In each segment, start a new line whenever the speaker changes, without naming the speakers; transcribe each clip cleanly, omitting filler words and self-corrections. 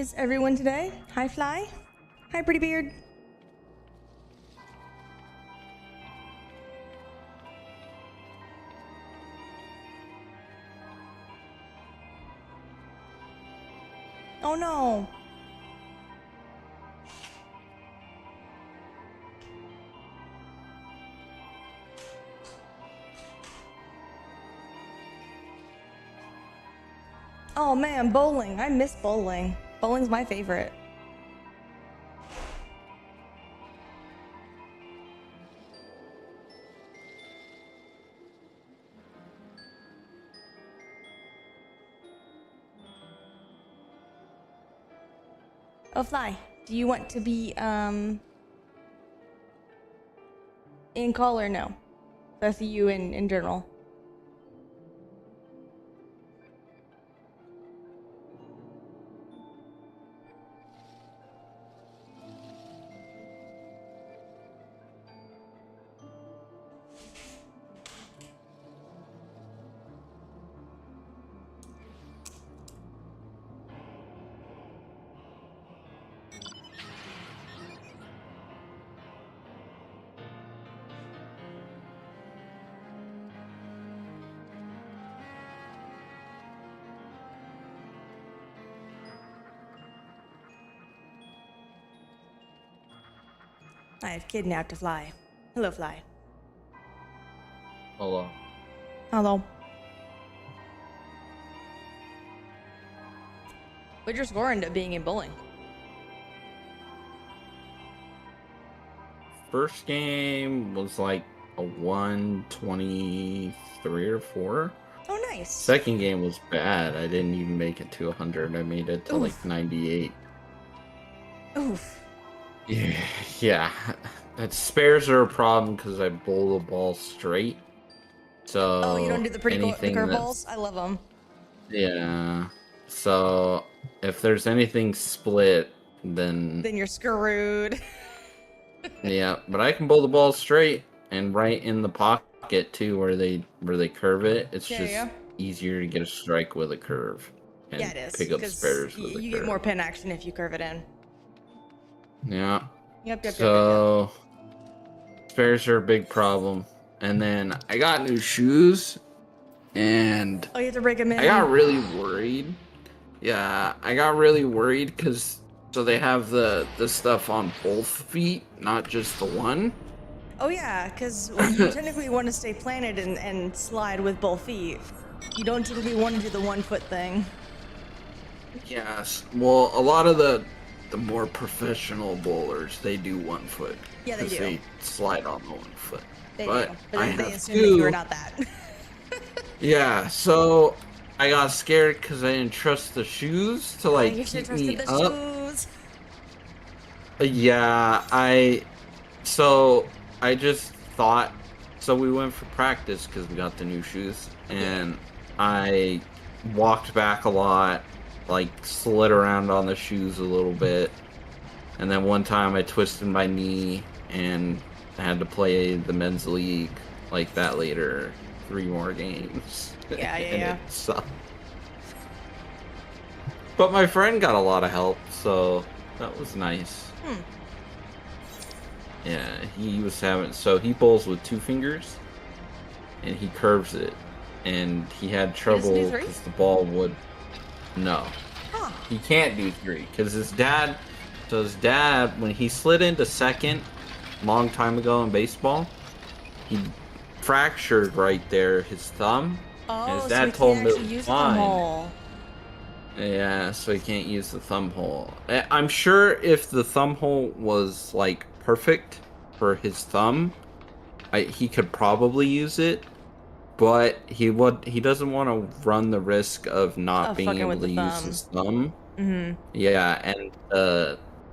is everyone today? Hi, Fly. Hi, Pretty Beard. Oh no. Oh man, bowling. I miss bowling. Bowling's my favorite. Oh, Fly, do you want to be, in call or no? That's you in general. I have kidnapped a Fly. Hello, Fly.
Hello.
Hello. What'd your score end up being in bowling?
First game was like a 123 or 4.
Oh, nice.
Second game was bad. I didn't even make it to 100. I made it to like 98.
Oof.
Yeah. That spares are a problem because I bowl the ball straight. So
Oh, you don't do the pretty the
anything
curveballs? I love them.
Yeah. So if there's anything split, then
Then you're screwed.
yeah. But I can bowl the ball straight and right in the pocket too, where they curve it. It's just easier to get a strike with a curve. And
yeah, it is.
pick up spares with a
you
curve.
get more pin action if you curve it in.
Yeah.
Yep.
So spares are a big problem. And then I got new shoes, and
oh, you have to break them in.
I got really worried. Yeah, I got really worried because so they have the stuff on both feet, not just the one.
Oh yeah, because you technically want to stay planted and slide with both feet. You don't typically want to do the 1 foot thing.
Yes. Well, a lot of the more professional bowlers, they do 1 foot.
Yeah, they do.
They slide on the 1 foot.
They
but
do. But
I
they
have
assume that you are not that.
Yeah, so I got scared because I didn't trust the shoes to like keep me up.
Shoes.
Yeah, so I just thought, so we went for practice because we got the new shoes, and I walked back a lot, like slid around on the shoes a little bit, and then one time I twisted my knee and I had to play the men's league like that later, 3 more games.
Yeah.
It sucked. But my friend got a lot of help, so that was nice. Yeah, he was having, so he bowls with 2 fingers, and he curves it, and he had trouble because the ball would, no.
Huh.
He can't do 3, because his dad, when he slid into second, long time ago in baseball, he fractured right there his thumb, and his dad told him it was fine. Yeah, so he can't use the thumb hole. I'm sure if the thumb hole was like perfect for his thumb, he could probably use it, but he doesn't want to run the risk of not being able to use his thumb. Yeah, and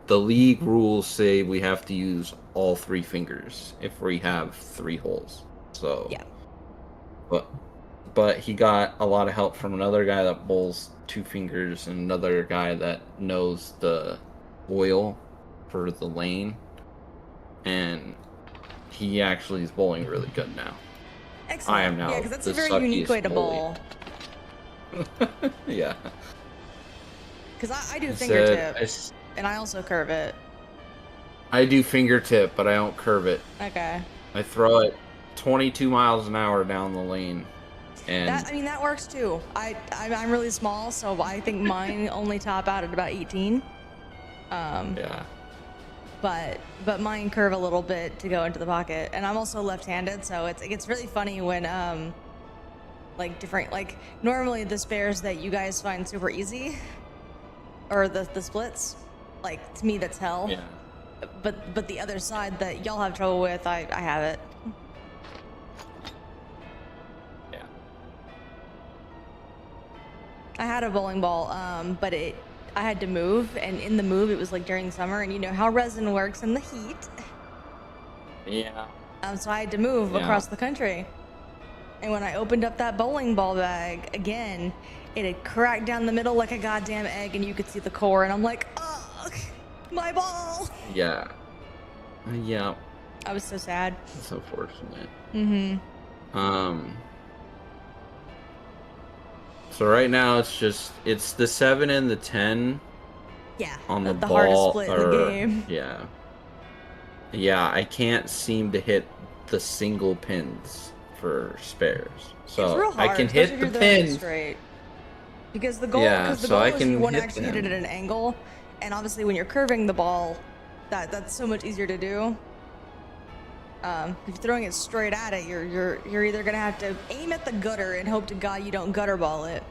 the league rules say we have to use all 3 fingers if we have 3 holes. So
yeah,
but he got a lot of help from another guy that bowls 2 fingers and another guy that knows the oil for the lane, and he actually is bowling really good now.
Excellent.
I am now.
Yeah, because that's a very unique way to bowl.
Yeah.
Because I do
Said,
fingertip, and I also curve it.
I do fingertip, but I don't curve it.
Okay.
I throw it 22 miles an hour down the lane. And
that works too. I'm really small, so I think mine only top out at about 18.
Yeah.
But mine curve a little bit to go into the pocket, and I'm also left-handed, so it gets really funny when like normally the spares that you guys find super easy, or the splits, like to me that's hell.
Yeah.
But the other side that y'all have trouble with, I have it.
Yeah.
I had a bowling ball, but I had to move, and in the move it was like during summer, and you know how resin works in the heat.
Yeah.
So I had to move across the country. And when I opened up that bowling ball bag again, it had cracked down the middle like a goddamn egg, and you could see the core, and I'm like, ugh, my ball.
Yeah. Yeah.
I was so sad.
That's unfortunate.
Mm-hmm.
So right now it's the 7 and the 10.
Yeah.
On the
the
ball,
hardest split in the game.
Yeah. Yeah, I can't seem to hit the single pins for spares. So
it's real hard,
I can hit the pins
straight. Because the goal,
yeah,
is you want to actually hit it at an angle, and obviously when you're curving the ball, that's so much easier to do. If you're throwing it straight at it, you're either gonna have to aim at the gutter and hope to God you don't gutter ball it,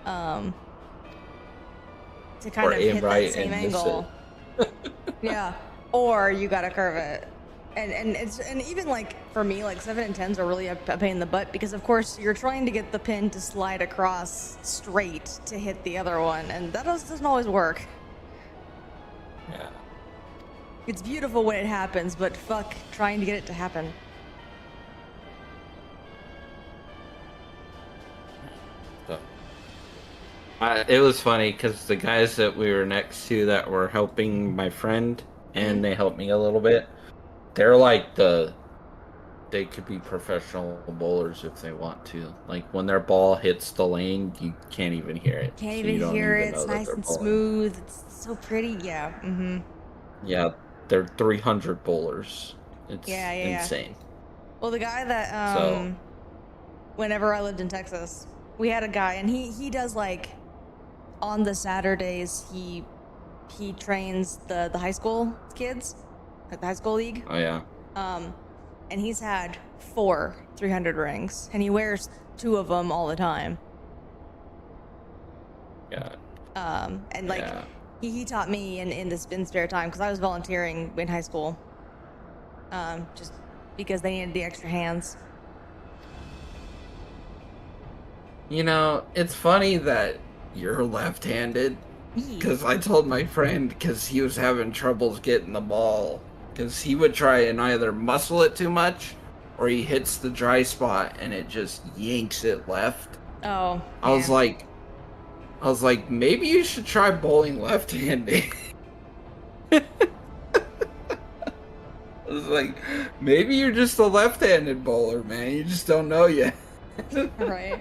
to kind of hit that same angle. Yeah, or you gotta curve it, and even like for me, like 7 and 10s are really a pain in the butt, because of course you're trying to get the pin to slide across straight to hit the other one, and that doesn't always work.
Yeah.
It's beautiful when it happens, but fuck trying to get it to happen.
So, it was funny because the guys that we were next to that were helping my friend, and they helped me a little bit, they're like they could be professional bowlers if they want to. Like when their ball hits the lane, you can't even hear it.
Can't even hear it. It's nice and smooth. It's so pretty. Yeah. Mm-hmm.
Yeah. They're 300 bowlers. It's insane.
Well, the guy that whenever I lived in Texas, we had a guy, and he does like on the Saturdays he trains the high school kids at the high school league.
Oh yeah.
And he's had 4 300 rings, and he wears 2 of them all the time.
Yeah.
And like. Yeah. He taught me in the spare time, because I was volunteering in high school, just because they needed the extra hands.
You know, it's funny that you're left-handed, because I told my friend, because he was having troubles getting the ball, because he would try and either muscle it too much, or he hits the dry spot and it just yanks it left.
Oh.
I was like, maybe you should try bowling left-handed. I was like, maybe you're just a left-handed bowler, man. You just don't know yet.
Right.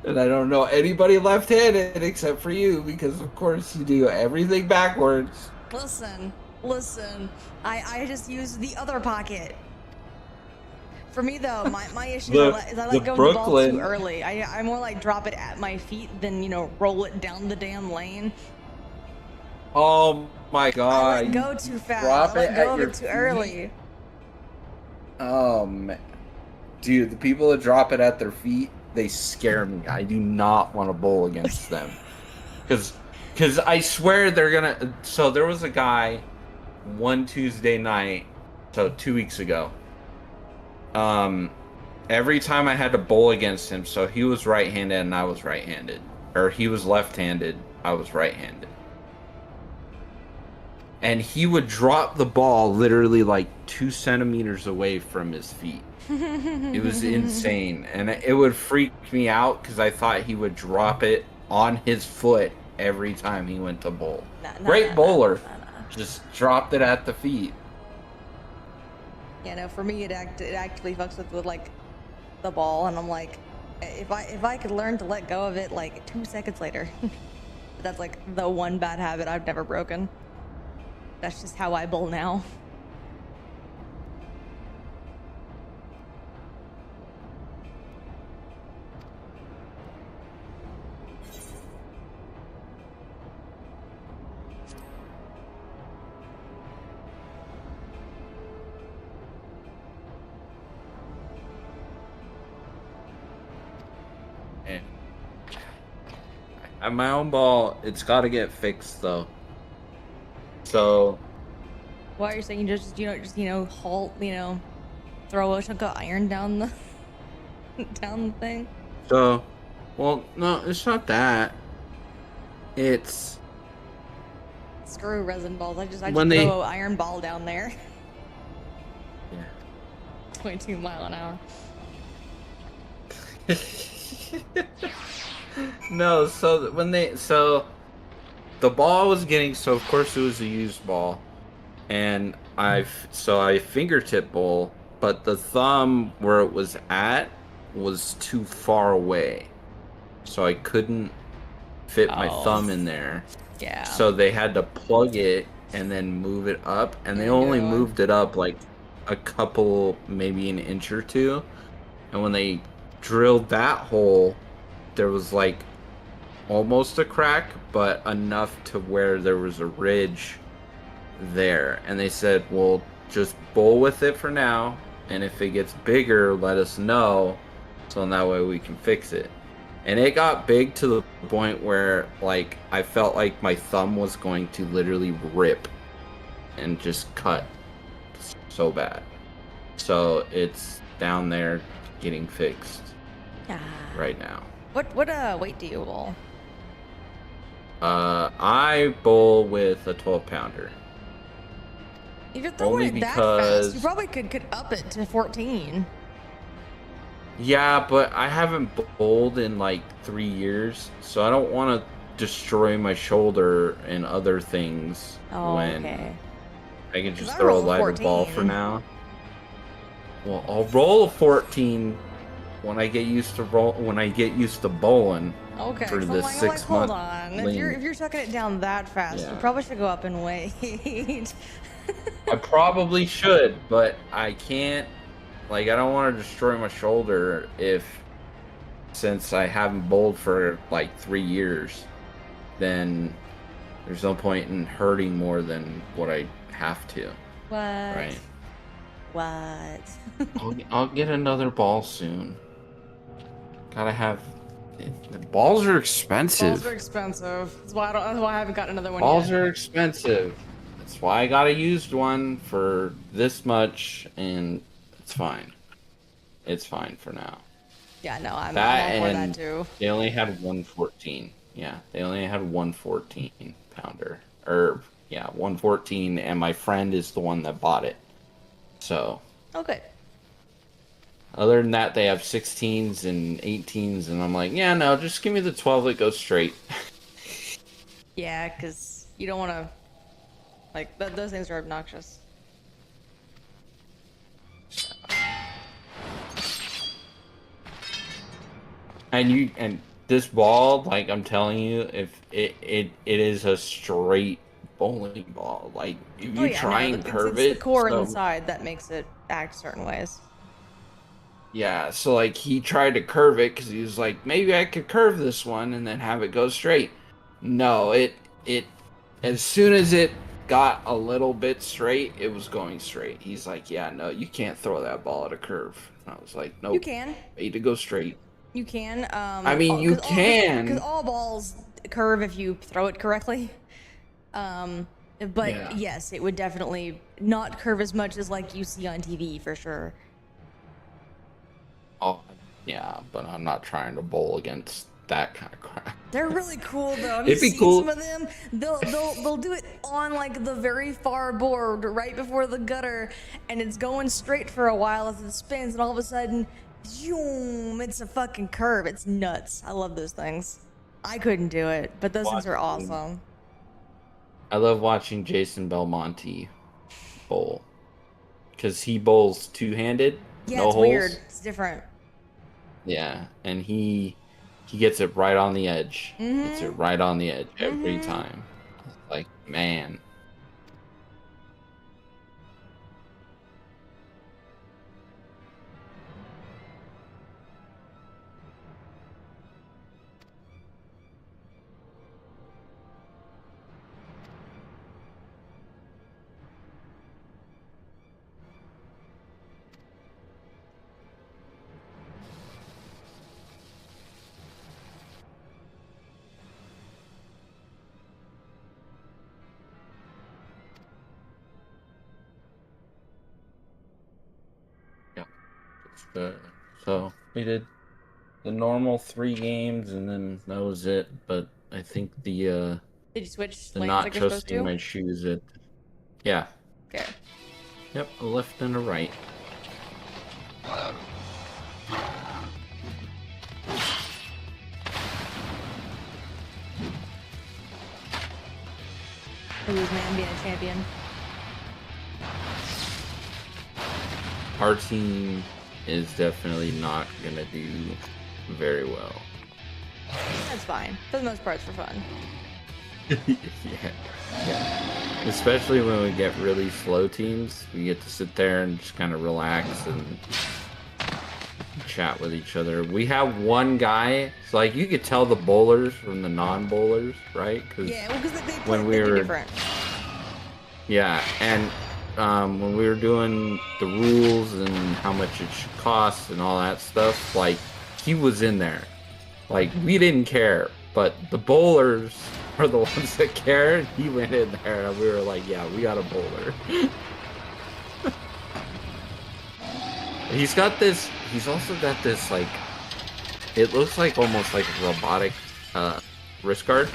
And I don't know anybody left-handed except for you, because of course you do everything backwards.
Listen. I just use the other pocket. For me, though, my issue is I let go of the ball too early. I more like drop it at my feet than, roll it down the damn lane.
Oh my God.
I let go too fast. I let go of it too early.
Oh, man. Dude, the people that drop it at their feet, they scare me. I do not want to bowl against them. Because I swear they're going to... So there was a guy one Tuesday night, so 2 weeks ago. Every time I had to bowl against him, so he was right-handed and I was right-handed. Or he was left-handed, I was right-handed. And he would drop the ball literally like 2 centimeters away from his feet. It was insane. And it would freak me out because I thought he would drop it on his foot every time he went to bowl. Great bowler. Just dropped it at the feet.
Yeah, no, for me it actually fucks with like the ball, and I'm like, if I could learn to let go of it like 2 seconds later, that's like the one bad habit I've never broken. That's just how I bowl now.
At my own ball, it's got to get fixed though. So.
Why are you saying just halt, throw a chunk of iron down the down the thing?
So, well, no, it's not that. It's
screw resin balls. I just throw an iron ball down there.
Yeah.
22 mile an hour.
No, so the ball was getting, so of course it was a used ball, and I fingertip bowl, but the thumb where it was at was too far away, so I couldn't fit my thumb in there.
Yeah.
So they had to plug it and then move it up, and they only moved it up like a couple, maybe an inch or two, and when they drilled that hole, there was like almost a crack, but enough to where there was a ridge there. And they said, well, just bowl with it for now, and if it gets bigger, let us know, so in that way we can fix it. And it got big to the point where like I felt like my thumb was going to literally rip and just cut so bad. So it's down there getting fixed right now.
What weight do you bowl?
I bowl with a 12-pounder.
If you're throwing it that fast, you probably could up it to 14.
Yeah, but I haven't bowled in like 3 years, so I don't want to destroy my shoulder and other things when I can just throw a lighter ball for now. Well, I'll roll a 14 when I get used to bowling.
Okay,
for
so
this 6 month.
Hold on. If you're chucking it down that fast, you probably should go up in weight.
I probably should, but I can't. Like, I don't want to destroy my shoulder since I haven't bowled for like 3 years, then there's no point in hurting more than what I have to.
What?
Right.
What?
I'll get another ball soon. Gotta have. The balls are expensive.
Balls are expensive. That's why I haven't got another one
Balls
yet.
are expensive. That's why I got a used one for this much, and it's fine. It's fine for now.
Yeah, no, I'm all for that too.
They only had 114. Yeah, they only had 114 pounder. 114, and my friend is the one that bought it. So.
Okay.
Other than that, they have 16s and 18s, and I'm like, yeah, no, just give me the 12 that goes straight.
Yeah, because you don't want to, like, those things are obnoxious.
And this ball, like I'm telling you, if it is a straight bowling ball. Like if you try and curve it,
it's the core inside that makes it act certain ways.
Yeah, so like he tried to curve it because he was like, maybe I could curve this one and then have it go straight. No, it as soon as it got a little bit straight, it was going straight. He's like, yeah, no, you can't throw that ball at a curve. And I was like, nope.
You can.
Made to go straight.
You can.
I mean, you can.
Because all balls curve if you throw it correctly. But
yeah.
Yes, it would definitely not curve as much as like you see on TV for sure.
Oh, yeah, but I'm not trying to bowl against that kind of crap.
They're really cool though. Have
It'd
you
be
seen
cool.
Some of them? They'll do it on like the very far board right before the gutter, and it's going straight for a while as it spins, and all of a sudden, zoom! It's a fucking curve. It's nuts. I love those things. I couldn't do it, but those things are awesome.
I love watching Jason Belmonte bowl because he bowls two-handed.
Yeah,
no
it's
holes.
weird. It's different.
Yeah, and he he gets it right on the edge. Gets it
Mm-hmm.
right on the edge every
Mm-hmm.
time. Like, man. Yeah. So we did the normal 3 games, and then that was it. But I think
Did you switch
the
lanes like you're
nacho
supposed
thing
to?
might choose it. Yeah.
Okay.
Yep. A left and a right.
Who's man being a champion?
Our team is definitely not gonna do very well.
That's fine. For the most part, it's for fun.
Yeah. Especially when we get really slow teams, we get to sit there and just kind of relax and chat with each other. We have one guy, so like you could tell the bowlers from the non-bowlers, right?
Yeah, well, because they
when
play
we were
different.
Yeah, and when we were doing the rules and how much it should cost and all that stuff, like he was in there. Like we didn't care, but the bowlers are the ones that care. And he went in there, and we were like, "Yeah, we got a bowler." He's got this. He's also got this like. It looks like almost like a robotic wrist guard.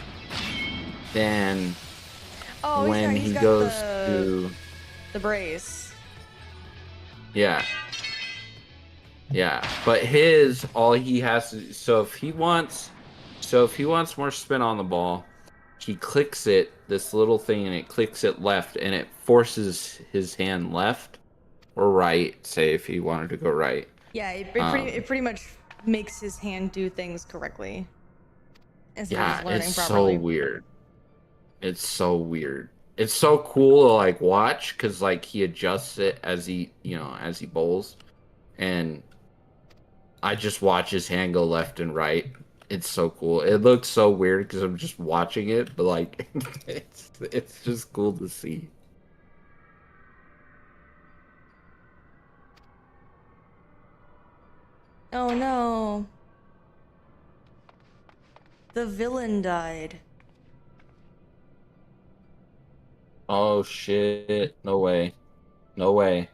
Then
Oh,
when
he's
he
got
goes to
the brace.
Yeah. Yeah, but all he has to, so if he wants more spin on the ball, he clicks this little thing, and it clicks it left, and it forces his hand left or right, say if he wanted to go right.
Yeah, it pretty much makes his hand do things correctly instead of
Yeah,
just learning
it's
properly.
so weird. It's so weird. It's so cool to like watch, because like he adjusts it as he bowls, and I just watch his hand go left and right. It's so cool. It looks so weird because I'm just watching it, but like it's just cool to see.
Oh no. The villain died.
Oh shit. No way. No way.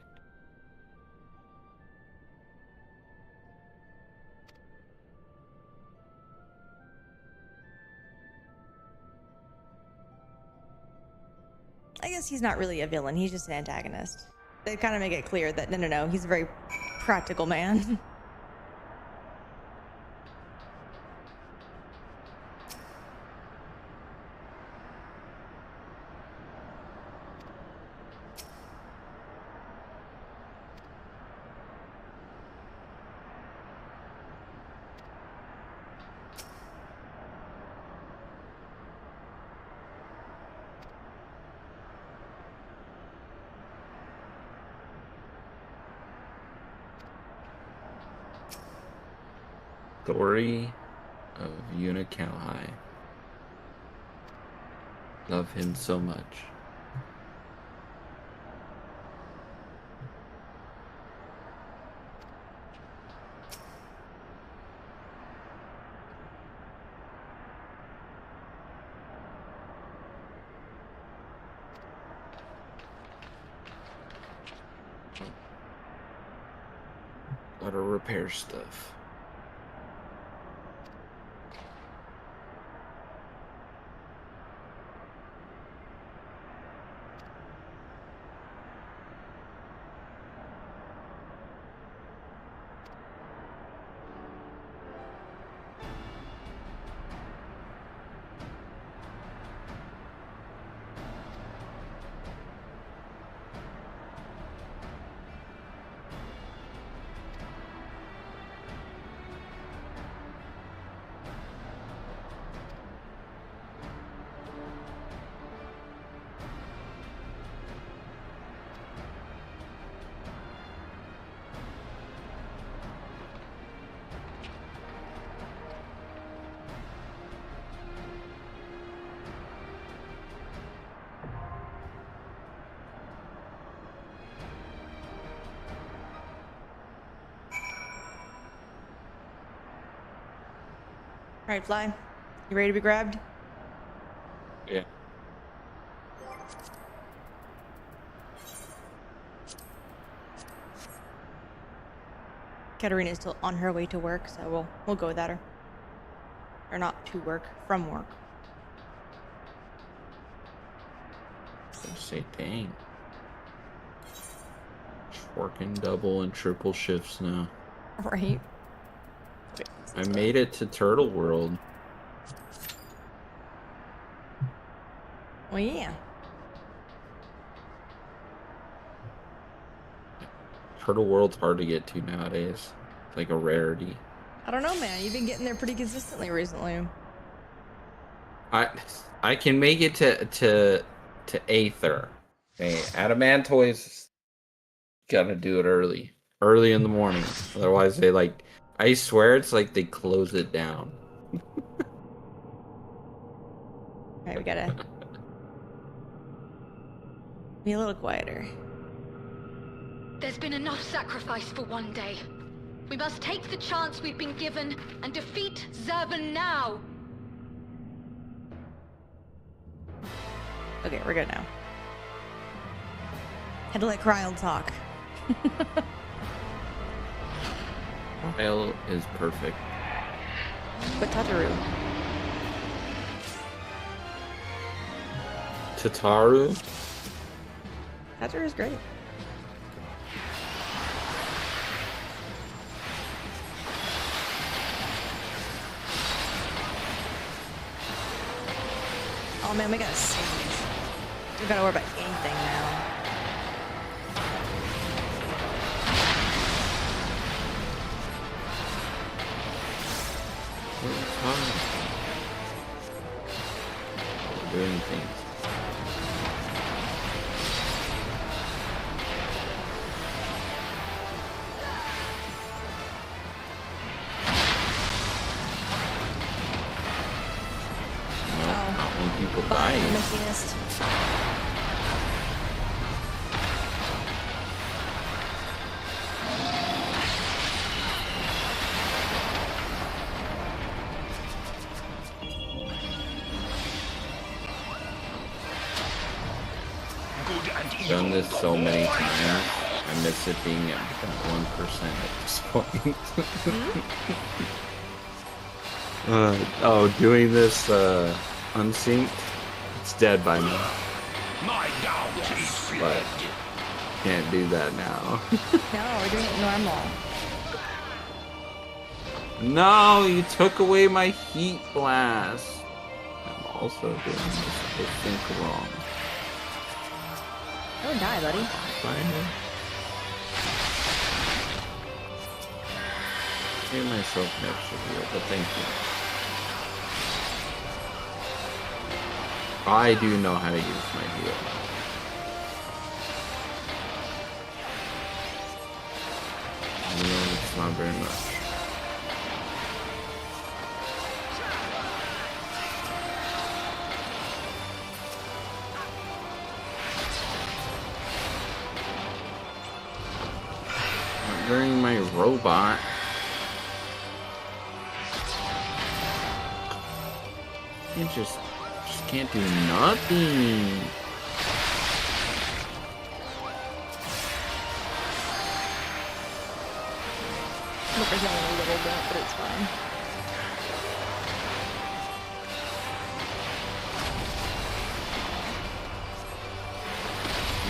I guess he's not really a villain, he's just an antagonist. They kind of make it clear that no, he's a very practical man.
Story of Unical High. Love him so much. Gotta repair stuff.
Alright, Fly. You ready to be grabbed?
Yeah.
Katarina's still on her way to work, so we'll go without her. Or not to work, from work.
I say, dang. Working double and triple shifts now.
Right.
I made it to Turtle World.
Well, yeah.
Turtle World's hard to get to nowadays. It's like a rarity.
I don't know, man. You've been getting there pretty consistently recently.
I can make it to Aether. Okay, Adamantoids gotta do it early in the morning. Otherwise, they like. I swear, it's like they close it down.
Alright, we gotta be a little quieter.
There's been enough sacrifice for one day. We must take the chance we've been given and defeat Zurban now.
Okay, we're good now. Had to let Kryl talk.
Kryl is perfect.
But Tataru.
Tataru?
Tataru's great. Oh man, we gotta save. We gotta worry about anything now.
Doing things. Not when people die.
Machinist.
Done this so many times. I miss it being at 1% at this point. Doing this unsynced, it's dead by now. But can't do that now.
No, we're doing it normal.
No, you took away my heat blast. I'm also doing this, I think, wrong.
Don't die, buddy.
Fine. Give myself an extra heal, but thank you. I do know how to use my heal. No, it's not very much. During my robot. You just can't do nothing.
Look at him a little bit, but it's fine.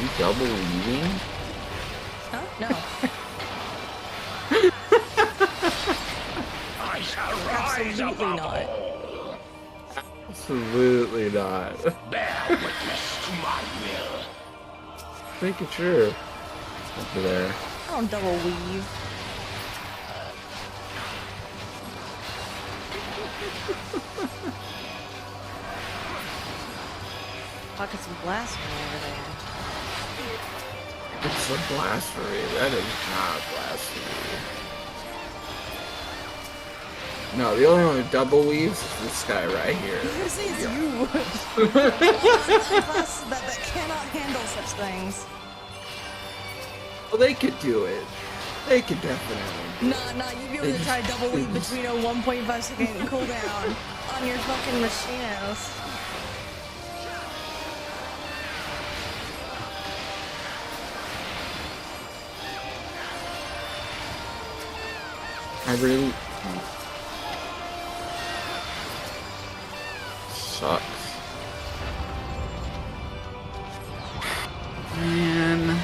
You double weaving?
Huh? No.
I shall rise
Absolutely not.
Absolutely not.
Bear witness to my will.
Make it true. Over there.
I don't double weave. Pockets of blasphemy over there.
It's a blasphemy. That is not blasphemy. No, the only one who double weaves is this guy right here.
You say it's you. Classes that cannot handle such things.
Well, they could do it. They could definitely.
Nah, you'd be able to try double weave between a 1.5 second cooldown on your fucking machinist.
I really sucks. Man,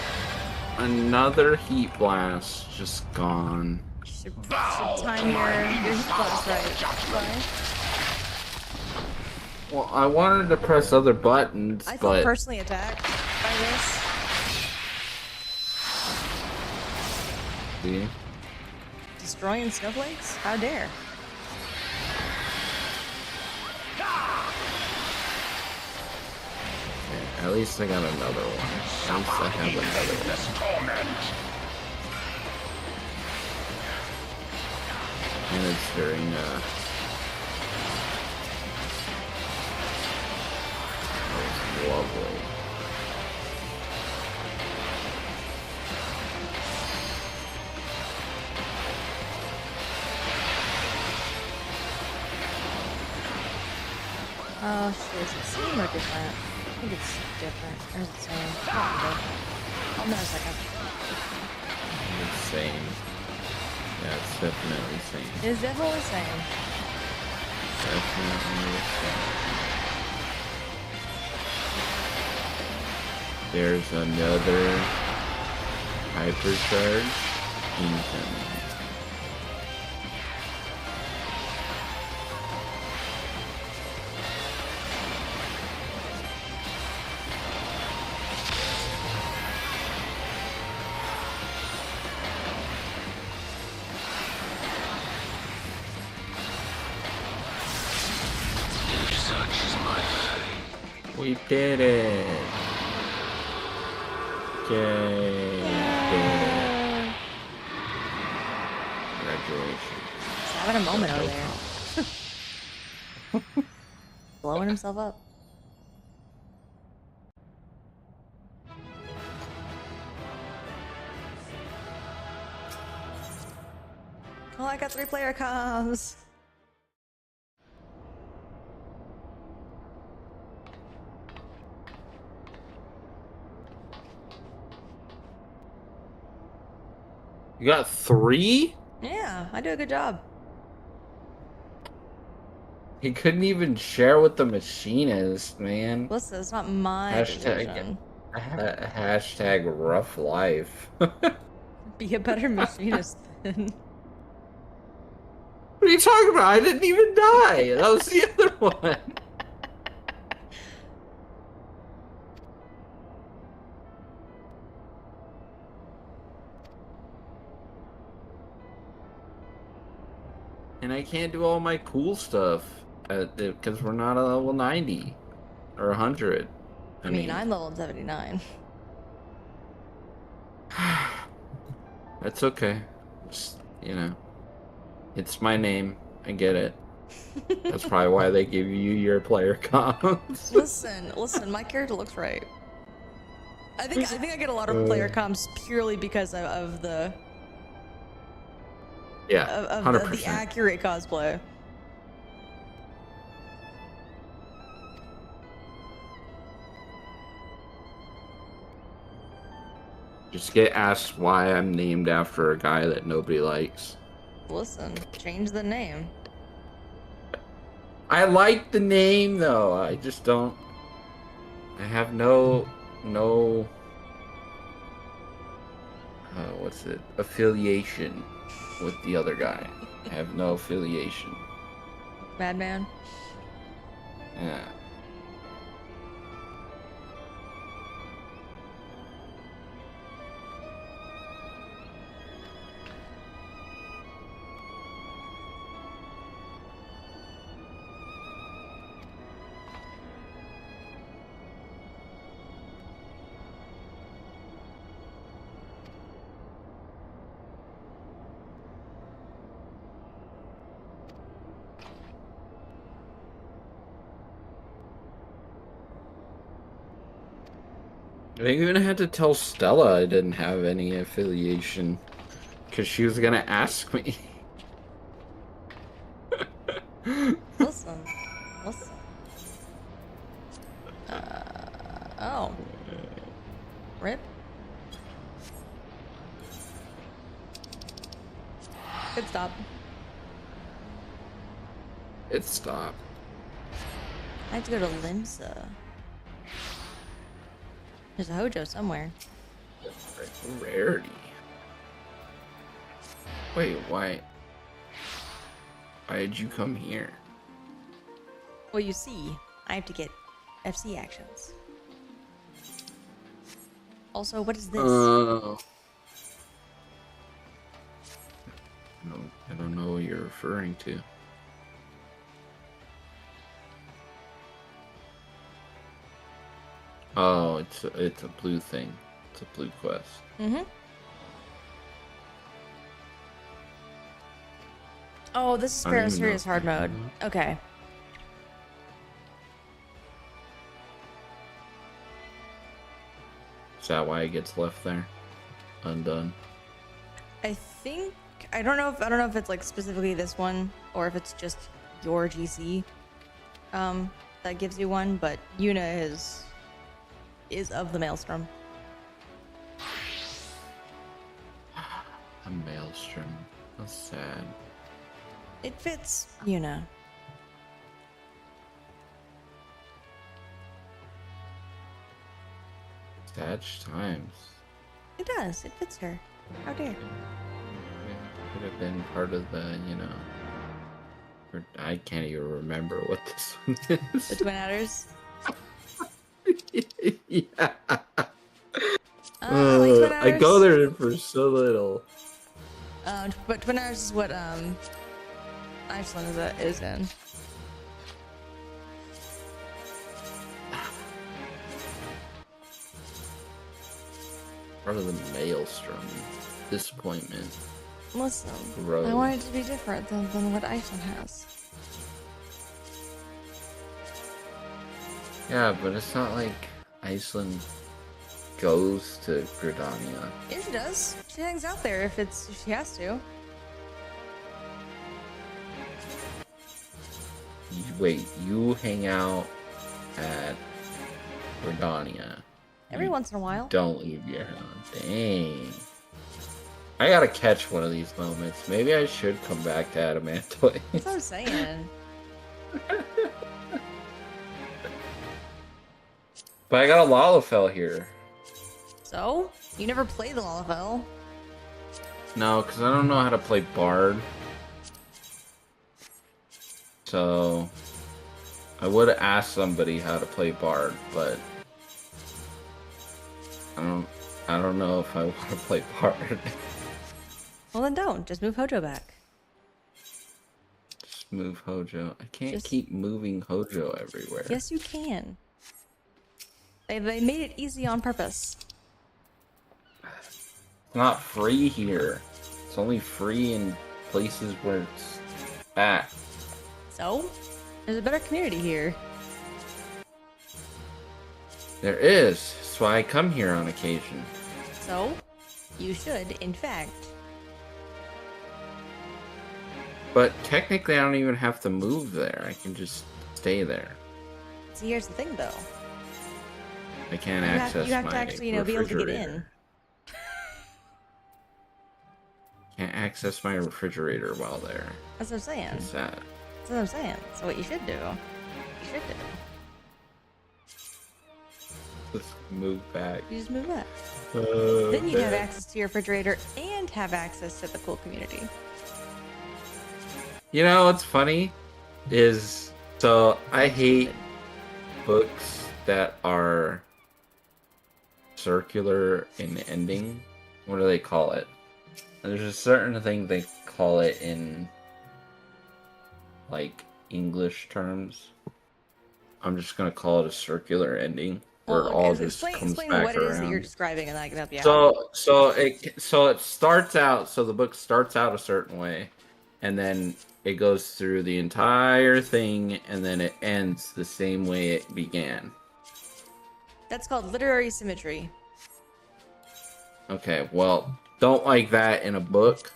another heat blast just gone.
Should time your heat blast right.
Well, I wanted to press other buttons,
I feel
but
personally attacked by this.
see,
Destroying snowflakes? How dare?
yeah, at least I got another one. At least I have another one.
This torment.
And it's during that was lovely.
Oh shit, is it same or different? I think it's different. Or is it same? Oh, no, a second.
It's same. Yeah, it's definitely same.
It is definitely the same.
Definitely the same. There's another hypercharge incoming. We did it! Yay! We did it. Congratulations.
He's having a moment over there. Blowing himself up. Oh, I got 3 player comms.
You got 3?
Yeah, I do a good job.
He couldn't even share with the machinist, man.
Listen, it's not my decision.
Hashtag rough life. What
Be a better machinist then.
are you talking about? I didn't even die. That was the other one. And I can't do all my cool stuff because we're not at level 90 or 100.
I mean, I'm level 79.
That's okay. Just, you know, it's my name. I get it. That's probably why they give you your player comps.
Listen, my character looks right. I think I get a lot of player comps purely because of the
Yeah,
of
100%.
the accurate cosplay.
Just get asked why I'm named after a guy that nobody likes.
Listen, change the name.
I like the name though. I just don't. I have no. What's it? Affiliation with the other guy. I have no affiliation.
Madman.
Yeah. I even had to tell Stella I didn't have any affiliation. because she was gonna ask me.
Listen. Oh. Rip. Good stop.
It stopped.
I have to go to Limsa. There's a Hojo somewhere.
Rarity. Wait, why? Why did you come here?
Well, you see, I have to get FC actions. Also, what is this?
I don't know what you're referring to. Oh, it's a blue thing. It's a blue quest.
Mm-hmm. Oh, this is Serious hard mode. Okay.
Is that why it gets left there? Undone.
I think I don't know if it's like specifically this one or if it's just your GC that gives you one, but Yuna is of the Maelstrom.
A maelstrom. That's sad.
It fits Yuna.
Sad times.
It does. It fits her. How dare.
Could have been part of the, or I can't even remember what this one is.
The Twin Adders.
Yeah.
Like Twin
I
Adders.
go there for so little.
But Twin Adders is what Iceland is in.
Part of the maelstrom. Disappointment.
Listen,
Growth.
I want it to be different than what Iceland has.
Yeah, but it's not like Iceland goes to Gridania.
Yeah, she does. She hangs out there if she has to.
Wait, you hang out at Gridania.
Every once in a while.
Don't leave your house. Dang. I gotta catch one of these moments. Maybe I should come back to Adamantoy.
That's what I'm saying.
But I got a Lalafell here.
So? You never played the Lalafell?
No, because I don't know how to play Bard. So I would have asked somebody how to play Bard, but I don't know if I want to play Bard.
Well then don't. Just move Hojo back.
Just move Hojo. I can't
Just-
keep moving Hojo everywhere.
Yes, you can. They made it easy on purpose.
It's not free here. It's only free in places where it's at.
So? There's a better community here.
There is. That's why I come here on occasion.
So? You should, in fact.
But technically, I don't even have to move there. I can just stay there.
See, here's the thing, though.
I can't
You
access
have
my
to actually, be able to get in.
refrigerator. Can't access my refrigerator while there.
That's what I'm saying.
It's sad.
That's what I'm saying. So what you should do,
Let's move back.
you just move back. Then you'd have access to your refrigerator and have access to the cool community.
You know what's funny? Is so I hate books that are circular in ending. What do they call it? There's a certain thing they call it in like English terms. I'm just gonna call it a circular ending, where
Well,
all just
explain
comes
what
back
it is that you're
around.
describing, and I can help you out.
So it starts out. So the book starts out a certain way, and then it goes through the entire thing, and then it ends the same way it began.
That's called literary symmetry.
Okay, well, don't like that in a book,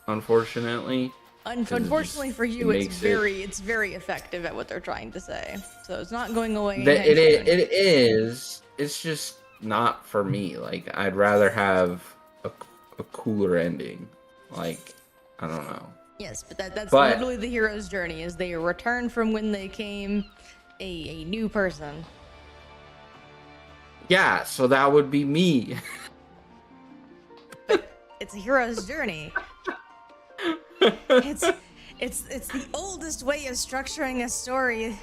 unfortunately.
Unfortunately for you, it's very effective at what they're trying to say. So it's not going away.
It is. It's just not for me. Like, I'd rather have a cooler ending. Like, I don't know.
Yes, but that's literally the hero's journey, is they return from when they came a new person.
Yeah, so that would be me.
But it's a hero's journey. It's the oldest way of structuring a story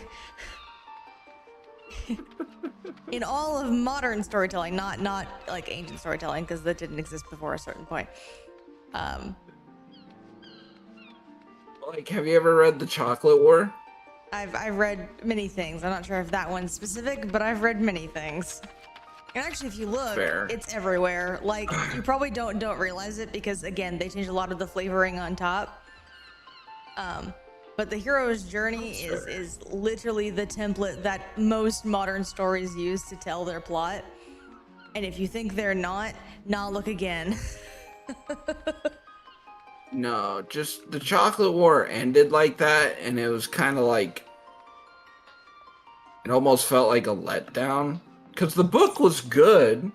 in all of modern storytelling, not like ancient storytelling, because that didn't exist before a certain point.
Like, have you ever read The Chocolate War?
I've read many things. I'm not sure if that one's specific, but I've read many things. And actually, if you look, it's everywhere. Like, you probably don't realize it because, again, they changed a lot of the flavoring on top. But the hero's journey is literally the template that most modern stories use to tell their plot. And if you think they're not, look again.
No, just The Chocolate War ended like that, and it was kind of like, it almost felt like a letdown. Because the book was good.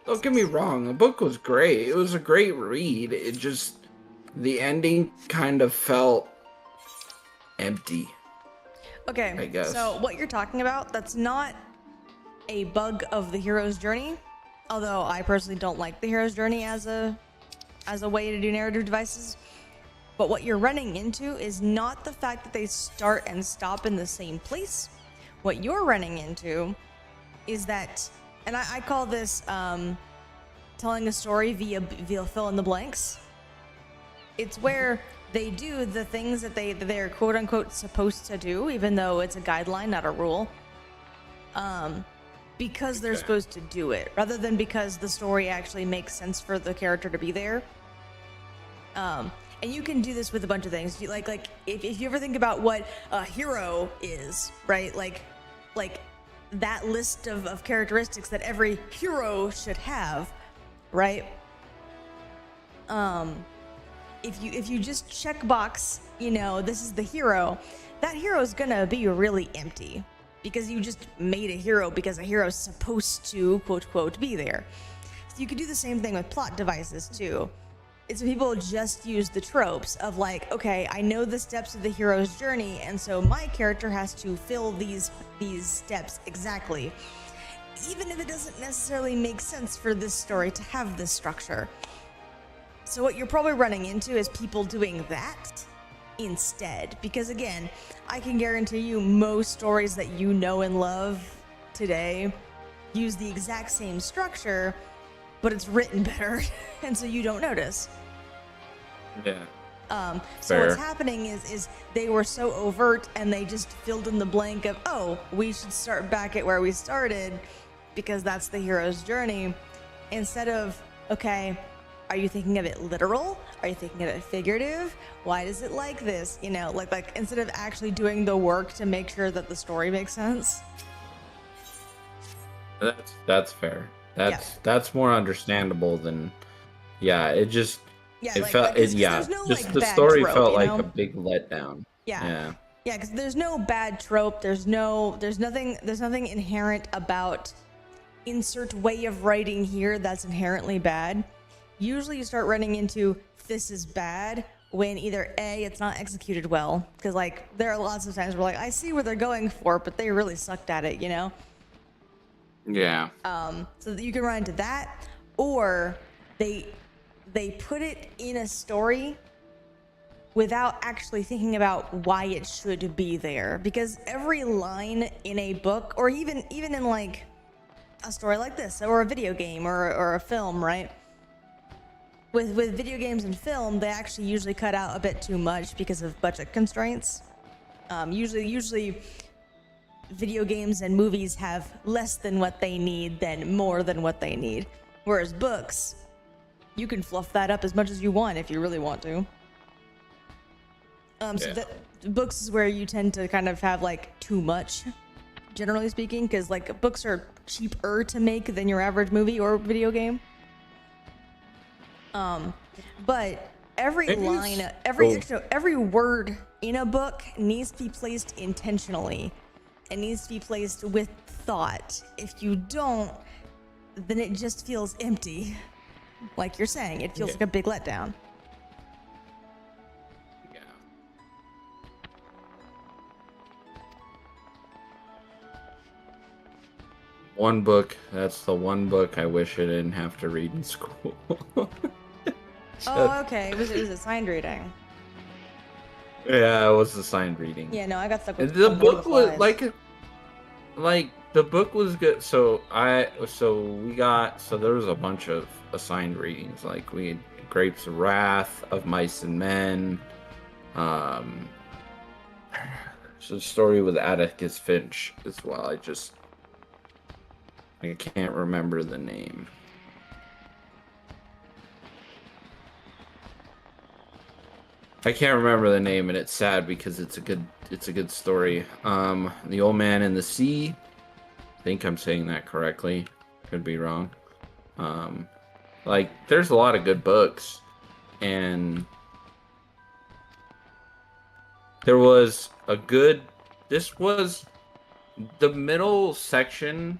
Don't get me wrong, the book was great. It was a great read. It just, the ending kind of felt empty.
Okay,
I guess.
So what you're talking about, that's not a bug of the hero's journey. Although I personally don't like the hero's journey as a way to do narrative devices. But what you're running into is not the fact that they start and stop in the same place. What you're running into is that, and I call this telling a story via fill in the blanks. It's where they do the things that they're quote unquote supposed to do, even though it's a guideline, not a rule. Because they're supposed to do it, rather than because the story actually makes sense for the character to be there. And you can do this with a bunch of things. Like if you ever think about what a hero is, right? Like that list of characteristics that every hero should have, right? If you just check box, this is the hero, that hero is gonna be really empty because you just made a hero because a hero is supposed to quote quote be there. So you could do the same thing with plot devices too. It's when people just use the tropes of like, okay, I know the steps of the hero's journey, and so my character has to fill these steps exactly, even if it doesn't necessarily make sense for this story to have this structure. So what you're probably running into is people doing that instead, because again, I can guarantee you most stories that you know and love today use the exact same structure, but it's written better, and so you don't notice.
Yeah.
So what's happening is they were so overt and they just filled in the blank of, oh, we should start back at where we started because that's the hero's journey, instead of, okay, are you thinking of it literal? Are you thinking of it figurative? Why does it like this? Like instead of actually doing the work to make sure that the story makes sense.
That's fair. That's more understunderstandable than, it just, the story
trope,
felt like a big letdown.
Yeah, because there's no bad trope. There's nothing inherent about insert way of writing here that's inherently bad. Usually you start running into this is bad when either A, it's not executed well, because like there are lots of times where like I see what they're going for, but they really sucked at it,
Yeah.
So that you can run into that, or they put it in a story without actually thinking about why it should be there, because every line in a book, or even in like a story like this, or a video game, or a film, right? With video games and film, they actually usually cut out a bit too much because of budget constraints. Usually video games and movies have less than what they need than more than what they need. Whereas books, you can fluff that up as much as you want if you really want to. So books is where you tend to kind of have like too much, generally speaking, because like books are cheaper to make than your average movie or video game. But every
Maybe
line,
it's-
every word in a book needs to be placed intentionally. It needs to be placed with thought. If you don't, then it just feels empty. Like you're saying, it feels like a big letdown.
Yeah. One book. That's the one book I wish I didn't have to read in school.
Oh, okay. It was a signed reading.
Yeah, it was the signed reading.
Yeah, no, I got stuck with
The
Lord of
book
the
was
Flies.
like the book was good. So there was a bunch of assigned readings. Like we had Grapes of Wrath, Of Mice and Men. So the story with Atticus Finch as well. I can't remember the name. I can't remember the name, and it's sad because it's a good story. The Old Man and the Sea. I think I'm saying that correctly. Could be wrong. Like there's a lot of good books, and there was a good. This was the middle section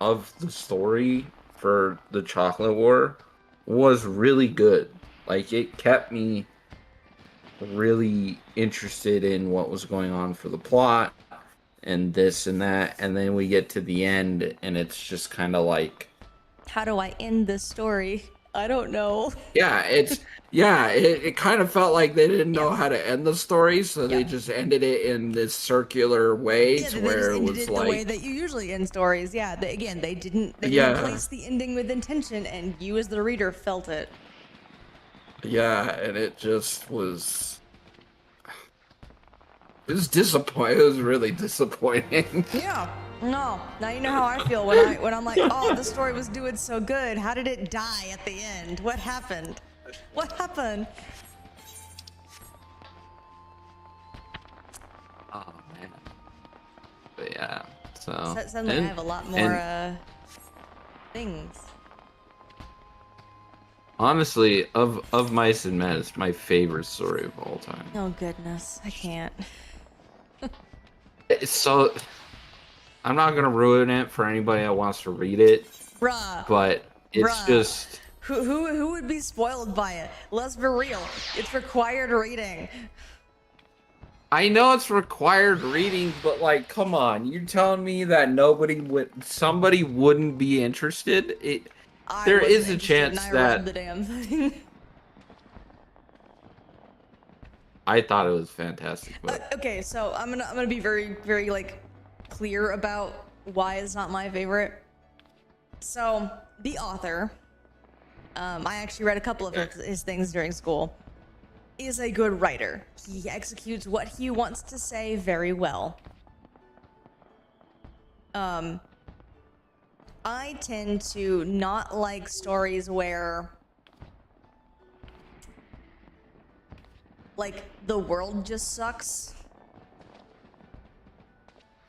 of the story for the Chocolate War was really good. Like it kept me really interested in what was going on for the plot and this and that, and then we get to the end and it's just kind of like,
How do I end this story? I don't know.
it kind of felt like they didn't know how to end the story, so they just ended it in this circular way to
They
where
just
it
ended
was
it
like
the way that you usually end stories. Yeah, they didn't place the ending with intention, and you as the reader felt it.
Yeah, and it just was. It was disappointing. It was really disappointing.
Yeah. No. Now you know how I feel when I'm like, oh, the story was doing so good. How did it die at the end? What happened? What happened?
Oh man. But yeah. So
Suddenly I have a lot more things.
Honestly, of Mice and Men is my favorite story of all time.
Oh goodness, I can't.
It's so. I'm not gonna ruin it for anybody that wants to read it,
Bruh.
but it's
Bruh.
just.
Who would be spoiled by it? Let's be real. It's required reading.
I know it's required reading, but like, come on, you're telling me that somebody wouldn't be interested? There is a chance
I
that
read the damn thing.
I thought it was fantastic, but
Okay, so I'm gonna be very, very like clear about why it's not my favorite. So the author, I actually read a couple of his things during school, is a good writer. He executes what he wants to say very well. I tend to not like stories where like the world just sucks.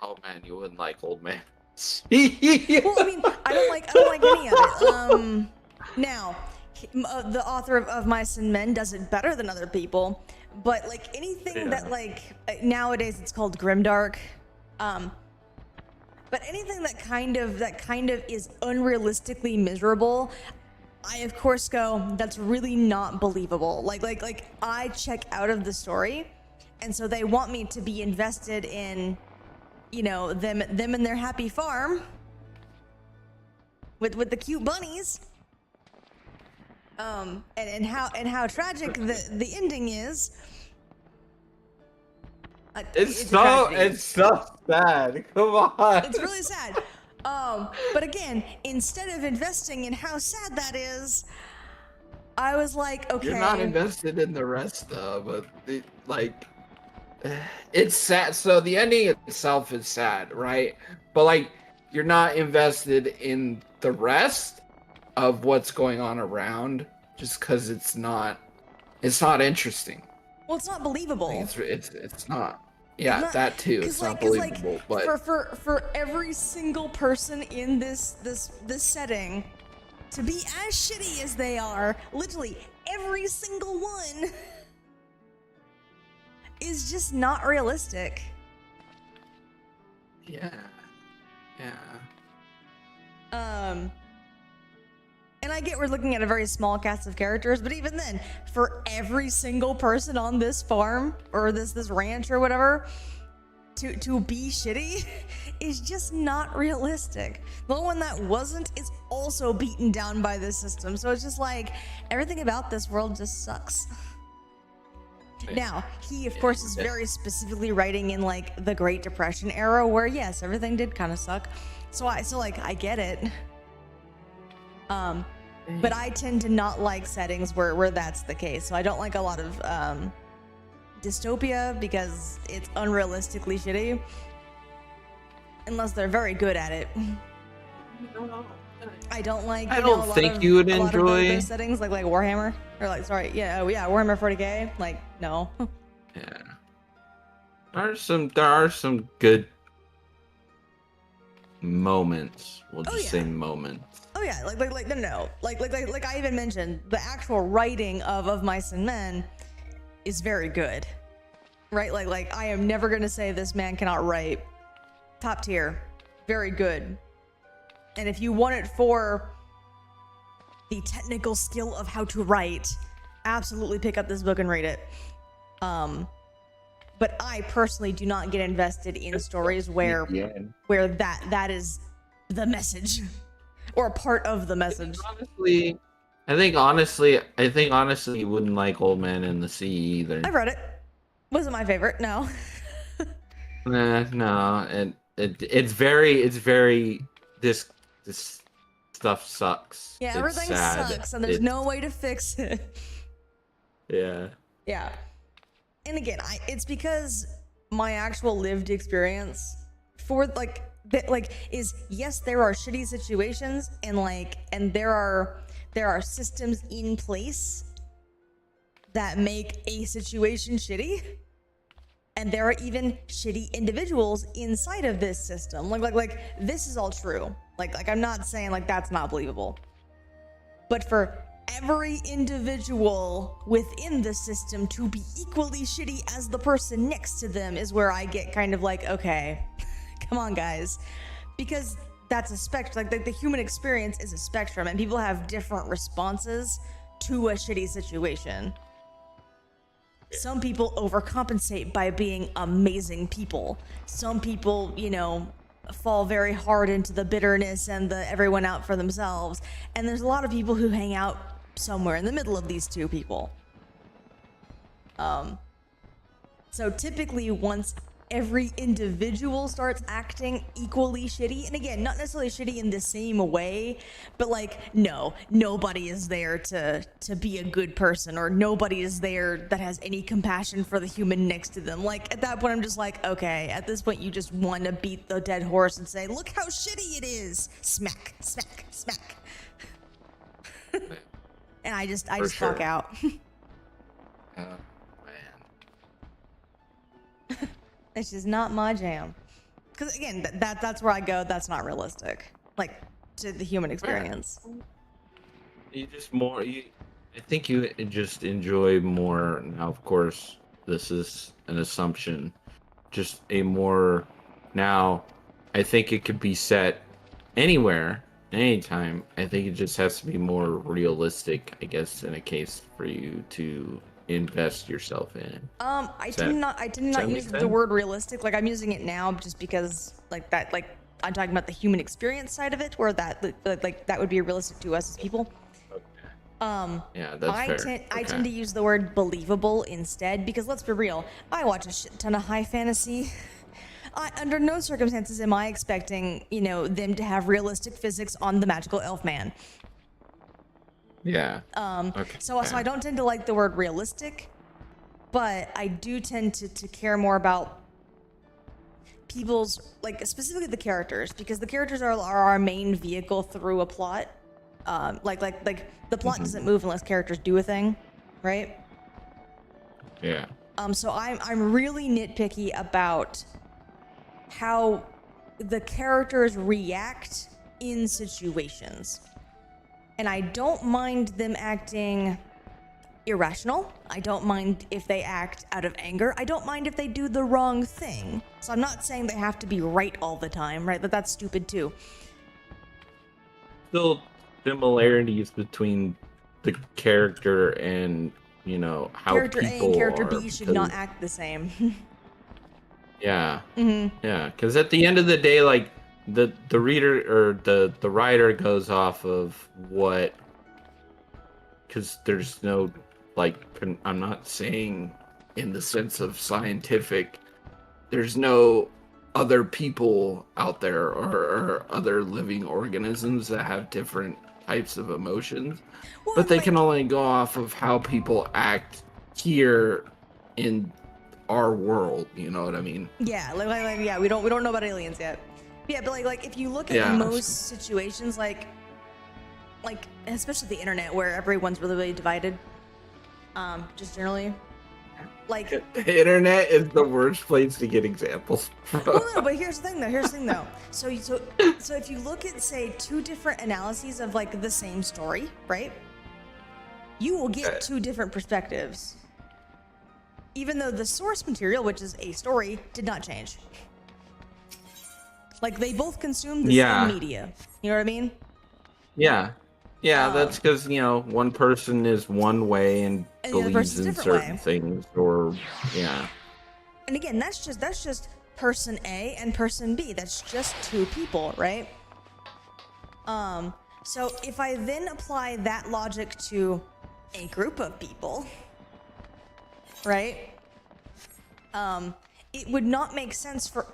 oh man, you wouldn't like Old Man.
Well, I mean, I don't like any of it. Now, the author of Mice and Men does it better than other people, but like anything that like nowadays it's called grimdark, but anything that kind of is unrealistically miserable, I of course go, that's really not believable. Like I check out of the story, and so they want me to be invested in, you know, them and their happy farm with the cute bunnies. And how tragic the ending is.
It's so sad. Come on.
It's really sad. But again, instead of investing in how sad that is, I was like, okay.
You're not invested in the rest though, but it's sad. So the ending itself is sad, right? But like, you're not invested in the rest of what's going on around, just because it's not interesting.
Well, it's not believable.
It's not. Yeah, that too. It's not believable. But
for every single person in this setting, to be as shitty as they are, literally every single one, is just not realistic.
Yeah.
And I get we're looking at a very small cast of characters, but even then, for every single person on this farm or this ranch or whatever, to be shitty is just not realistic. The one that wasn't is also beaten down by this system. So it's just like everything about this world just sucks. Now, he of course is very specifically writing in like the Great Depression era where yes, everything did kind of suck. So I get it. But I tend to not like settings where that's the case. So I don't like a lot of dystopia because it's unrealistically shitty. Unless they're very good at it. I don't like.
I don't think you would enjoy
those settings like Warhammer or like Warhammer 40K. Like no.
Yeah. There are some good moments. We'll just say moments.
Oh yeah, like I even mentioned, the actual writing of Mice and Men is very good, right? Like I am never gonna say this man cannot write. Top tier, very good. And if you want it for the technical skill of how to write, absolutely pick up this book and read it. But I personally do not get invested in stories where that is the message. Or a part of the message.
I think honestly, you wouldn't like Old Man in the Sea either.
I've read it. Wasn't my favorite. No.
No, and it's very this stuff sucks.
Yeah, everything sucks, and there's no way to fix it.
Yeah.
Yeah. And again, it's because my actual lived experience for is yes, there are shitty situations and there are systems in place that make a situation shitty, and there are even shitty individuals inside of this system. Like this is all true. Like I'm not saying like that's not believable, but for every individual within the system to be equally shitty as the person next to them is where I get kind of like, okay. Come on, guys, because that's a spectrum. Like the human experience is a spectrum, and people have different responses to a shitty situation. Some people overcompensate by being amazing people. Some people, fall very hard into the bitterness and the everyone out for themselves. And there's a lot of people who hang out somewhere in the middle of these two people. So typically, once every individual starts acting equally shitty, and again, not necessarily shitty in the same way, but nobody is there to be a good person, or nobody is there that has any compassion for the human next to them. Like at that point, I'm just like, okay, at this point, you just want to beat the dead horse and say, look how shitty it is. Smack, smack, smack. And I just fuck out. It's just not my jam. Because again, that's where I go. That's not realistic. Like to the human experience.
I think you just enjoy more. Now, of course, this is an assumption. Just a more. Now, I think it could be set anywhere, anytime. I think it just has to be more realistic, I guess, in a case for you to invest yourself in.
I did not use the word realistic. Like I'm using it now just because like I'm talking about the human experience side of it, where that would be realistic to us as people.
Okay. Yeah, that's fair.
I tend to use the word believable instead, because let's be real, I watch a shit ton of high fantasy. Under no circumstances am I expecting, them to have realistic physics on the magical elf man.
Yeah.
So I don't tend to like the word realistic, but I do tend to care more about people's, like specifically the characters, because the characters are our main vehicle through a plot. Like the plot doesn't move unless characters do a thing, right?
Yeah.
So I'm really nitpicky about how the characters react in situations. And I don't mind them acting irrational. I don't mind if they act out of anger. I don't mind if they do the wrong thing. So I'm not saying they have to be right all the time, right? That's stupid too.
Still similarities between the character and, how
Character A
people
and character
are,
B should not act the same.
Yeah. Yeah, because at the end of the day, like the reader or the writer goes off of what, because there's no, like, I'm not saying in the sense of scientific, there's no other people out there or other living organisms that have different types of emotions,
Well,
but they
like,
can only go off of how people act here in our world. You know what I mean?
yeah, yeah, we don't know about aliens yet. Yeah, but like if you look at most situations, like especially the internet where everyone's really divided, just generally, like
The internet is the worst place to get examples from.
well, no, but here's the thing though. So if you look at, say, two different analyses of like the same story, right? You will get two different perspectives. Even though the source material, which is a story, did not change. Like they both consumed the same media. You know what I mean?
Yeah. That's because one person is one way and
the other
believes
person's
in
different
certain
way.
things, or
And again, that's just person A and person B. That's just two people, right? So if I then apply that logic to a group of people, right? It would not make sense for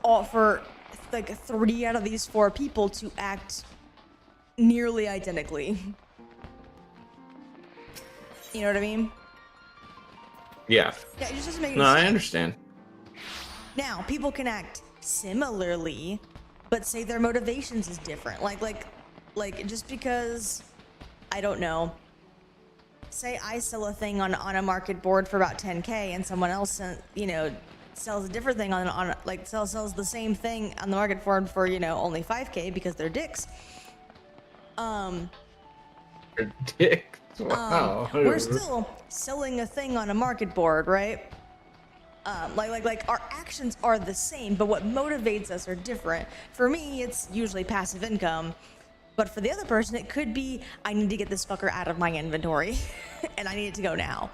like 3 out of these 4 people to act nearly identically. You know what I mean?
Yeah,
Yeah, it just doesn't make any
no,
sense.
I understand.
Now, people can act similarly, but say their motivations is different. Like just because, I don't know, say I sell a thing on a market board for about 10K and someone else, sells a different thing sells the same thing on the market board for, only 5K because they're dicks.
You're dick. Wow.
We're still selling a thing on a market board, right? Like our actions are the same, but what motivates us are different. For me, it's usually passive income. But for the other person, it could be, I need to get this fucker out of my inventory and I need it to go now.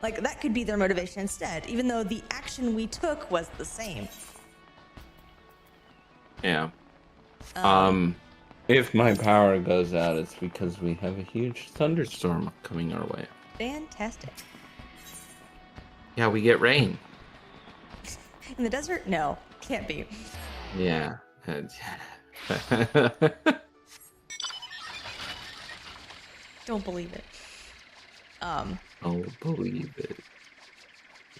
Like that could be their motivation instead, even though the action we took was the same.
Yeah. If my power goes out, it's because we have a huge thunderstorm coming our way.
Fantastic.
Yeah, we get rain.
In the desert? No, can't be.
Yeah.
Don't believe it.
Oh, believe it.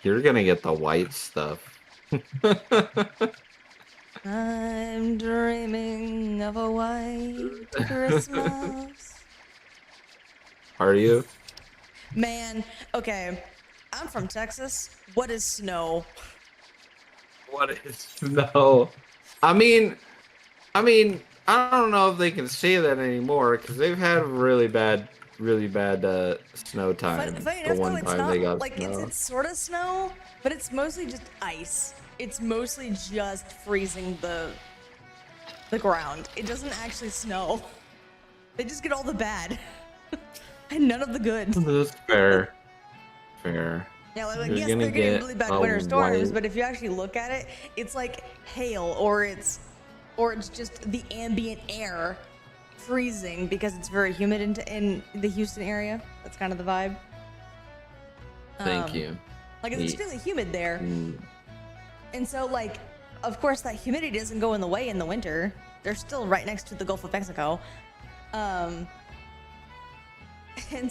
You're gonna get the white stuff.
I'm dreaming of a white Christmas.
Are you?
Man, okay. I'm from Texas. What is snow?
What is snow? I mean, I don't know if they can say that anymore because they've had really bad snow time.
Funny
The
enough,
one
though, it's
time
not
they got
like
snow.
it's sort of snow, but it's mostly just ice. It's mostly just freezing the ground. It doesn't actually snow. They just get all the bad and none of the good.
That's fair. Fair.
Yeah, like
You're
yes,
gonna
they're getting
get
really bad
a
winter storms,
white-
but if you actually look at it, it's like hail, or it's just the ambient air freezing because it's very humid in the Houston area. That's kind of the vibe.
Thank you.
Like it's
Neat.
extremely humid there,
Mm.
and so like, of course, that humidity doesn't go in the way in the winter. They're still right next to the Gulf of Mexico, and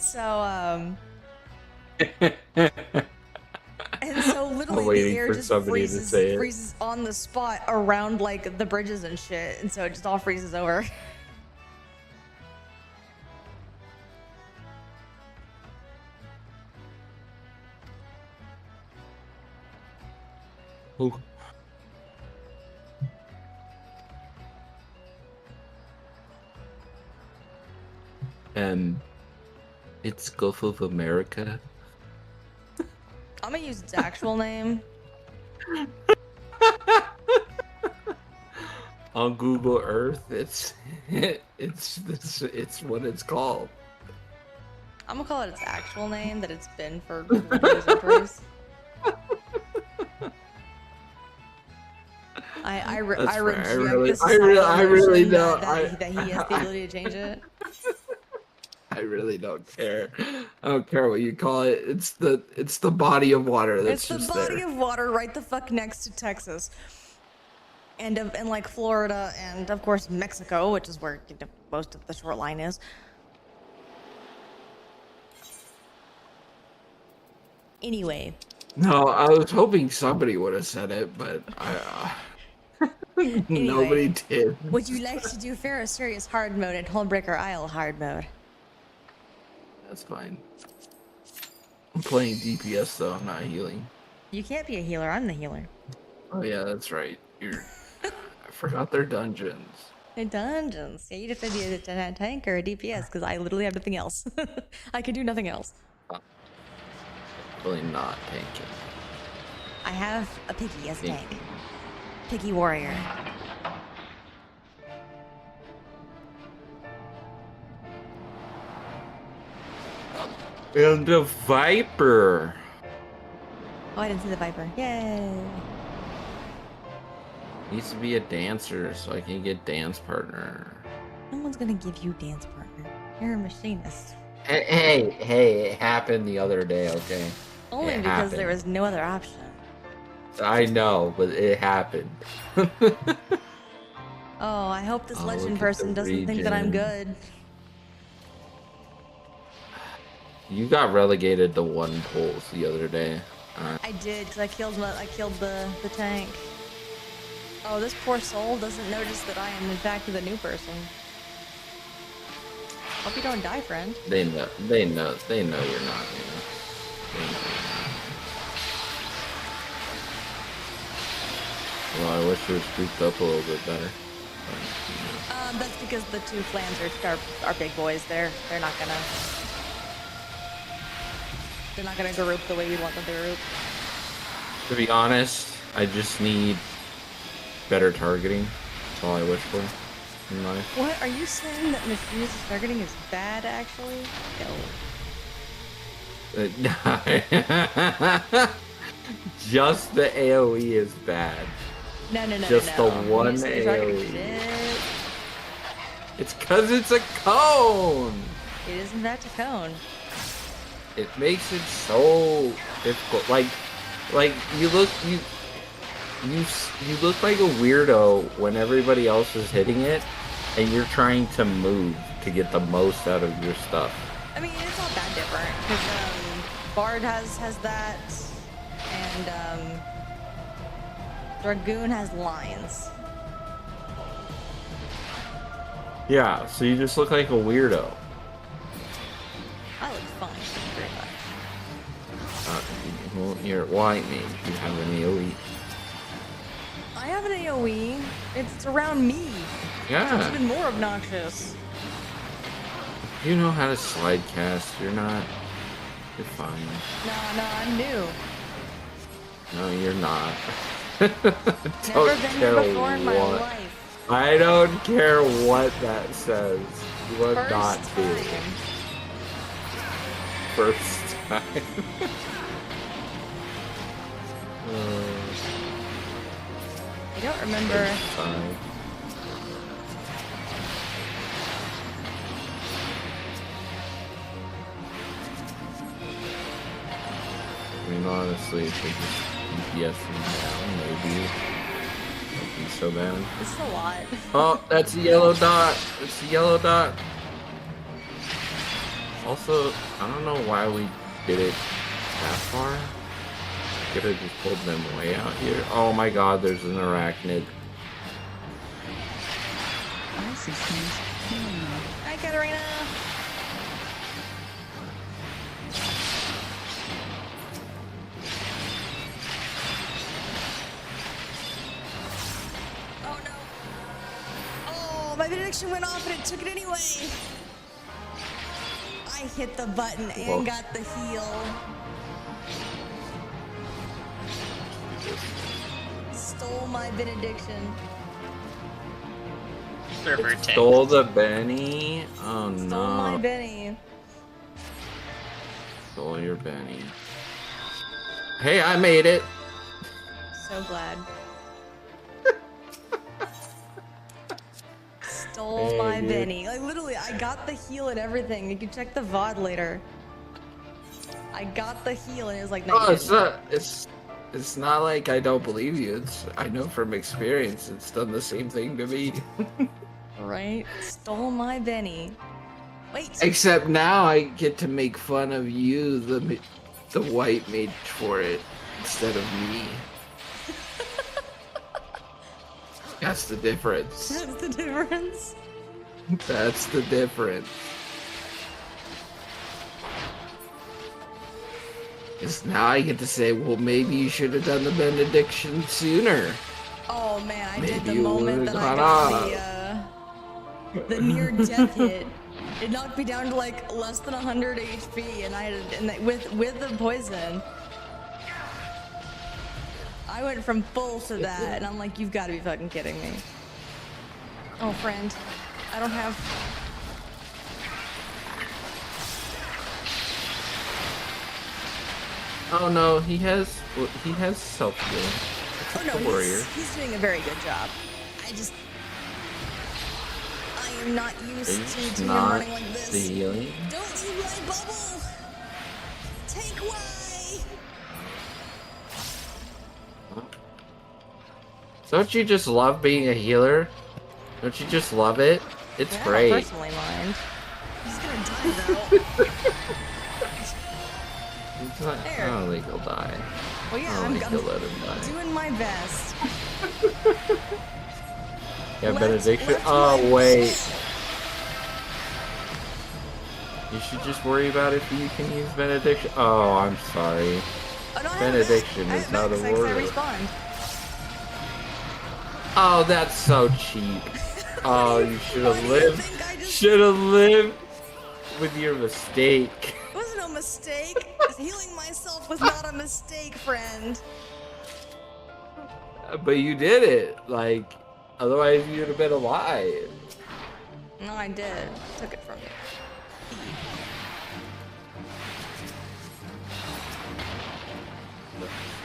so literally the
waiting
air
for
just
somebody to say it.
freezes on the spot around like the bridges and shit, and so it just all freezes over.
Ooh. It's Gulf of America.
I'm gonna use its actual name.
On Google Earth, it's what it's called.
I'm gonna call it its actual name that it's been for many centuries. I
That's fair.
reject
I really-
the societal
I really
notion
don't.
that he has the ability to change it.
I really don't care. I don't care what you call it. It's the body of water that's
It's the
just
body
there.
of water right the fuck next to Texas. And like Florida and of course Mexico, which is where most of the shoreline is. Anyway,
No, I was hoping somebody would have said it, but nobody did.
would you like to do Pharaoh Serious hard mode and Hullbreaker Isle hard mode?
That's fine. I'm playing DPS though. I'm not healing.
You can't be a healer. I'm the healer.
Oh yeah, that's right. I forgot their dungeons.
In dungeons. Yeah, you'd have to be a tank or a DPS because I literally have nothing else. I can do nothing else.
Really not tanking.
I have a piggy as a tank. Piggy warrior.
And a viper.
Oh, I didn't see the viper. Yay.
Needs to be a dancer so I can get dance partner.
No one's gonna give you dance partner. You're a machinist.
Hey, it happened the other day, okay?
Only
It
because there
happened.
was no other option.
I know, but it happened.
Oh, I hope this
Oh,
legend
look at
person
the
doesn't think that I'm
regen.
good.
You got relegated to 1 pulse the other day.
I did, because I killed the tank. Oh, this poor soul doesn't notice that I am in fact the new person. Hope you don't die, friend.
They know you're not, you know. They know you're not. Well, I wish it was grouped up a little bit better. But,
That's because the two clans are big boys. They're not gonna group the way we want them to group.
to be honest, I just need better targeting. That's all I wish for in life.
What are you saying that machinist targeting is bad? Actually, no.
Just the AoE is bad.
No.
Just the one
Machinist targeting
AoE.
shit.
It's cause it's a cone!
It is in fact a cone.
It makes it so difficult. Like you look like a weirdo when everybody else is hitting it and you're trying to move to get the most out of your stuff.
I mean, it's not that different because Bard has that, and Dragoon has lines.
Yeah, so you just look like a weirdo.
I look fine. Very much.
Well, you're white mage, you have an AoE.
I have an AoE. It's around me. It's
Yeah,
even more obnoxious.
you know how to slide cast. You're fine.
No, I'm new.
No, you're not.
Never been here before in my life.
I don't care what that says. You are
First
not doing
time.
it. First time.
I don't remember.
First time. I mean, honestly, if they just DPS them down, maybe. Won't be so bad.
This is a lot.
Oh, that's a yellow dot. It's a yellow dot. Also, I don't know why we did it that far. Could have just pulled them way out here. Oh my god, there's an arachnid.
I see things.
Hi, Katarina. Oh no. Oh, my benediction went off and it took it anyway. I hit the button and
Whoa.
got the heal. Stole my benediction.
Server tank.
Stole the Benny. Oh
Stole my
no.
Benny.
Stole your Benny. Hey, I made it.
So glad. Stole my
dude.
Benny. Like literally, I got the heal and everything. You can check the VOD later. I got the heal and it was like, no,
Oh,
you
it's
didn't.
not. It's not like I don't believe you. It's I know from experience. It's done the same thing to me.
Right? Stole my Benny. Wait.
Except now I get to make fun of you, the white mage, for it instead of me. That's the difference.
That's the difference.
That's the difference. Because now I get to say, well, maybe you should have done the benediction sooner.
Oh man, I
Maybe
did the
you
moment
would've
that I
gone
got the near death hit. It knocked me down to like less than 100 HP, and I had with the poison. I went from full to that, and I'm like, you've got to be fucking kidding me. Oh, friend, I don't have.
Oh no, he has self healing.
Oh no,
warrior.
he's doing a very good job. I am not used to
It's
him
not
running like this.
the healing.
Don't you my bubble! Take away!
Don't you just love being a healer? Don't you just love it? It's
I
great.
don't personally mind. He's gonna die though.
It's not, I
There.
don't think he'll die.
Well, yeah,
I don't think
I'm
he'll let him die.
doing my best.
Yeah,
Left-
benediction.
left
Oh
my-
wait. You should just worry about if you can use benediction. Oh, I'm sorry.
Oh, no, I have
Benediction
it. I
is
have it
out of
because I
order.
respawned.
Oh, that's so cheap. Oh, you should
Why
have
do you
lived.
think I just-
Should have lived with your mistake.
It wasn't a mistake. Healing myself was not a mistake, friend.
But you did it. Like, otherwise you'd have been alive.
No, I did. Took it from you.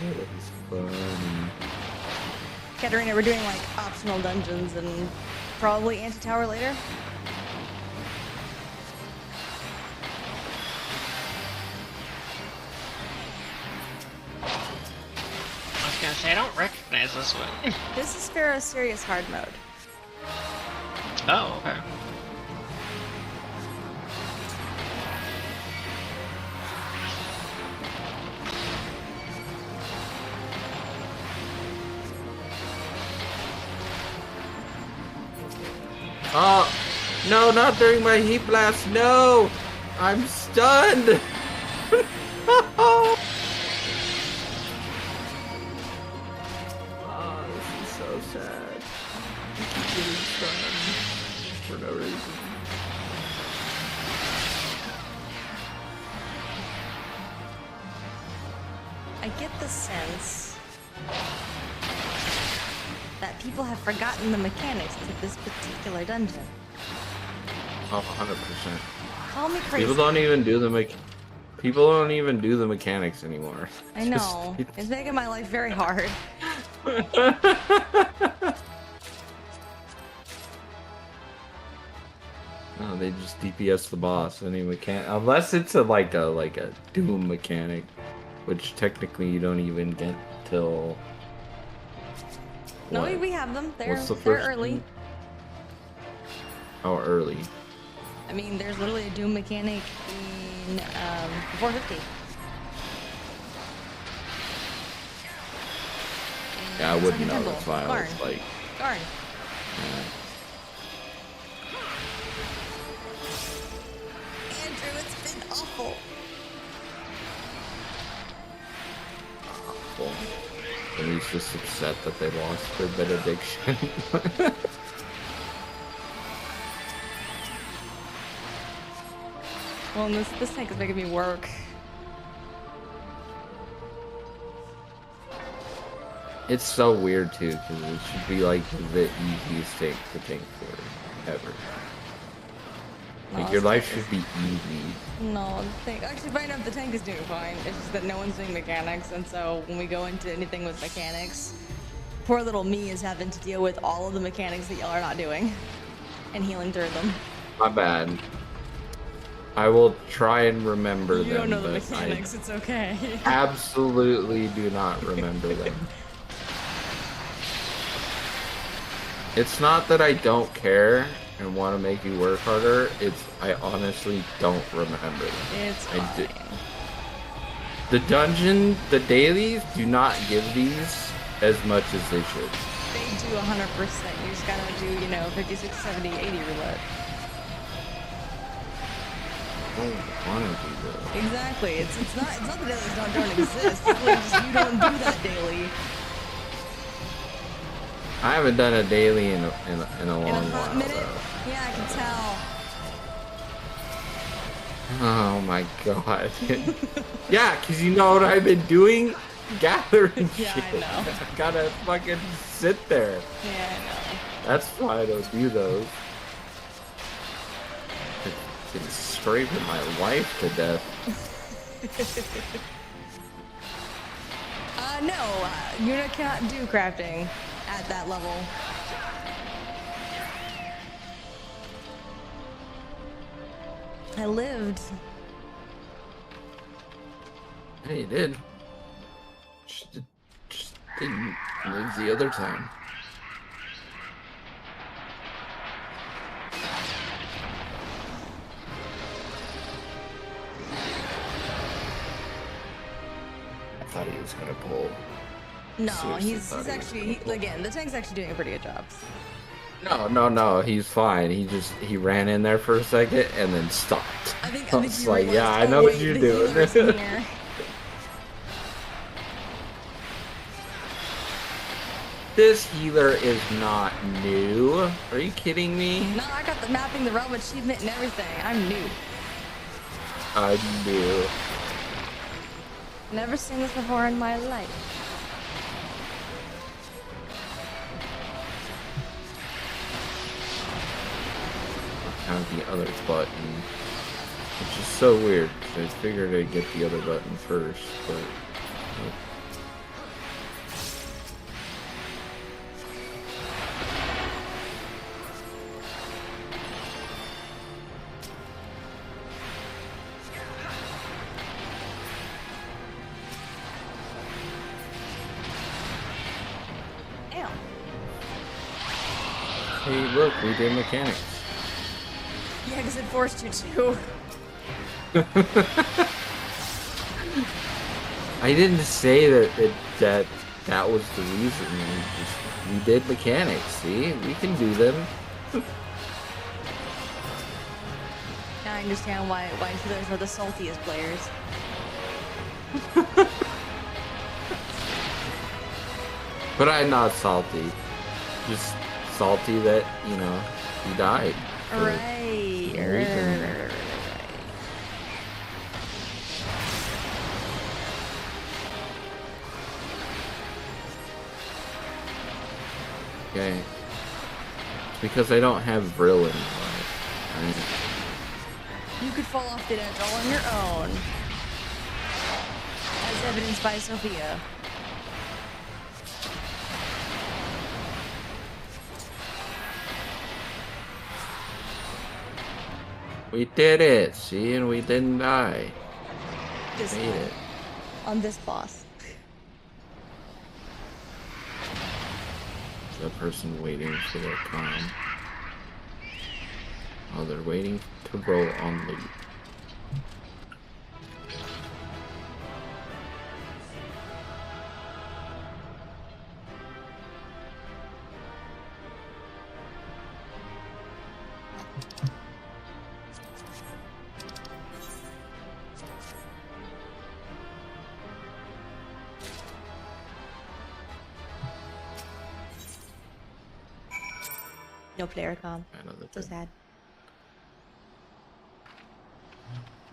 It's funny.
Katarina, we're doing like optional dungeons and probably anti-tower later.
I was gonna say, I don't recognize this one.
This is Pharaoh's serious hard mode.
Oh, okay.
Oh, no, not during my heat blast. No, I'm stunned. Oh, this is so sad. I keep getting stunned for no reason.
I get the sense that people have forgotten the mechanics to this particular dungeon.
Oh, 100%.
Call me crazy.
People don't even do the mechanics anymore.
I know. It's making my life very hard.
No, they just DPS the boss. Any mechanic, unless it's like a Doom mechanic, which technically you don't even get till.
No,
what?
we have them. They're
What's the
they're
first
early.
one? How early?
I mean, there's literally a Doom mechanic in 450.
Yeah, I wouldn't
Second
know.
Temple,
That's why I
Garn.
was like,
Garn. Andrew, it's been awful.
well, and he's just upset that they lost their benediction.
Well, this tank is making me work.
It's so weird too, because it should be like the easiest tank to tank for ever. Like your life should be easy.
No, actually, right now the tank is doing fine. It's just that no one's doing mechanics, and so when we go into anything with mechanics, poor little me is having to deal with all of the mechanics that y'all are not doing, and healing through them.
My bad. I will try and remember them.
You don't know the
but
mechanics, it's okay.
absolutely do not remember them. It's not that I don't care and want to make you work harder. It's I honestly don't remember them.
It's fine.
The dungeon, the dailies do not give these as much as they should.
They do 100%. You just gotta do, you know, 50, 60, 70, 80 roulette.
I don't want to do that.
Exactly. It's not the dailies don't exist. It's literally just you don't do that daily.
I haven't done a daily in a long
In a hot
while.
minute?
Though.
Yeah, I can tell.
Oh my god. Yeah, because you know what I've been doing? Gathering
Yeah,
shit.
I know.
I gotta fucking sit there.
Yeah, I know.
That's why I don't do those. It's scraping my life to death.
No, you cannot do crafting at that level. I lived.
Yeah, you did. Just didn't live the other time. I thought he was gonna pull.
No,
Seriously
he's
thought he was
actually,
gonna
again, the tank's actually doing a pretty good job.
No, he's fine. He ran in there for a second and then stopped.
I think
was
you
like,
realized,
yeah, I
oh,
know
wait,
what you're
the
doing.
healer's in here.
This healer is not new. Are you kidding me?
No, I got the mapping the realm achievement and everything. I'm new.
I'm new.
Never seen this before in my life.
Have the other button, which is so weird. 'Cause I figured I'd get the other button first, but nope.
Damn.
Hey, look, we did mechanics.
Yeah, because it forced you to.
I didn't say that was the reason. We did mechanics. See, we can do them.
Now I understand why healers are the saltiest players.
But I'm not salty. Just salty that, you know, he died.
Right.
no reason. Okay. It's because I don't have Brill anymore. Right?
You could fall off the edge all on your own. As evidenced by Sophia.
We did it, see, and we didn't die.
This
Made
time.
it.
On this boss.
Is that person waiting for their time? Oh, they're waiting to roll on loot.
No player com.
I know that
So
they're-
sad.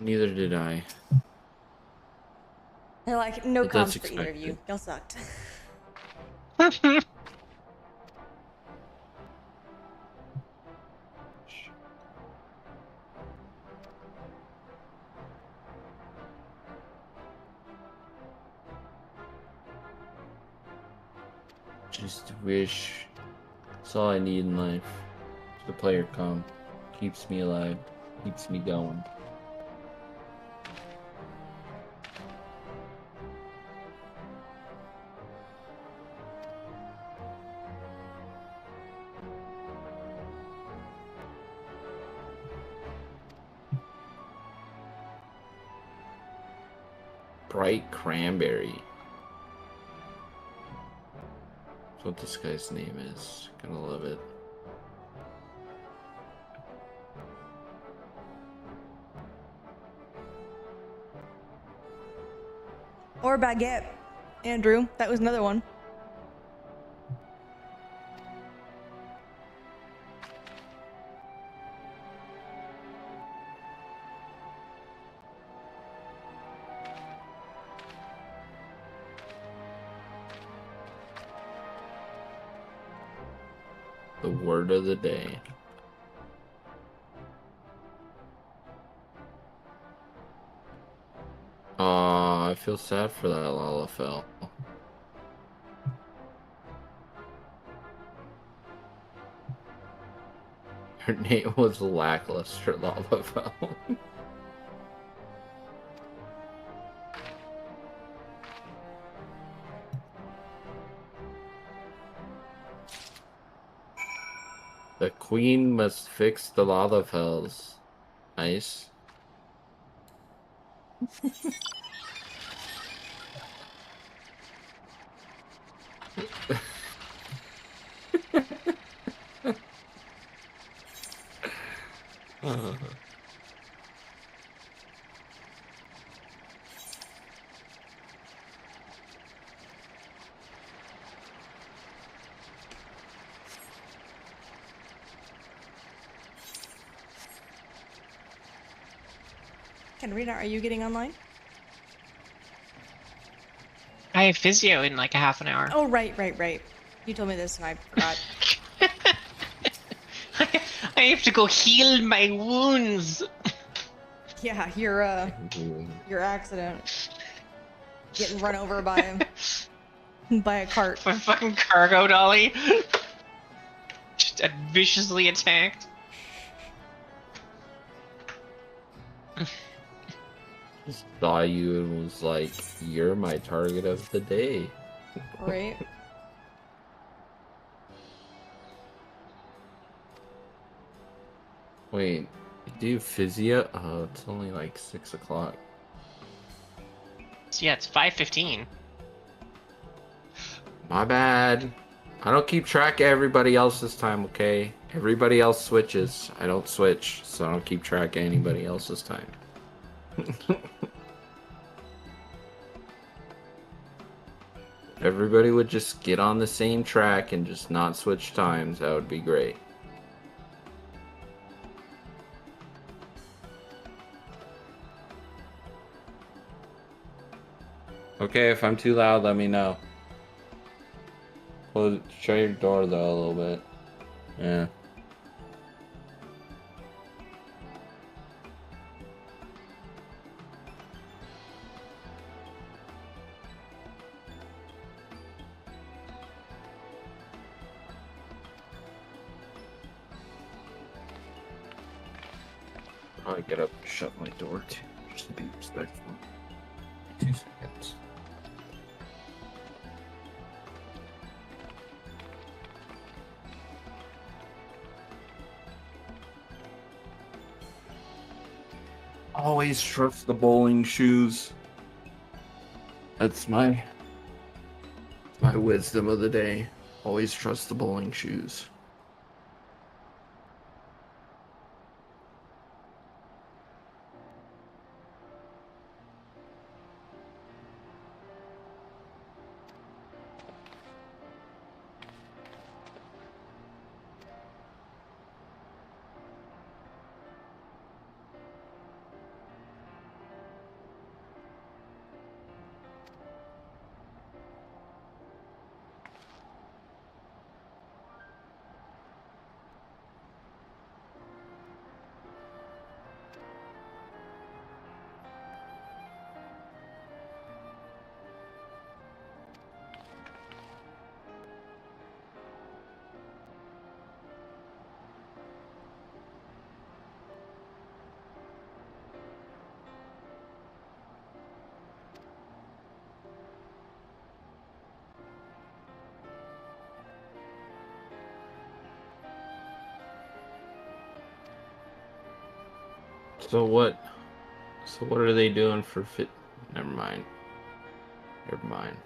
Neither did I.
They're like, no
But that's
comms for either of you.
expected.
Y'all sucked.
Just wish. That's all I need in life. The player calm. Keeps me alive. Keeps me going. Bright Cranberry. That's what this guy's name is. Gonna love it.
Or baguette. Andrew, that was another one.
The word of the day. Aw, I feel sad for that Lalafell. Her name was Lackluster Lalafell. The queen must fix the Lalafells. Nice.
Rita, are you getting online?
I have physio in like a half an hour.
Oh, right. You told me this and I forgot.
I have to go heal my wounds.
Yeah, your accident. Getting run over by a cart.
My fucking cargo dolly. Just viciously attacked.
Just saw you and was like, you're my target of the day.
Right?
Wait, you do physio? Oh, it's only like 6 o'clock.
So yeah, it's 5:15.
My bad. I don't keep track of everybody else's time, okay? Everybody else switches. I don't switch, so I don't keep track of anybody else's time. Everybody would just get on the same track and just not switch times. That would be great. Okay, if I'm too loud, let me know. Well, shut your door though a little bit. Yeah. I'll get up and shut my door too, just to be respectful. 2 seconds. Always trust the bowling shoes. That's my wisdom of the day. Always trust the bowling shoes. So what? So what are they doing for fit? Never mind. Never mind.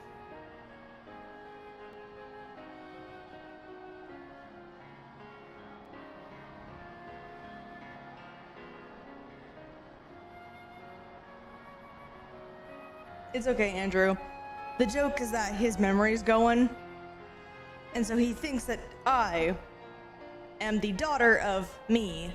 It's okay, Andrew. The joke is that his memory's going, and so he thinks that I am the daughter of me.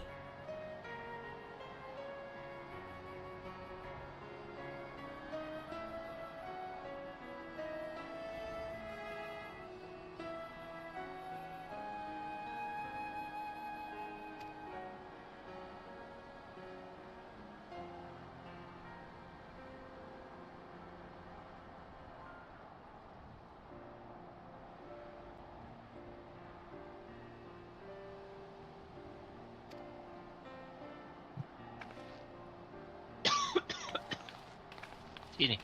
Eating.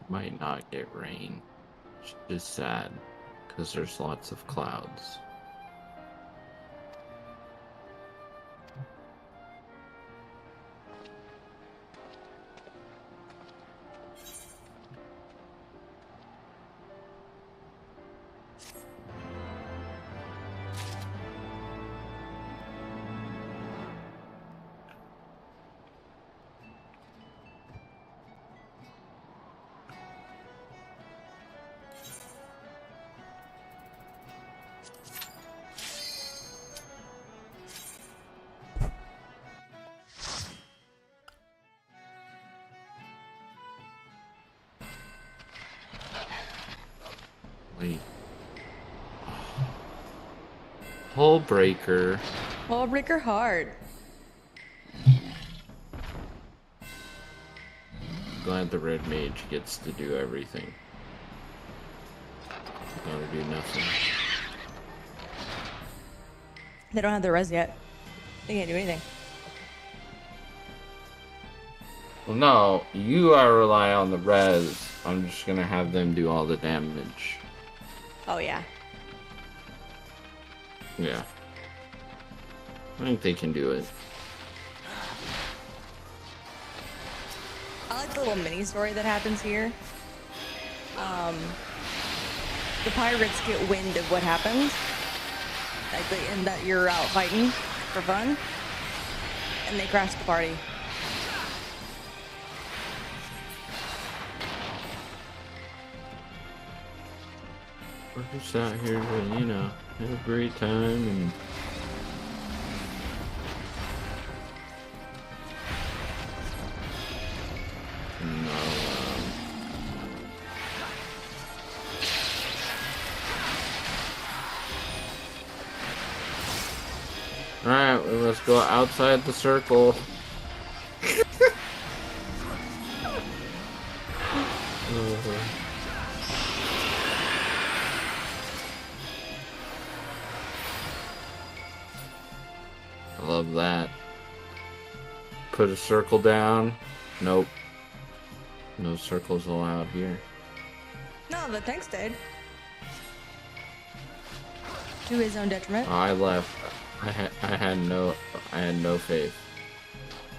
Might not get rain. It's just sad because there's lots of clouds. Wait. Hull breaker.
Wall breaker hard.
Glad the red mage gets to do everything. Gotta do nothing.
They don't have the res yet. They can't do anything.
Well, no, you gotta rely on the res. I'm just gonna have them do all the damage.
Oh yeah.
Yeah. I think they can do it.
I like the little mini story that happens here. The pirates get wind of what happened, and that you're out fighting for fun, and they crash the party.
We're just out here to, you know, have a great time and... Alright, well, let's go outside the circle. I love that. Put a circle down. Nope. No circles allowed here.
No, the tank stayed. To his own detriment.
I left. I had no faith.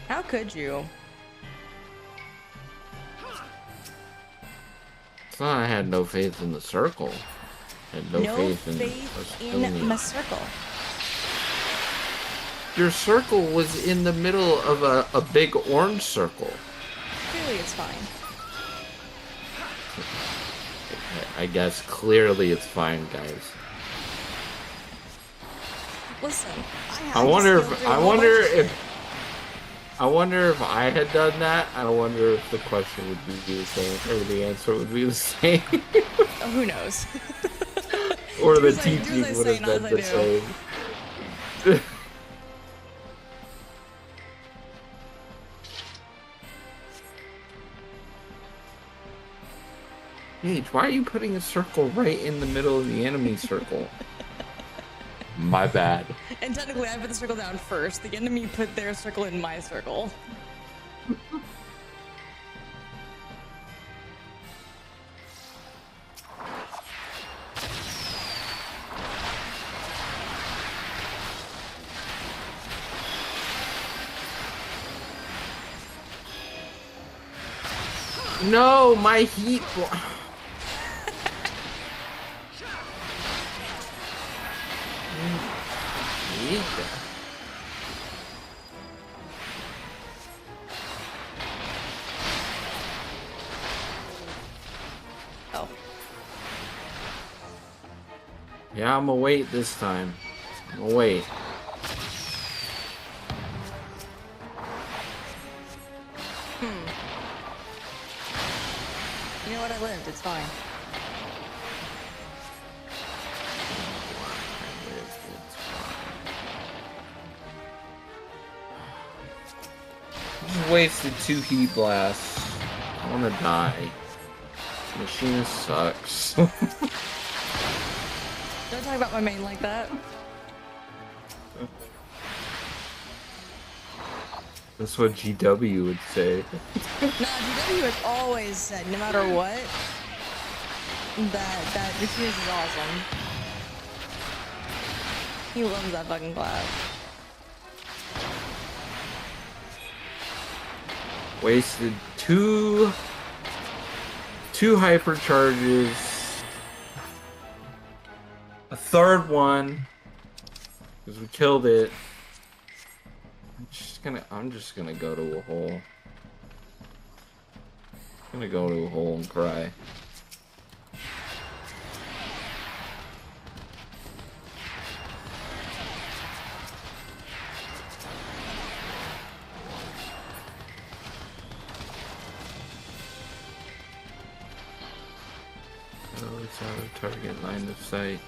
How could you?
It's not I had no faith in the circle. I had no faith
in my circle.
Your circle was in the middle of a big orange circle.
Clearly it's fine.
I guess clearly it's fine, guys.
Listen,
I wonder if I had done that. I wonder if the question would be the same, or the answer would be the same.
Oh, who knows?
Or the teaching would have been the same. Paige, why are you putting a circle right in the middle of the enemy circle? My bad.
And technically, I put the circle down first. The enemy put their circle in my circle.
No, my heat. I hate that.
Oh.
Yeah, I'm gonna wait this time. I'm gonna wait.
You know what? I lived. It's fine.
Just wasted 2 heat blasts. I wanna die. Machine sucks.
Don't talk about my main like that.
That's what GW would say.
No, GW has always said, no matter what, that Refuse is awesome. He loves that fucking class.
Wasted two hypercharges. A third one. Because we killed it. I'm just gonna go to a hole. I'm gonna go to a hole and cry. Oh, it's out of target line of sight.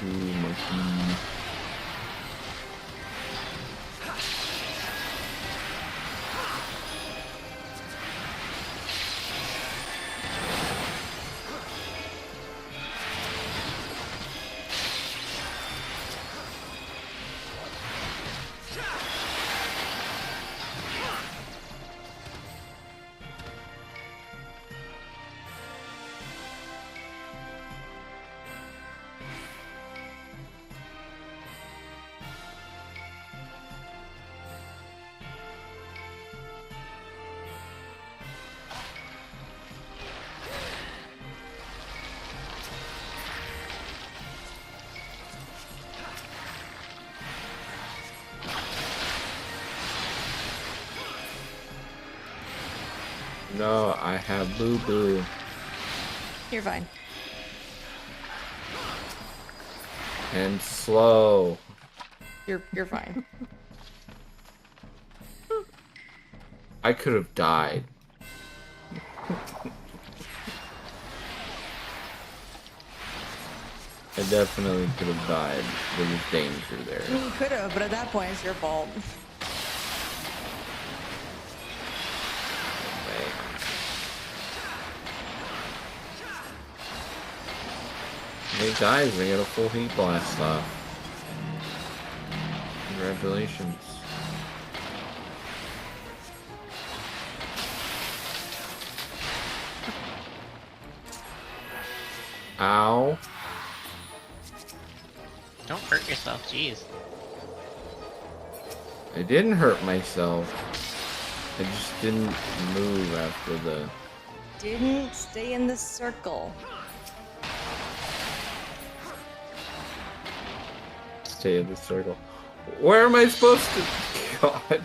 Monkey. No, I have boo boo.
You're fine.
And slow.
You're fine.
I could have died. I definitely could have died. There was danger there.
I mean, you could have, but at that point, it's your fault.
Hey guys, I got a full heat blast off. Congratulations. Ow.
Don't hurt yourself, jeez.
I didn't hurt myself. I just didn't move after the...
Didn't stay in the circle.
Stay in the circle. Where am I supposed to... God.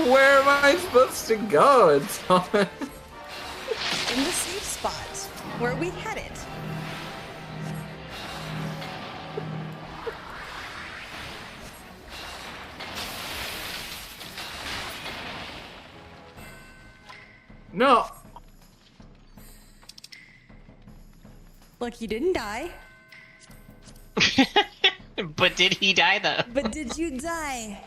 Where am I supposed to go? It's on...
In the safe spot where we had it.
No.
Look, you didn't die.
But did he die though?
But did you die?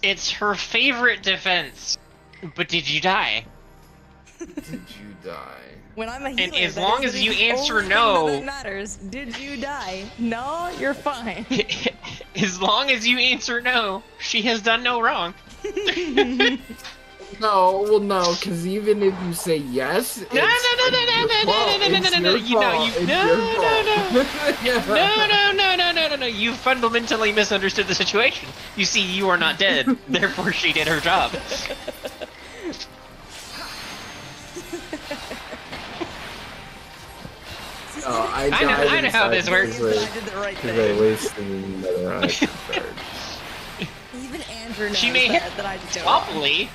It's her favorite defense. But did you die?
Did you die?
When I'm a healer,
And as
that
long
is
as you
the
answer
only thing
no-
that matters. Did you die? No, you're fine.
As long as you answer no, she has done no wrong.
No, well, no, because even if you say yes,
No, no, no, no, no, no, no, no, no, no, no, you know, no. You fundamentally misunderstood the situation. You see, you are not dead, therefore she did her job.
Oh, I
know how this works.
I did the right
Because I
thing.
wasted another item charge.
Even Andrew knows
She may
that,
have
that I did it wrong.
sloppily.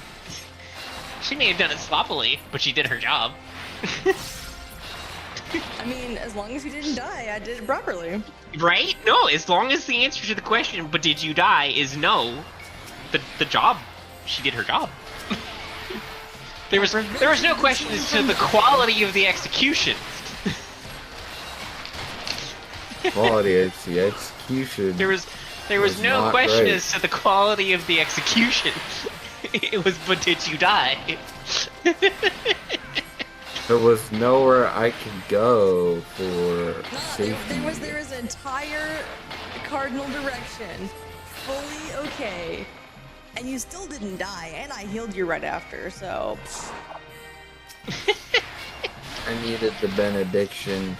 She may have done it sloppily, but she did her job.
I mean, as long as you didn't die, I did it properly.
Right? No, as long as the answer to the question, but did you die, is no, the job, she did her job. There was no question as to the quality of the execution.
Quality is the execution.
There was
Was
no
not
question
great.
as to the quality of the execution. It was, but did you die?
There was nowhere I could go for
No,
safety.
there was an entire cardinal direction, fully okay, and you still didn't die, and I healed you right after, so...
I needed the benediction.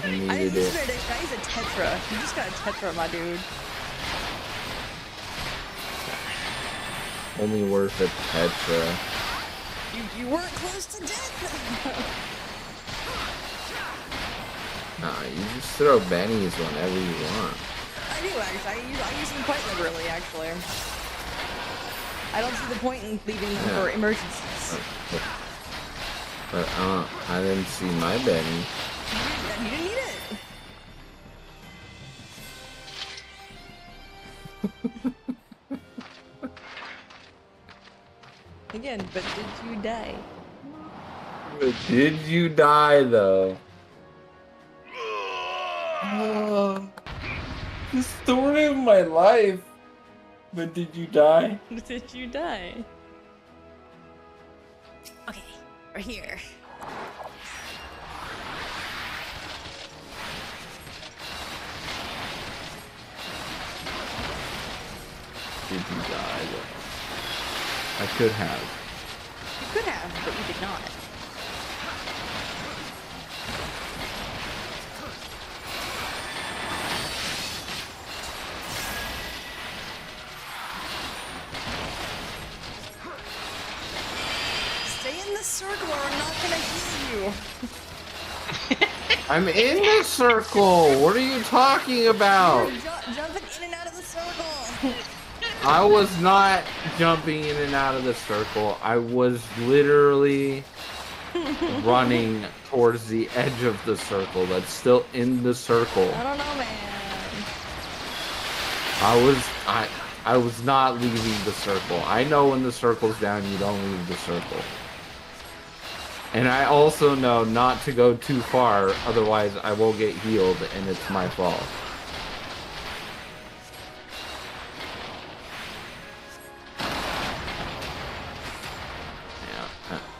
I
I didn't
needed
use
it.
benediction, I used a tetra. You just got a tetra, my dude.
Only worth a tetra.
You weren't close to death!
Nah, you just throw bennies whenever you want.
I do, actually. I use them quite liberally, actually. I don't see the point in leaving them
Yeah.
for emergencies.
But I didn't see my benny.
You didn't need it. Again, but did you die?
But did you die though? The story of my life. But did you die?
Did you die? Okay, we're here.
Did you die though? I could have.
You could have, but you did not. Stay in the circle or I'm not gonna heal you.
I'm in the circle. What are you talking about?
You're jumping in and out of the circle.
I was not jumping in and out of the circle. I was literally running towards the edge of the circle that's still in the circle.
I don't know, man.
I was not leaving the circle. I know when the circle's down, you don't leave the circle. And I also know not to go too far, otherwise I will get healed and it's my fault.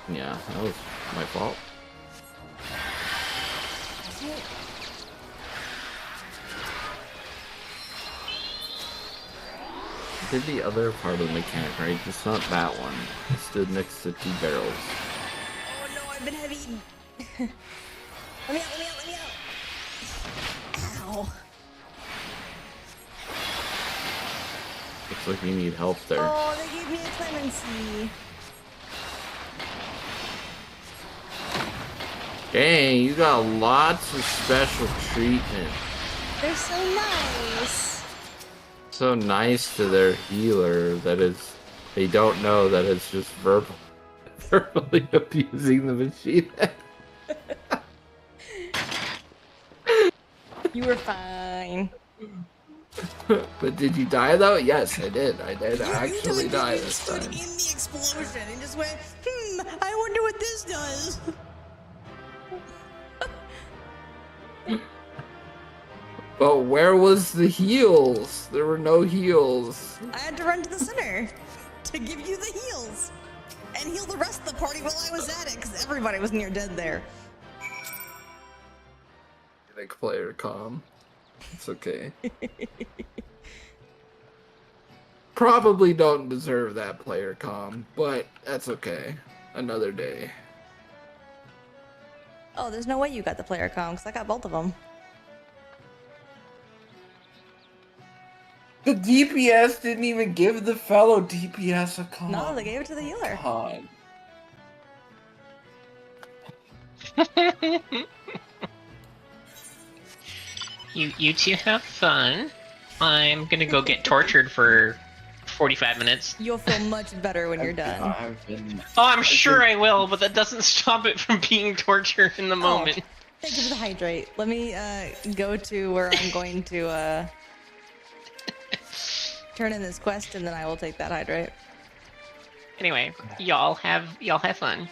Yeah, that was my fault. I did the other part of the mechanic, right? Just not that one. I stood next to 2 barrels.
Oh no, I've been heavy. Let me out. Ow.
Looks like you need help there.
Oh, they gave me a clemency.
Dang, you got lots of special treatment.
They're so nice.
So nice to their healer that is, they don't know that it's just verbally abusing the machine.
You were fine.
But did you die though? Yes, I did. I did actually
You
die
you
this
stood
time.
in the explosion and just went, I wonder what this does.
But where was the heals? There were no heals.
I had to run to the center to give you the heals and heal the rest of the party while I was at it because everybody was near dead there.
Like player calm. It's okay. Probably don't deserve that player calm, but that's okay. Another day.
Oh, there's no way you got the player comm because I got both of them.
The DPS didn't even give the fellow DPS a calm.
No, they gave it to the healer.
God.
You two have fun. I'm gonna go get tortured for 45 minutes.
You'll feel much better when you're done.
Oh, I'm sure I will, but that doesn't stop it from being torture in the moment.
Thank you for the hydrate. Let me go to where I'm going to turn in this quest, and then I will take that hydrate.
Anyway, y'all have fun.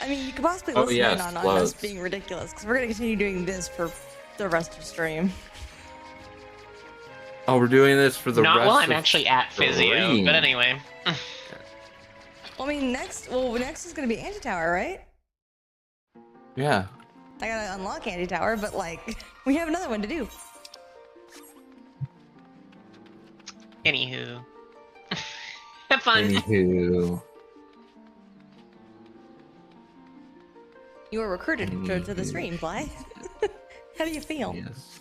I mean, you could possibly
Oh,
listen
yes,
in on
loads.
us being ridiculous, because we're going to continue doing this for the rest of the stream.
Oh, we're doing this for the
Not
rest
while I'm
of
actually at physio,
stream.
but anyway.
Well, I mean, next is going to be Anti-Tower, right?
Yeah.
I gotta unlock Anti-Tower, but, like, we have another one to do.
Anywho. Have fun.
Anywho.
You were recruited to the stream, Fly. How do you feel?
Yes.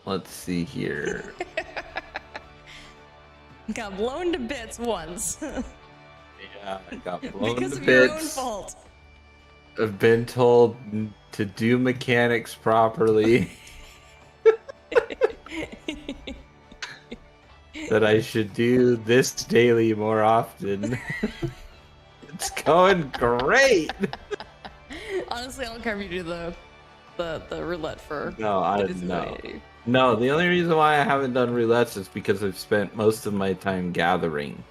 Let's see here.
Got blown to bits once.
Yeah, I got blown
Because
to
of your own
bits.
fault.
I've been told to do mechanics properly. That I should do this daily more often. It's going great.
Honestly, I don't care if you do the roulette for.
No, I
the
didn't know.
disability.
No, the only reason why I haven't done roulettes is because I've spent most of my time gathering.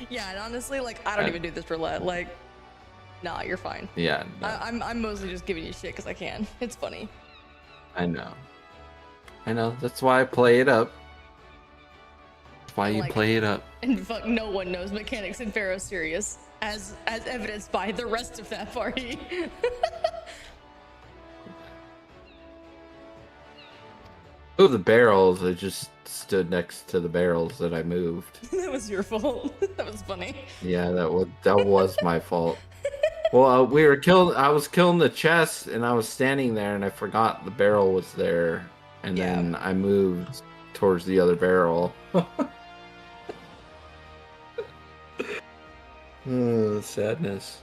Yeah, and honestly, like, I don't even do this roulette. Like, nah, you're fine.
Yeah, no,
I'm mostly just giving you shit because I can. It's funny.
I know. I know. That's why I play it up. That's why you
Like-
play it up.
And fuck, no one knows mechanics in Pharaoh Sirius, as evidenced by the rest of that party.
Oh, the barrels. I just stood next to the barrels that I moved.
That was your fault. That was funny.
Yeah, that was my fault. Well, we were killing. I was killing the chest, and I was standing there, and I forgot the barrel was there, and
Yeah.
then I moved towards the other barrel. Oh, sadness.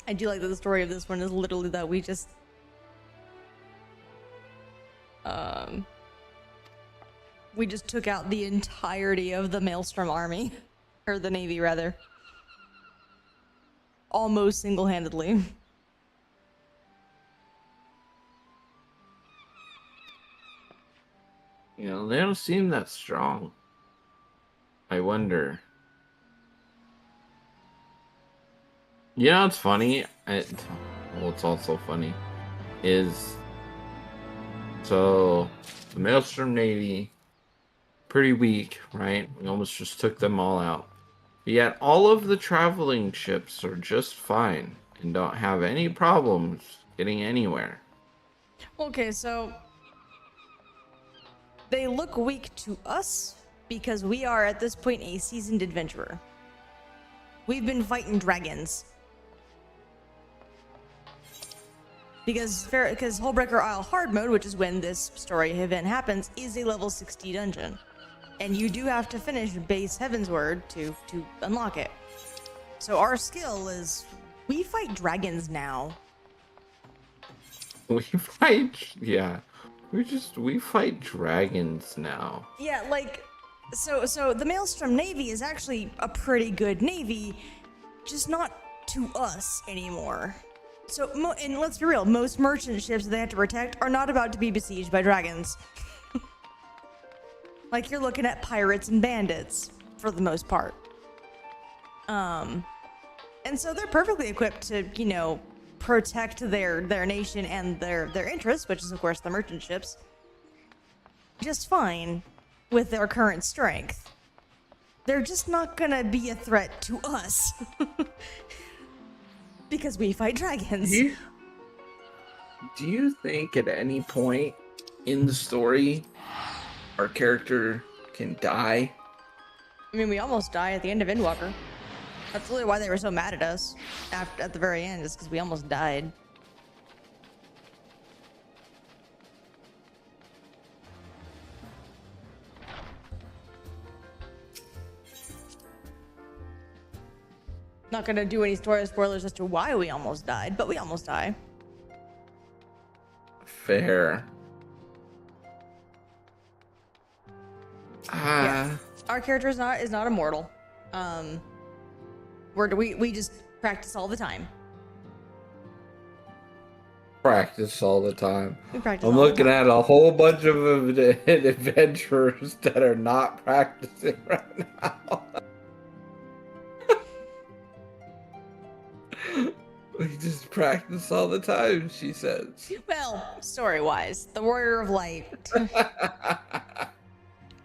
I do like that the story of this one is literally that we just took out the entirety of the Maelstrom army, or the Navy rather, almost single-handedly.
You know, they don't seem that strong. I wonder. You know, it's funny. What's also funny is, so the Maelstrom Navy, pretty weak, right? We almost just took them all out. Yet all of the traveling ships are just fine and don't have any problems getting anywhere.
Okay, so they look weak to us because we are at this point a seasoned adventurer. We've been fighting dragons. Because Hullbreaker Isle hard mode, which is when this story event happens, is a level 60 dungeon. And you do have to finish base Heavensward to unlock it. So our skill is, we fight dragons now.
We fight, yeah. We fight dragons now.
Yeah, like, so the Maelstrom Navy is actually a pretty good navy, just not to us anymore. So, and let's be real, most merchant ships that they have to protect are not about to be besieged by dragons. Like, you're looking at pirates and bandits, for the most part. And so they're perfectly equipped to, you know, protect their nation and their interests, which is, of course, the merchant ships, just fine with their current strength. They're just not gonna be a threat to us. Because we fight dragons.
Do you think at any point in the story our character can die?
I mean, we almost die at the end of Endwalker. That's really why they were so mad at us at the very end, is because we almost died. Not gonna do any story spoilers as to why we almost died, but we almost die.
Fair.
Yeah. Our character is not immortal. We just practice all the time.
Practice all the time.
We practice
I'm
all the
looking
time.
at a whole bunch of adventurers that are not practicing right now. We just practice all the time, she says.
Well, story-wise, the Warrior of Light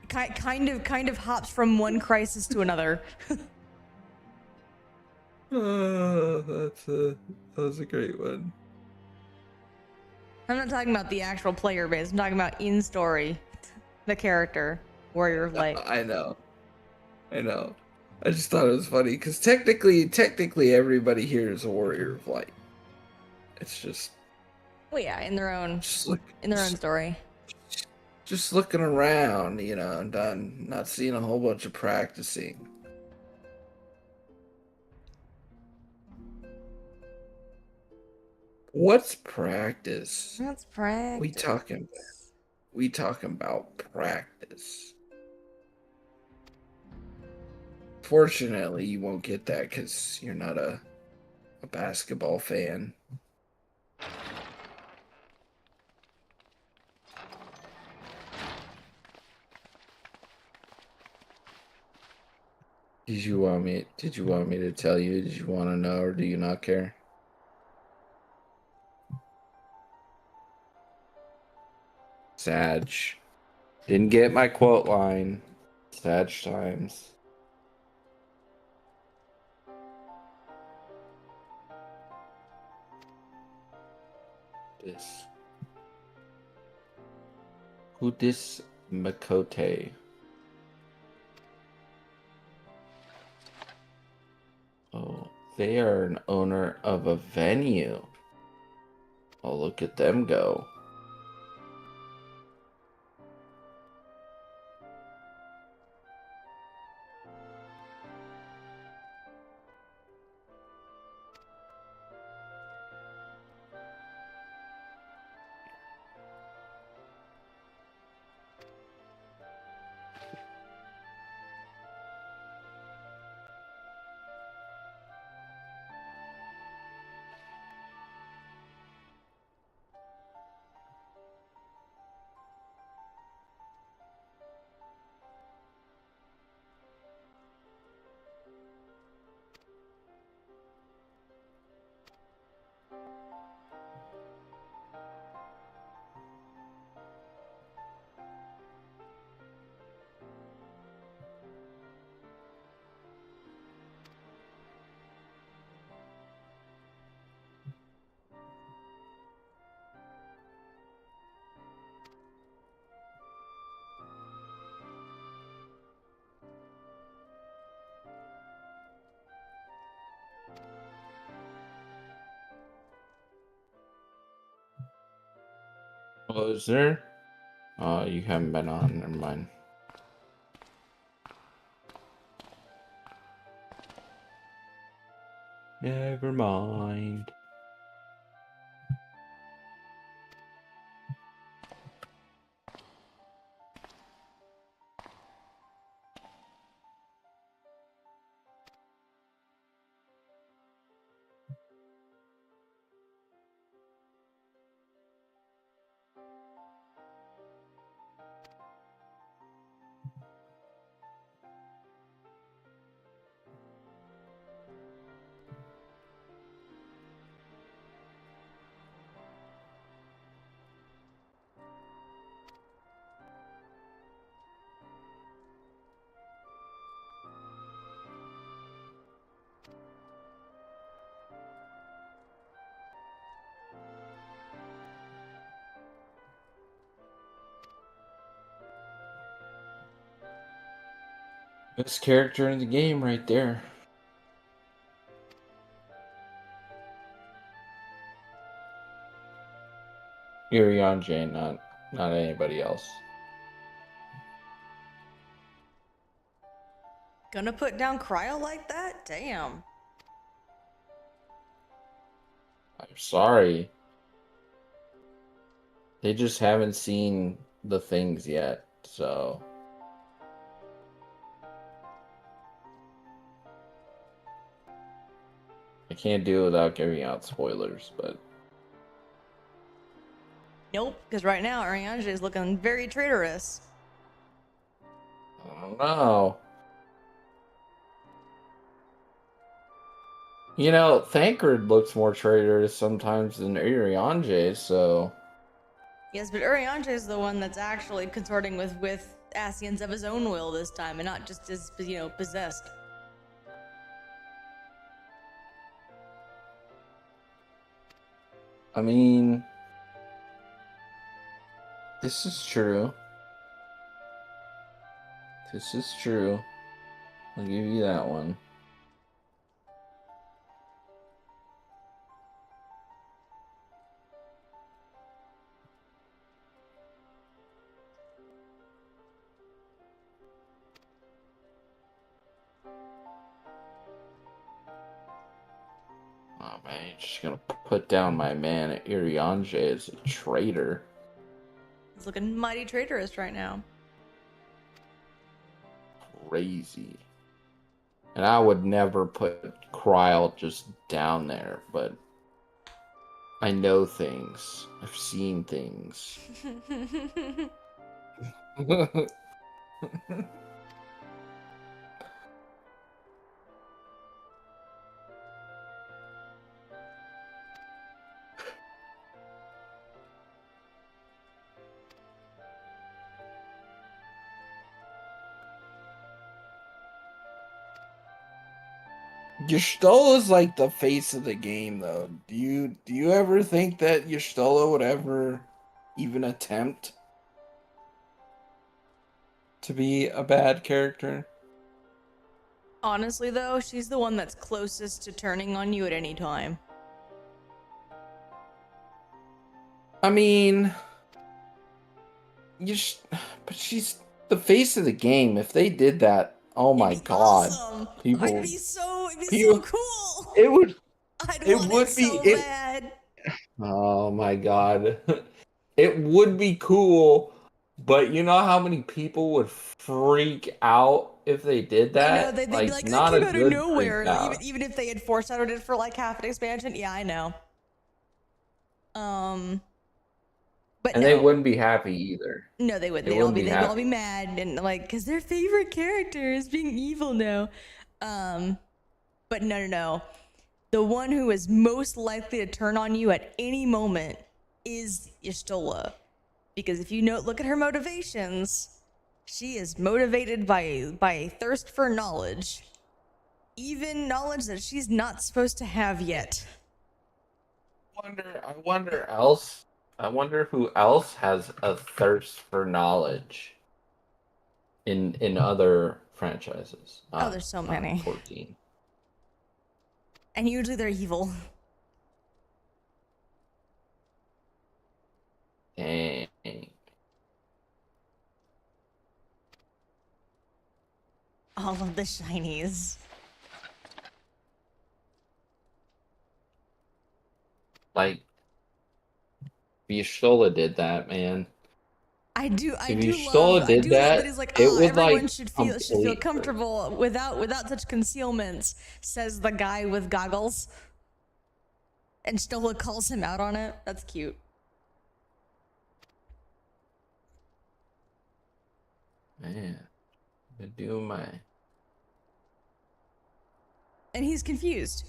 kind of hops from one crisis to another.
Oh, that was a great one.
I'm not talking about the actual player base. I'm talking about in story, the character, Warrior of Light.
I know. I just thought it was funny because technically everybody here is a Warrior of Light. It's just.
Well, yeah, in their own story.
Just looking around, you know, and not seeing a whole bunch of practicing. What's practice?
That's practice.
We talking about practice. Fortunately, you won't get that because you're not a basketball fan. Did you want me to tell you? Did you want to know, or do you not care? Sag. Didn't get my quote line. Sag times. This. Who this Makote? Oh, they are an owner of a venue. Oh, look at them go. Oh, is there? Oh, you haven't been on. Never mind. Never mind. Best character in the game right there. Irianjay, not anybody else.
Gonna put down Cryo like that? Damn.
I'm sorry. They just haven't seen the things yet, so. I can't do it without giving out spoilers, but.
Nope, because right now Ariange is looking very traitorous.
I don't know. You know, Thancred looks more traitorous sometimes than Irianjay, so.
Yes, but Ariange is the one that's actually consorting with Asians of his own will this time, and not just as, possessed.
I mean, this is true. This is true. I'll give you that one. Oh man, you're just gonna put down my man Irianjay as a traitor.
He's looking mighty traitorous right now.
Crazy. And I would never put Kryl just down there, but I know things. I've seen things. Y'shtola's like the face of the game, though. Do you ever think that Y'shtola would ever even attempt to be a bad character?
Honestly, though, she's the one that's closest to turning on you at any time.
I mean, but she's the face of the game. If they did that, oh my god,
awesome.
people,
it'd be so
people,
cool.
It would.
I'd
It
want
would
it
be.
so bad.
Oh my god, it would be cool. But you know how many people would freak out if they did that?
I know, they'd be like,
not
that
a
came out
good
of nowhere.
freak out.
Even if they had foreshadowed it for like half an expansion. Yeah, I know. But
And
no.
they wouldn't be happy either.
No, they wouldn't. They'd all be mad and like, because their favorite character is being evil now. But no. The one who is most likely to turn on you at any moment is Y'shtola. Because if you look at her motivations, she is motivated by a thirst for knowledge. Even knowledge that she's not supposed to have yet.
I wonder who else has a thirst for knowledge in other franchises.
There's so many.
14.
And usually they're evil.
Dang.
All of the shinies.
Like, Vishtola did that, man.
I do
If
love
Vishtola did
that
that,
he's like,
it
oh,
would
everyone
like
should feel
complete.
comfortable without such concealments, says the guy with goggles. And Stola calls him out on it. That's cute.
Man, I do my.
And he's confused.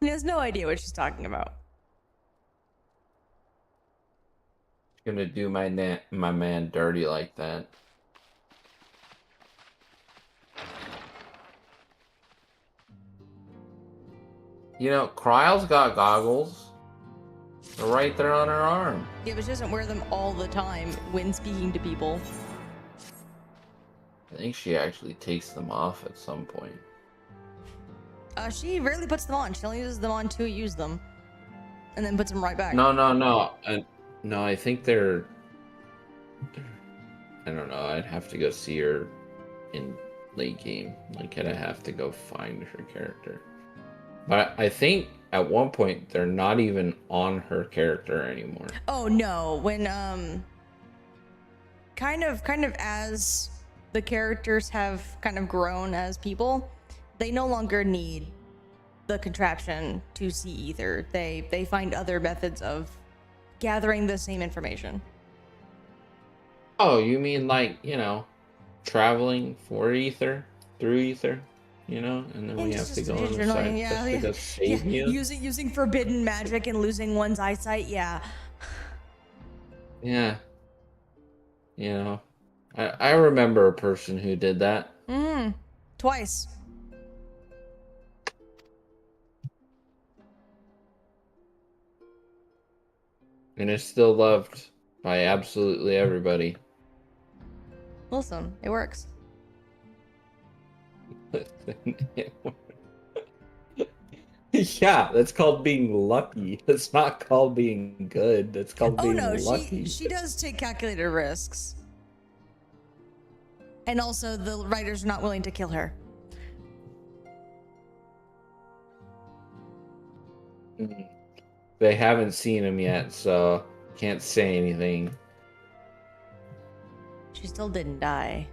He has no idea what she's talking about.
Gonna do my man dirty like that. You know, Kryle's got goggles. They're right there on her arm.
Yeah, but she doesn't wear them all the time when speaking to people.
I think she actually takes them off at some point.
She rarely puts them on. She only uses them on to use them. And then puts them right back.
No. No, I think they're... I don't know. I'd have to go see her in late game. Like, I'd have to go find her character. But I think at one point they're not even on her character anymore.
Oh no, when kind of as the characters have kind of grown as people, they no longer need the contraption to see ether. They find other methods of gathering the same information.
Oh, you mean like, you know, traveling for ether, through ether, you know, and then we have to go on the side just to go save you.
Using forbidden magic and losing one's eyesight, yeah.
Yeah. You know, I remember a person who did that.
Twice.
And is still loved by absolutely everybody.
Listen, it works.
Yeah, that's called being lucky. That's not called being good. That's called being lucky.
She does take calculated risks. And also the writers are not willing to kill her.
They haven't seen him yet, so can't say anything.
She still didn't die.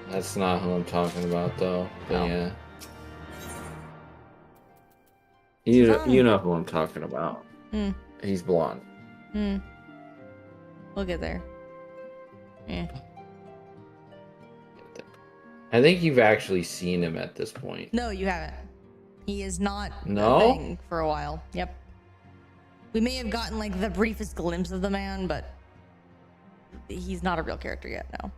That's not who I'm talking about, though. But
Oh.
yeah. You know who I'm talking about. He's blonde.
We'll get there. Yeah.
I think you've actually seen him at this point.
No, you haven't. He is not
No?
a thing for a while. Yep. We may have gotten like the briefest glimpse of the man, but he's not a real character yet, no.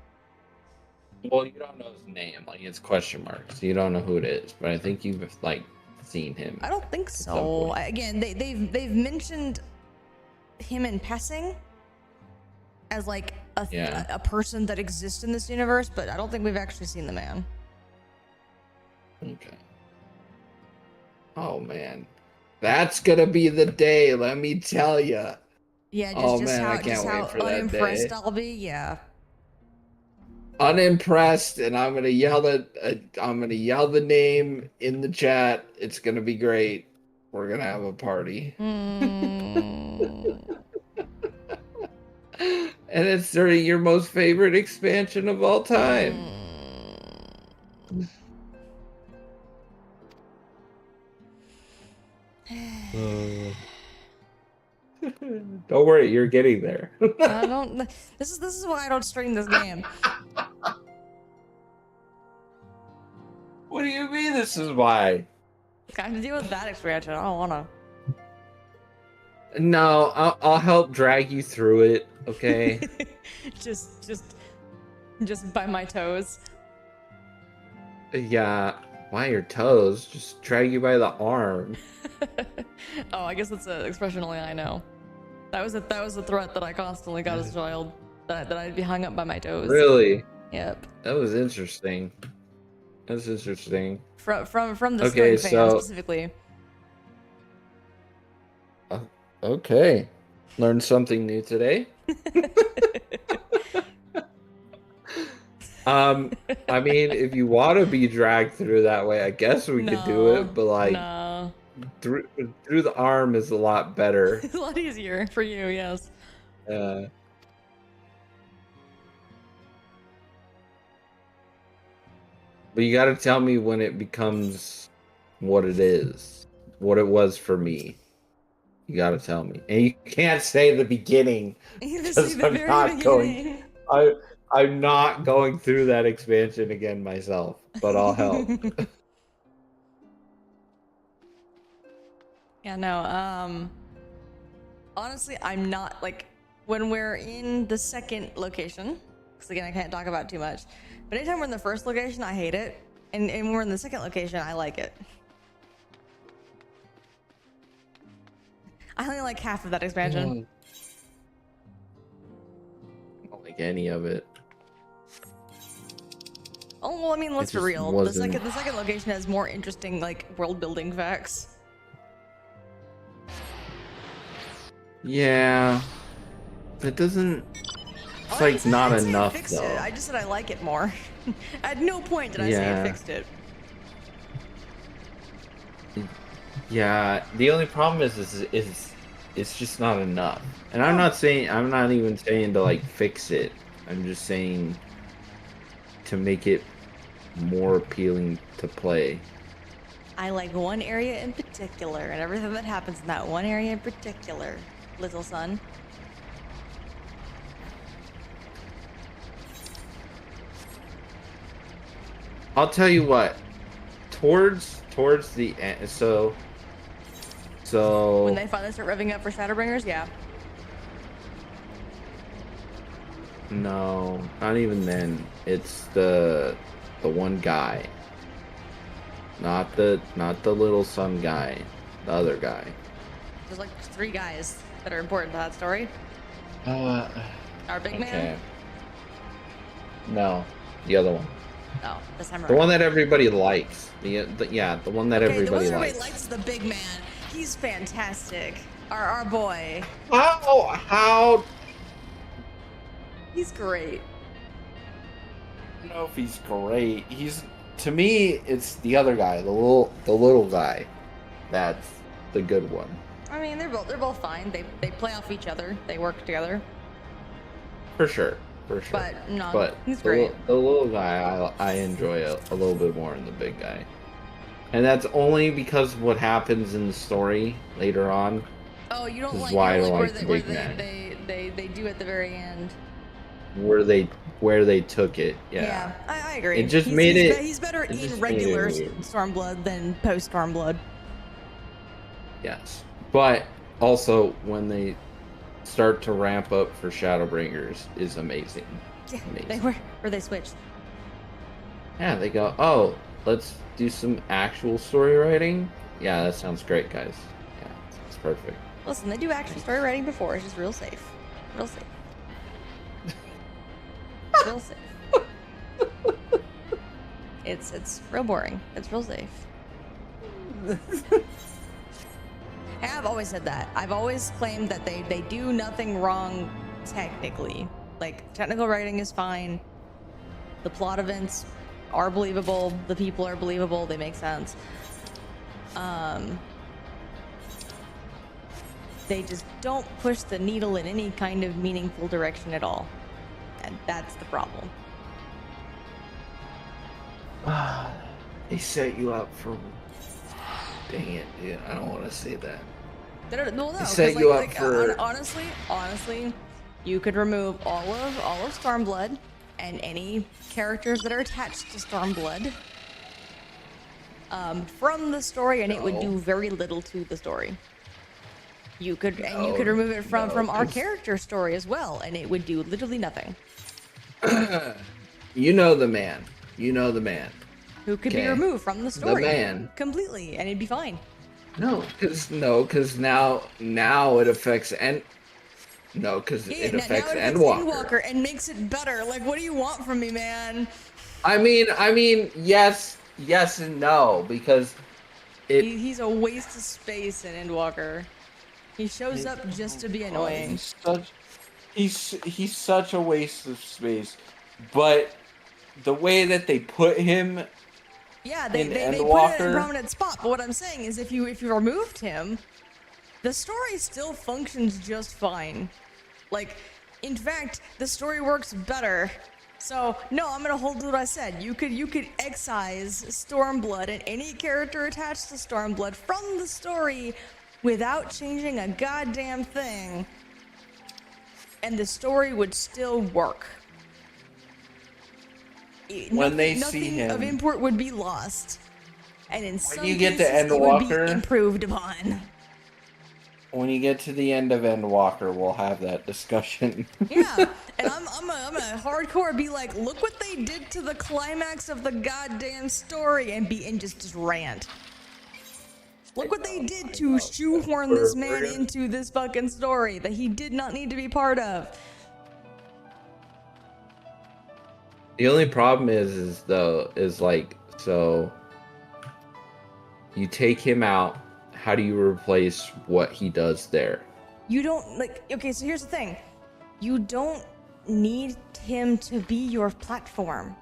Well, you don't know his name. Like, it's question marks. You don't know who it is. But I think you've, like, seen him.
I don't think so. Again, they've mentioned him in passing as like a person that exists in this universe, but I don't think we've actually seen the man.
Okay. Oh, man. That's gonna be the day, let me tell you.
Yeah,
I can't wait for that
unimpressed
day.
I'll be, yeah.
Unimpressed, and I'm gonna yell the name in the chat. It's gonna be great. We're gonna have a party. And it's during your most favorite expansion of all time. Don't worry, you're getting there.
I don't. This is why I don't stream this game.
What do you mean? This is why?
I have to deal with that expansion. I don't wanna.
No, I'll help drag you through it. Okay.
just by my toes.
Yeah. Why your toes? Just drag you by the arm.
Oh, I guess that's an expression only I know. That was a threat that I constantly got as a child. That I'd be hung up by my toes.
Really?
Yep.
That was interesting. That's interesting.
From the
Okay,
String fan
so
specifically.
okay. Learned something new today. I mean, if you want to be dragged through that way, I guess we could do it, but like
no.
through the arm is a lot better.
It's a lot easier for you, yes.
But you got to tell me when it becomes what it is, what it was for me. You got to tell me, and you can't say the beginning because I'm not going. I'm not going through that expansion again myself, but I'll help.
Yeah, no, honestly, I'm not, like, when we're in the second location, because again, I can't talk about it too much, but anytime we're in the first location, I hate it, and when we're in the second location, I like it. I only like half of that expansion.
I don't like any of it.
Oh, well, I mean, let's be
just
real.
wasn't-
The second location has more interesting, like, world-building facts.
Yeah, that doesn't. It's
I
like
didn't say-
not
I didn't say it
enough
fixed
though.
it. I just said I like it more. At no point did I say
Yeah.
it fixed it.
Yeah, the only problem is it's just not enough. And I'm not even saying to like fix it. I'm just saying to make it more appealing to play.
I like one area in particular, and everything that happens in that one area in particular, little son.
I'll tell you what. Towards the end, so
When they finally start revving up for Shadowbringers, yeah.
no, not even then. It's the one guy. Not the little son guy. The other guy.
There's like 3 guys that are important to that story. Our big man?
No, the other one.
Oh, this time
The
around.
one that everybody likes. The one that
Okay, the one
everybody
that everybody
likes.
likes is the big man. He's fantastic. Our boy.
How?
He's great.
I don't know if he's great. To me, it's the other guy, the little guy. That's the good one.
I mean, they're both fine. They play off each other. They work together.
For sure.
But no,
But
he's great.
The little guy, I enjoy a little bit more than the big guy. And that's only because of what happens in the story later on.
Oh, you don't
This is
like,
why
you
I
don't
don't
like
like
where
the big man.
they do at the very end.
Where they took it. Yeah.
I agree.
It just made it.
He's better
it
in
just
regular
made it weird.
Stormblood than post Stormblood.
Yes. But also when they start to ramp up for Shadowbringers is amazing.
Yeah,
Amazing.
where they switched.
Yeah, they go, oh, let's do some actual story writing. Yeah, that sounds great, guys. Yeah, it's perfect.
Listen, they do actual story writing before. It's just real safe. Real safe. Real safe. It's real boring. It's real safe. I've always said that. I've always claimed that they do nothing wrong technically. Like, technical writing is fine. The plot events are believable. The people are believable. They make sense. They just don't push the needle in any kind of meaningful direction at all. And that's the problem.
They set you up for. Dang it, dude. I don't want to say that.
No,
They set you up for.
honestly, you could remove all of Stormblood and any characters that are attached to Stormblood from the story, and it would do very little to the story. You could remove it from our character story as well, and it would do literally nothing.
You know the man.
Who could be removed from the story?
The man.
Completely, and it'd be fine.
Because now it affects it affects Endwalker.
And makes it better. Like, what do you want from me, man?
I mean, yes and no, because
He's a waste of space in Endwalker. He shows up just to be annoying.
He's such a waste of space. But the way that they put him,
yeah, they put it in a prominent spot. But what I'm saying is, if you removed him, the story still functions just fine. Like, in fact, the story works better. So no, I'm gonna hold to what I said. You could excise Stormblood and any character attached to Stormblood from the story without changing a goddamn thing, and the story would still work.
When they see him,
nothing of import would be lost, and in some
you get to
cases, it would be
Endwalker,
improved upon.
When you get to the end of Endwalker, we'll have that discussion.
Yeah, and I'm a hardcore be like, look what they did to the climax of the goddamn story, and just rant. Look what they did to shoehorn this man into this fucking story that he did not need to be part of.
The only problem is like, so you take him out, how do you replace what he does there?
You don't, like, okay, so here's the thing. You don't need him to be your platform.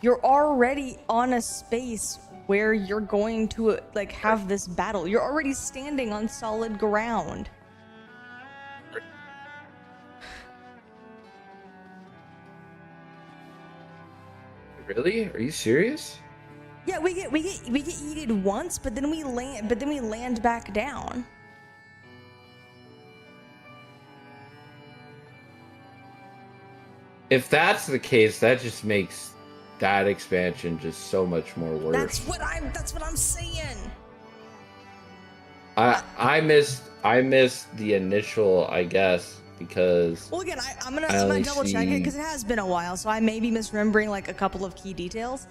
You're already on a space where you're going to, like, have this battle. You're already standing on solid ground.
Really? Are you serious?
Yeah, we get yeeted once, but then we land back down.
If that's the case, that just makes that expansion just so much more worse.
That's what I'm saying.
I missed the initial, I guess, because
well, again, I'm gonna double check it because it has been a while, so I may be misremembering like a couple of key details.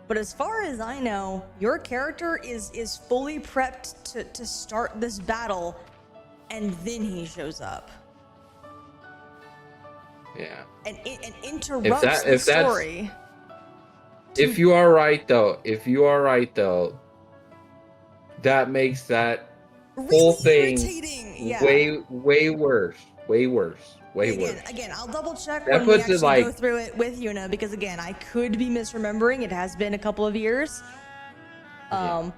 But as far as I know, your character is fully prepped to start this battle, and then he shows up.
Yeah.
And interrupts the story.
If you are right though, that makes that
really
whole thing
yeah.
way worse.
Again, I'll double check
that
when we
puts it
actually
like,
go through it with Yuna, because again, I could be misremembering. It has been a couple of years.
Yeah.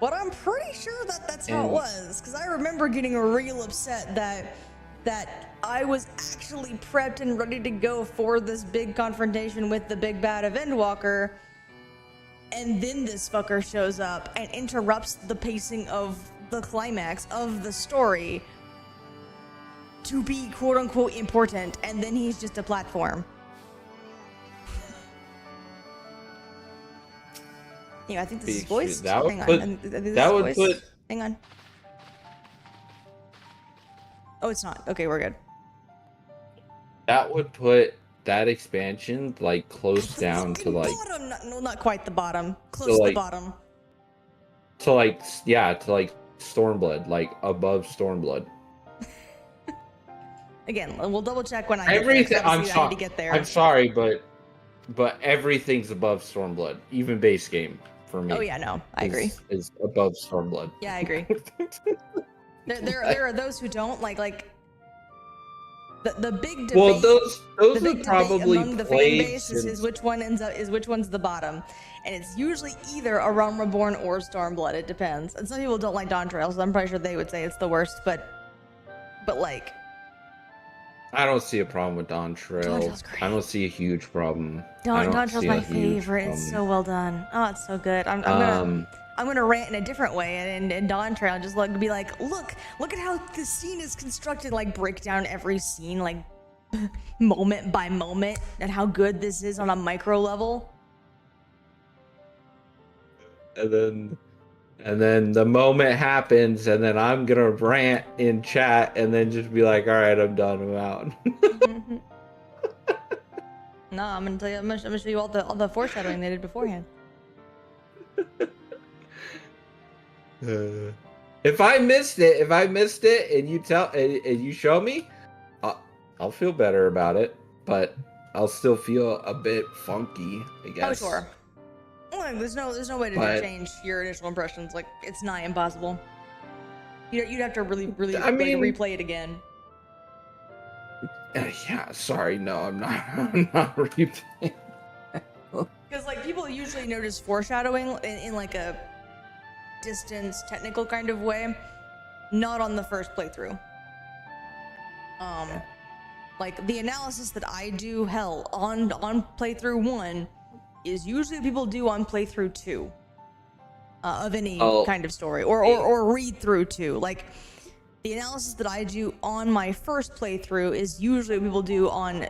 But I'm pretty sure that's how it was, because I remember getting real upset that I was actually prepped and ready to go for this big confrontation with the big bad of Endwalker, and then this fucker shows up and interrupts the pacing of the climax of the story to be quote-unquote important, and then he's just a platform. Yeah, I think this is voiced. Hang on. Oh, it's not. Okay, we're good.
That would put that expansion like close down to like
bottom. Not quite the bottom. Close
to
to
like,
the bottom.
To like Stormblood, like above Stormblood.
Again, we'll double check when I
Everything.
get there. I'm sorry. I need to get there.
I'm sorry, but everything's above Stormblood. Even base game for me.
Oh yeah, no, I agree.
Is above Stormblood.
Yeah, I agree. there are those who don't like the big debate.
Well, those
the big
are probably
among the fan base is which one's the bottom, and it's usually either a Realm Reborn or Stormblood. It depends. And some people don't like Dawn Trail, so I'm pretty sure they would say it's the worst. But like,
I don't see a problem with Dawn Trail. I don't see a huge problem.
Dawn Trail's my favorite. It's so well done. Oh, it's so good. I'm gonna rant in a different way and Dawn Trail just be like, look at how the scene is constructed, like break down every scene like moment by moment and how good this is on a micro level.
And then the moment happens, and then I'm gonna rant in chat, and then just be like, "All right, I'm done. I'm out."
Mm-hmm. No, I'm gonna tell you. I'm gonna show you all the foreshadowing they did beforehand.
If I missed it, and you show me, I'll feel better about it, but I'll still feel a bit funky, I guess.
Oh sure. There's no way to change your initial impressions. Like, it's nigh impossible. You'd have to really
I mean,
replay it again.
Yeah, sorry, no, I'm not. I'm not replaying.
Because like people usually notice foreshadowing in like a distance technical kind of way, not on the first playthrough. Like the analysis that I do, hell, on playthrough 1 is usually what people do on playthrough 2 of any kind of story, or read through 2. Like the analysis that I do on my first playthrough is usually what people do on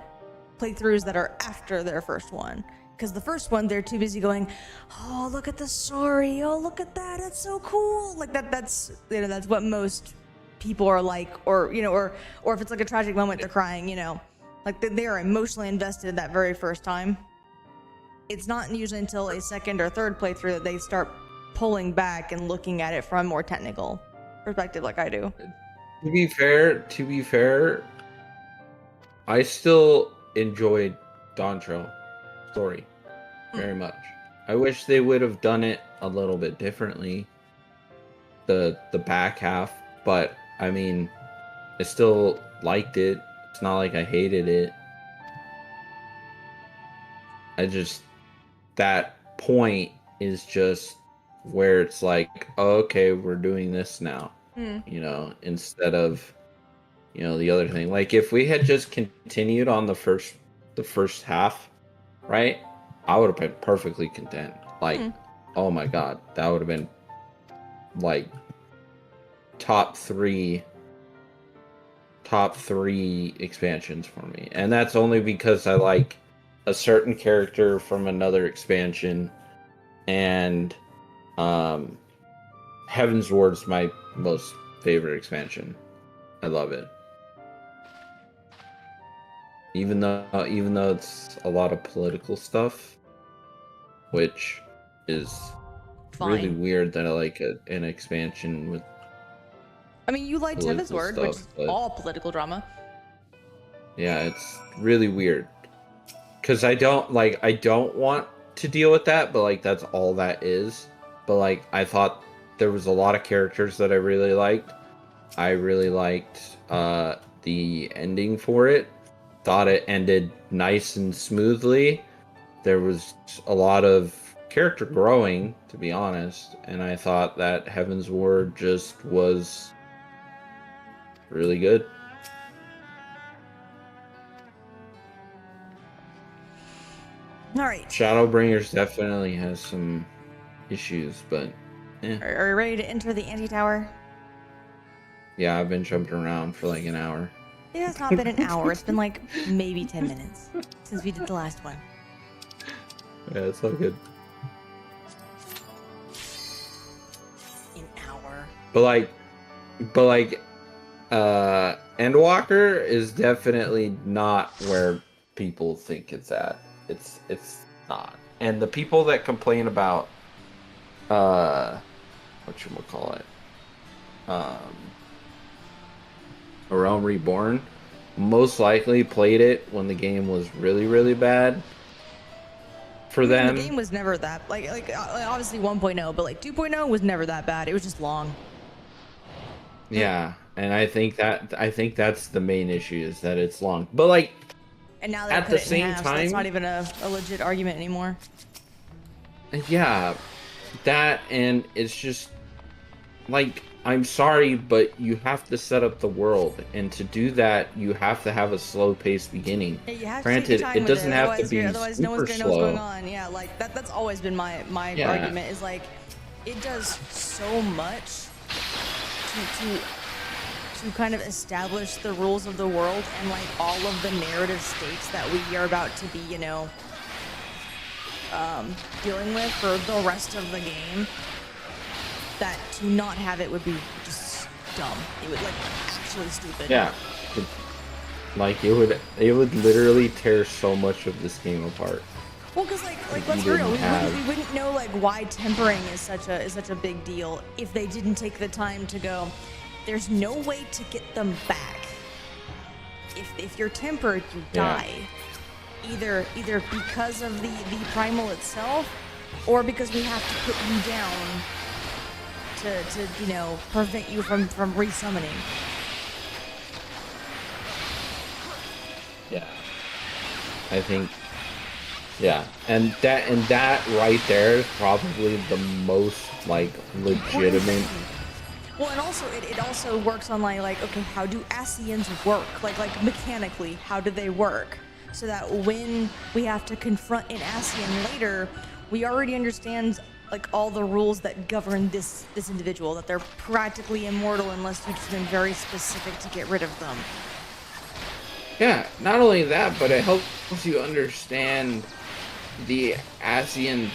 playthroughs that are after their first one. Because the first one, they're too busy going, oh, look at the story. Oh, look at that. It's so cool. Like that's what most people are like, or if it's like a tragic moment, they're crying, like they are emotionally invested that very first time. It's not usually until a second or third playthrough that they start pulling back and looking at it from a more technical perspective, like I do.
To be fair, I still enjoyed Dawn Trail story very much. I wish they would have done it a little bit differently, the back half, but I mean, I still liked it. It's not like I hated it. That point is just where it's like, oh, okay, we're doing this now, instead of, the other thing. Like if we had just continued on the first half, right, I would have been perfectly content. Like, oh my God, that would have been like top three expansions for me. And that's only because I like a certain character from another expansion, and Heavensward's my most favorite expansion. I love it. Even though it's a lot of political stuff, which is really weird that I like an expansion with.
I mean, you liked Heavensward, which is all political drama.
Yeah, it's really weird. Because I don't want to deal with that, but like that's all that is. But like I thought there was a lot of characters that I really liked. I really liked the ending for it. Thought it ended nice and smoothly. There was a lot of character growing, to be honest, and I thought that Heavensward just was really good.
All right.
Shadowbringers definitely has some issues, but
Are you ready to enter the anti-tower?
Yeah, I've been jumping around for like an hour.
It has not been an hour. It's been like maybe 10 minutes since we did the last one.
Yeah, it's all good.
An hour.
But like, Endwalker is definitely not where people think it's at. It's not. And the people that complain about, whatchamacallit, A Realm Reborn, most likely played it when the game was really, really bad for them.
The game was never that, like obviously 1.0, but like 2.0 was never that bad. It was just long.
Yeah, and I think that's the main issue, is that it's long. But like,
and now they
at
cut
the
it in
same
half, so
time,
it's not even a legit argument anymore.
Yeah, that, and it's just like, I'm sorry, but you have to set up the world, and to do that, you have to have a slow-paced beginning.
Yeah, you have
Granted,
to take your time
it
with
doesn't have
otherwise
to be
otherwise
super
no one's gonna know
slow.
what's going on. Yeah, like that's always been my argument, is like, it does so much to kind of establish the rules of the world and like all of the narrative stakes that we are about to be, dealing with for the rest of the game, that to not have it would be just dumb. It would like actually stupid.
Yeah, it would literally tear so much of this game apart.
Well, because like let's be real, we wouldn't know like why tempering is such a big deal if they didn't take the time to go, there's no way to get them back. If you're tempered, you die. Either because of the primal itself, or because we have to put you down to you know, prevent you from resummoning.
Yeah. I think, yeah, and that right there is probably the most like legitimate.
Well, and also it also works on like okay, how do Ascians work? Like mechanically, how do they work? So that when we have to confront an Ascian later, we already understand like all the rules that govern this individual, that they're practically immortal unless you do something very specific to get rid of them.
Yeah, not only that, but it helps you understand the Ascian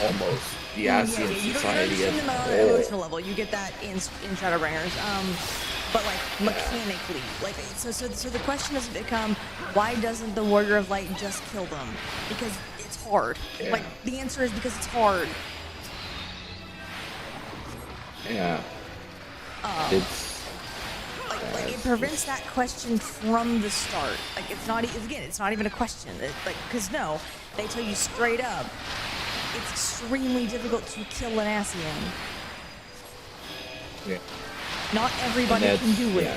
almost the Ascian
You
society
don't
as
understand them
a
on an
whole.
emotional level. You get that in Shadowbringers. But like mechanically, like so the question doesn't become why doesn't the Warrior of Light just kill them? Because it's hard.
Yeah.
Like the answer is because it's hard.
Yeah. It's
Like it prevents that question from the start. Like it's not even a question. Because no, they tell you straight up, it's extremely difficult to kill an Ascian.
yeah.
Not everybody can do it.
Yeah.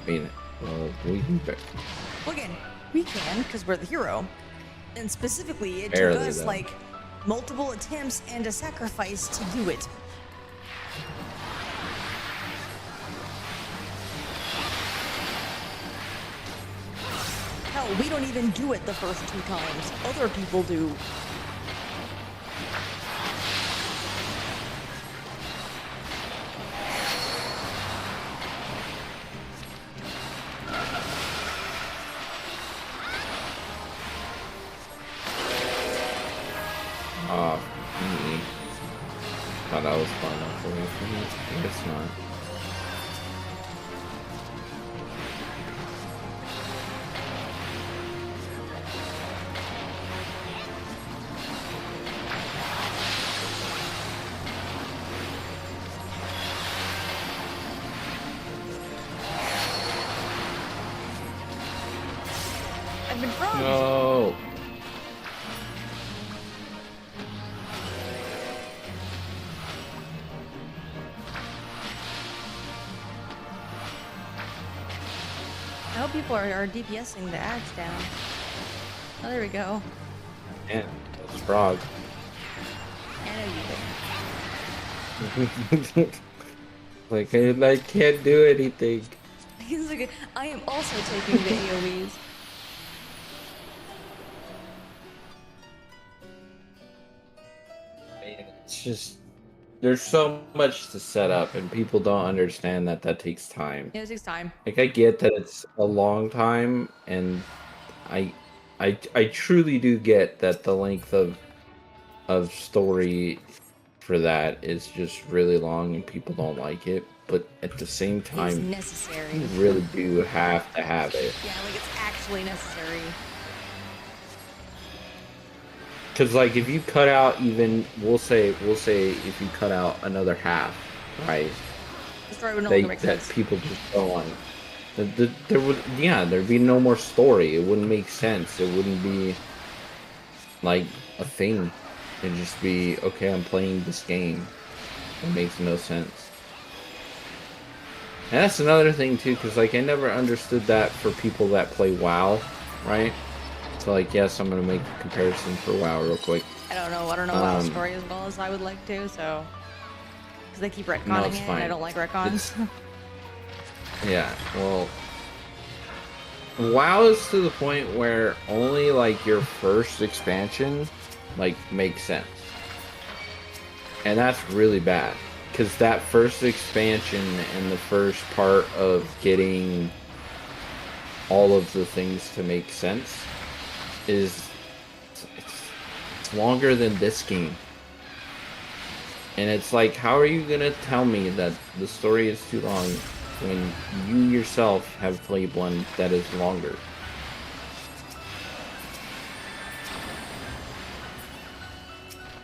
I mean, well, we can.
Well, again, we can because we're the hero, and specifically, it
Barely,
took us
though.
like multiple attempts and a sacrifice to do it. Hell, we don't even do it the first 2 times. Other people do.
Thought I was far enough away from it. I guess not.
I've been frozen.
No.
I hope people are DPSing the ads down. Oh, there we go.
Man, that's frog.
I know you did.
Like I can't do anything.
He's like, I am also taking the AoEs.
It's just there's so much to set up, and people don't understand that takes time.
Yeah, it takes time.
Like I get that it's a long time, and I truly do get that the length of story for that is just really long, and people don't like it. But at the same
It's
time,
necessary.
you really do have to have it.
Yeah, like it's actually necessary.
Because like if you cut out even we'll say if you cut out another half, right?
The story would no longer make
That
sense.
people just go on. There would there'd be no more story. It wouldn't make sense. It wouldn't be like a thing. It'd just be okay. I'm playing this game. It makes no sense. And that's another thing too, because like I never understood that for people that play WoW, right? So like yes, I'm gonna make a comparison for WoW real quick.
I don't know WoW story as well as I would like to, so because they keep retconning
it's
it, and
fine.
I don't like retcons.
Yeah, well, WoW is to the point where only like your first expansion like makes sense, and that's really bad because that first expansion and the first part of getting all of the things to make sense is it's longer than this game. And it's like, how are you gonna tell me that the story is too long when you yourself have played one that is longer?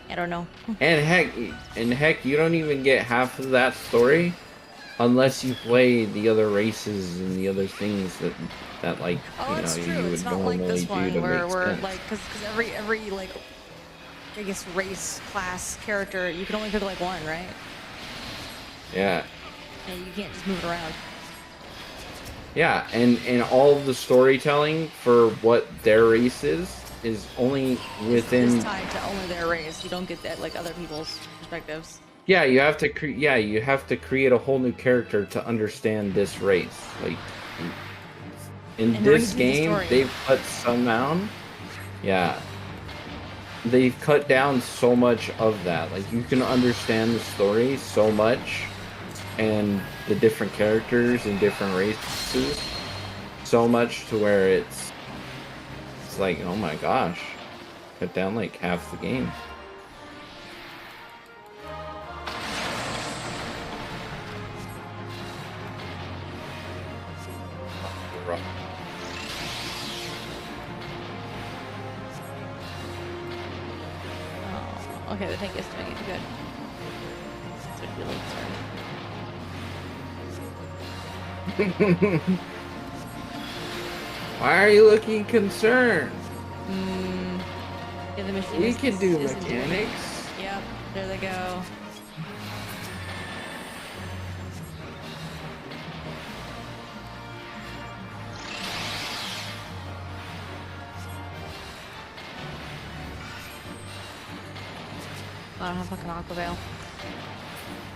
I don't know.
And heck, you don't even get half of that story unless you play the other races and the other things that like
Oh, it's true.
you
It's
would
not like
normally
this
do
one
to
where
make
we're
sense.
like, because every like I guess, race, class, character, you can only pick like one, right?
Yeah.
And you can't just move it around.
Yeah, and all of the storytelling for what their race is only within.
It's tied to only their race. You don't get that like other people's perspectives.
Yeah, you have to you have to create a whole new character to understand this race. Like in
And
this
redo the
game,
story.
they've cut some down. Yeah. They've cut down so much of that. Like you can understand the story so much and the different characters and different races so much to where it's like, oh my gosh. Cut down like half the game.
Oh, okay, the tank is doing it good. That's what you
Why are you looking concerned?
Yeah, the machine
We
is-
can do
isn't doing it.
mechanics.
Yep, there they go. I don't have fucking Aqua Veil.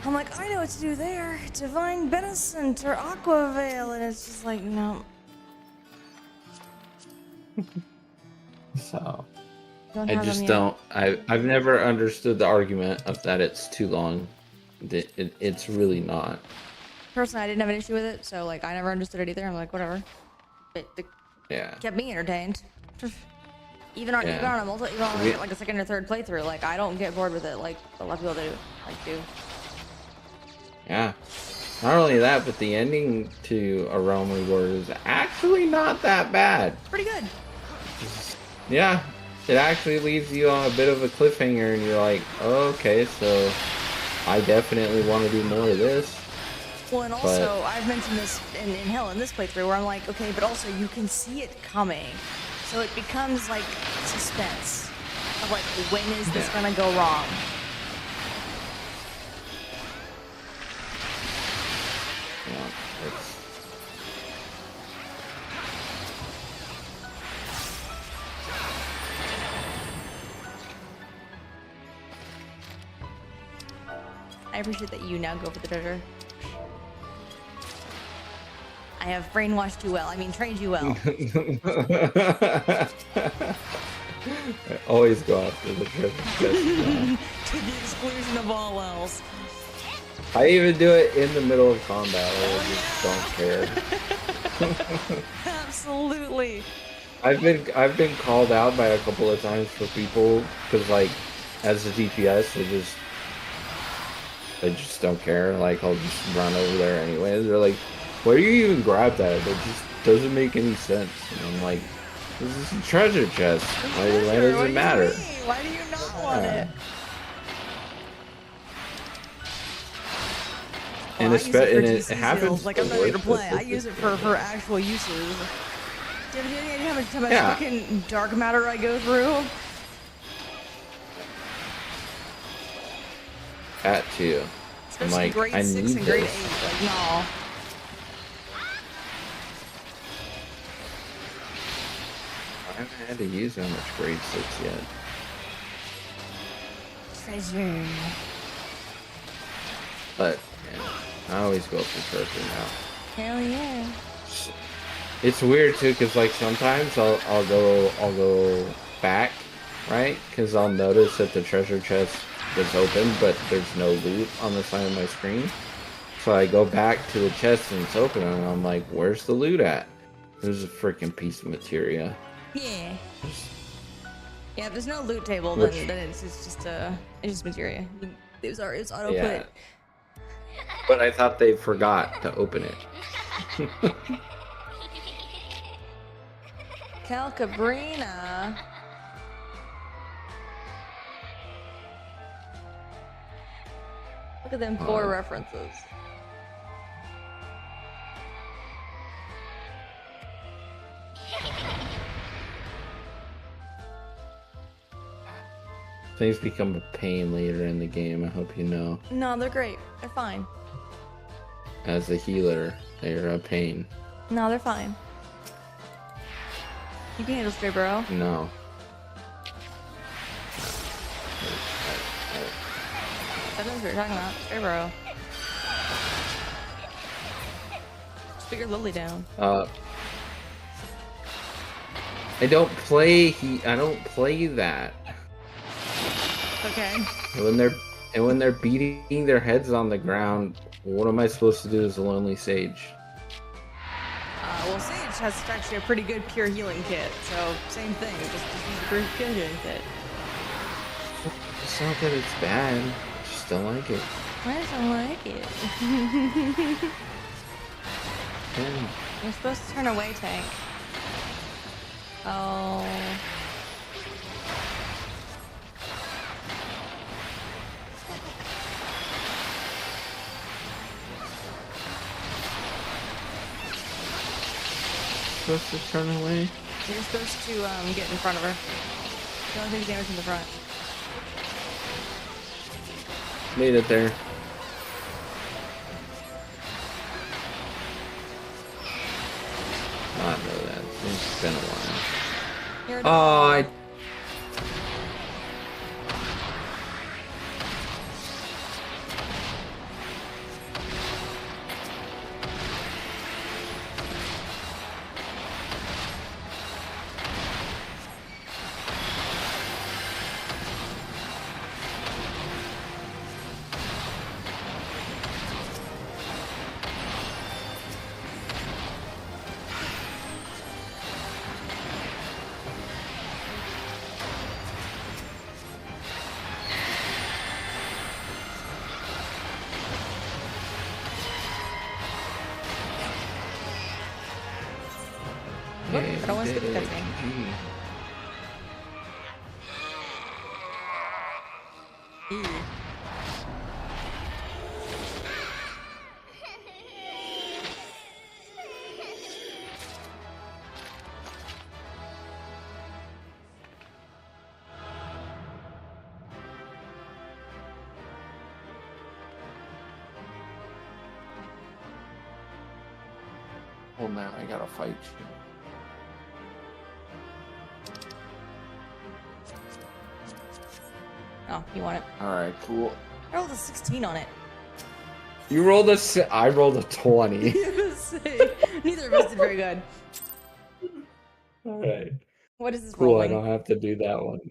I'm like, I know what to do there. Divine Beneficent or Aqua Veil, and it's just like, no.
So
Don't
I
have
just
them yet.
don't. I've never understood the argument of that it's too long. It's really not.
Personally, I didn't have an issue with it, so like, I never understood it either. I'm like, whatever. It
Yeah.
kept me entertained. Even on
Yeah.
even on a multi, even on
We-
like a second or third playthrough, like I don't get bored with it like a lot of people do.
Yeah. Not only that, but the ending to A Realm Reborn is actually not that bad.
Pretty good.
Yeah. It actually leaves you on a bit of a cliffhanger and you're like, oh, okay, so I definitely want to do more of this.
Well, and also I've mentioned this in hell in this playthrough where I'm like, okay, but also you can see it coming, so it becomes like suspense of like, when is this
Yeah.
gonna go wrong?
Yeah, it's...
I appreciate that you now go for the treasure. I have brainwashed you well. I mean, trained you well.
I always go after the treasure chest.
To the exclusion of all else.
I even do it in the middle of combat. I just don't care.
Absolutely.
I've been called out by a couple of times for people because like as a DPS they just don't care. Like I'll just run over there anyways. They're like, why do you even grab that? That just doesn't make any sense. And I'm like, this is a treasure chest. Why
Treasure,
does
what
it
do
matter?
you mean? Why do you not want it?
And
Well, I use it for
and it
DC
happens.
skills. Like I'm not here to play. I use it for actual uses. Do you have any idea how much
Yeah.
fucking dark matter I go through?
That too. I'm
Especially
like,
grade
I
6
need
and grade
this.
8. Like, no.
I haven't had to use how much grade 6 yet.
Treasure.
But yeah, I always go for treasure now.
Hell yeah.
It's weird too, cause like sometimes I'll go back, right? Cause I'll notice that the treasure chest is open, but there's no loot on the side of my screen. So I go back to the chest and it's open, and I'm like, "Where's the loot at?" There's a freaking piece of materia.
Yeah. Yeah, if there's no loot table,
Which-
then it's just materia. It's auto
Yeah.
put.
But I thought they forgot to open it.
Calcabrina. Look at them 4 references.
Things become a pain later in the game, I hope you know.
No, they're great. They're fine.
As a healer, they're a pain.
No, they're fine. You can handle Stray Burrow.
No.
That knows what you're talking about. Stray Burrow. Just put your Lily down.
I don't play that.
Okay.
And when they're beating their heads on the ground, what am I supposed to do as a lonely sage?
Well, Sage has actually a pretty good pure healing kit, so same thing. Just use a pure healing kit.
It's not that it's bad. I just don't like it.
I just don't like it.
Yeah.
You're supposed to turn away, tank. Oh.
Supposed to turn away?
You're supposed to get in front of her. You only take damage from the front.
Made it there. I know that. It's been a while.
You're
Oh, I...
I don't want to skip the cutscene.
Well, now I gotta fight you.
Oh, you want it?
Alright, cool.
I rolled a 16 on it.
You rolled I rolled a 20.
Neither of us did very good.
Alright.
What is this
Cool,
rolling?
I don't have to do that one.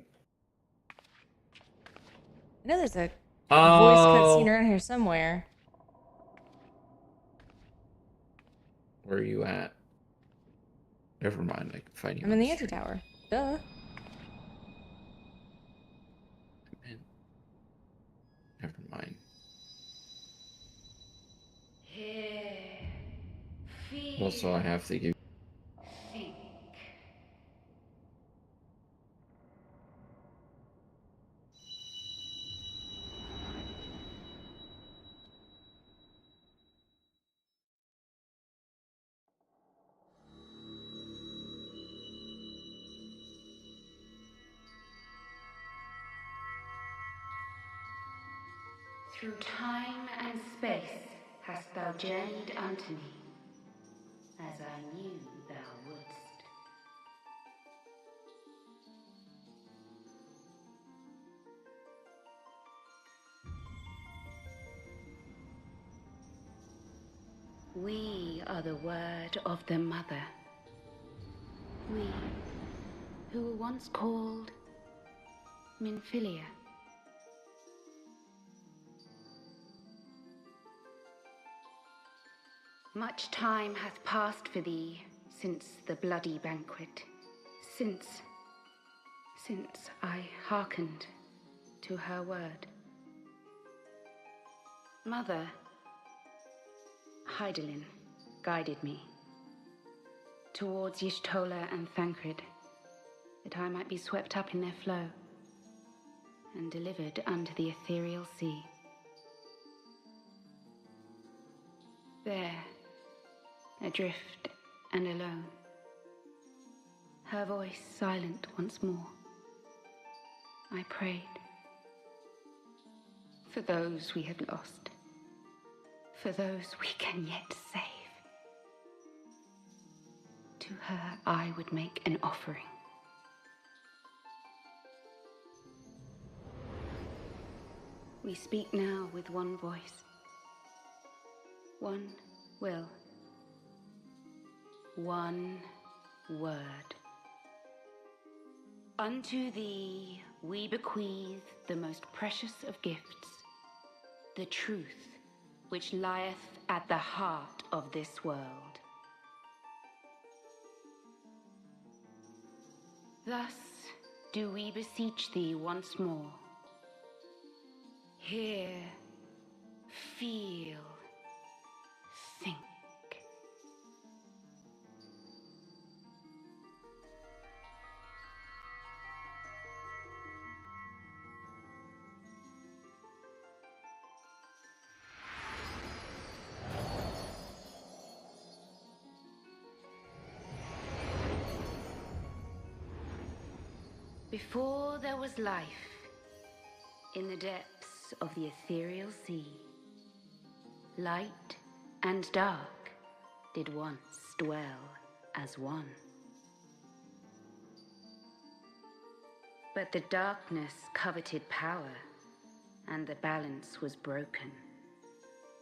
I know there's a voice
Oh.
cutscene around here somewhere.
Where are you at? Never mind, I can find you.
I'm in the entry tower. Duh.
Never mind. Also, I have to give.
Through time and space hast thou journeyed unto me, as I knew thou wouldst. We are the word of the Mother. We, who were once called Minfilia. Much time hath passed for thee since the bloody banquet, since I hearkened to her word. Mother, Hydaelyn, guided me towards Y'shtola and Thancred, that I might be swept up in their flow and delivered unto the ethereal sea. There, adrift and alone, her voice silent once more, I prayed for those we have lost, for those we can yet save. To her I would make an offering. We speak now with one voice, one will, one word. Unto thee we bequeath the most precious of gifts, the truth which lieth at the heart of this world. Thus do we beseech thee once more. Hear, feel, think. Before there was life, in the depths of the ethereal sea, light and dark did once dwell as one. But the darkness coveted power, and the balance was broken.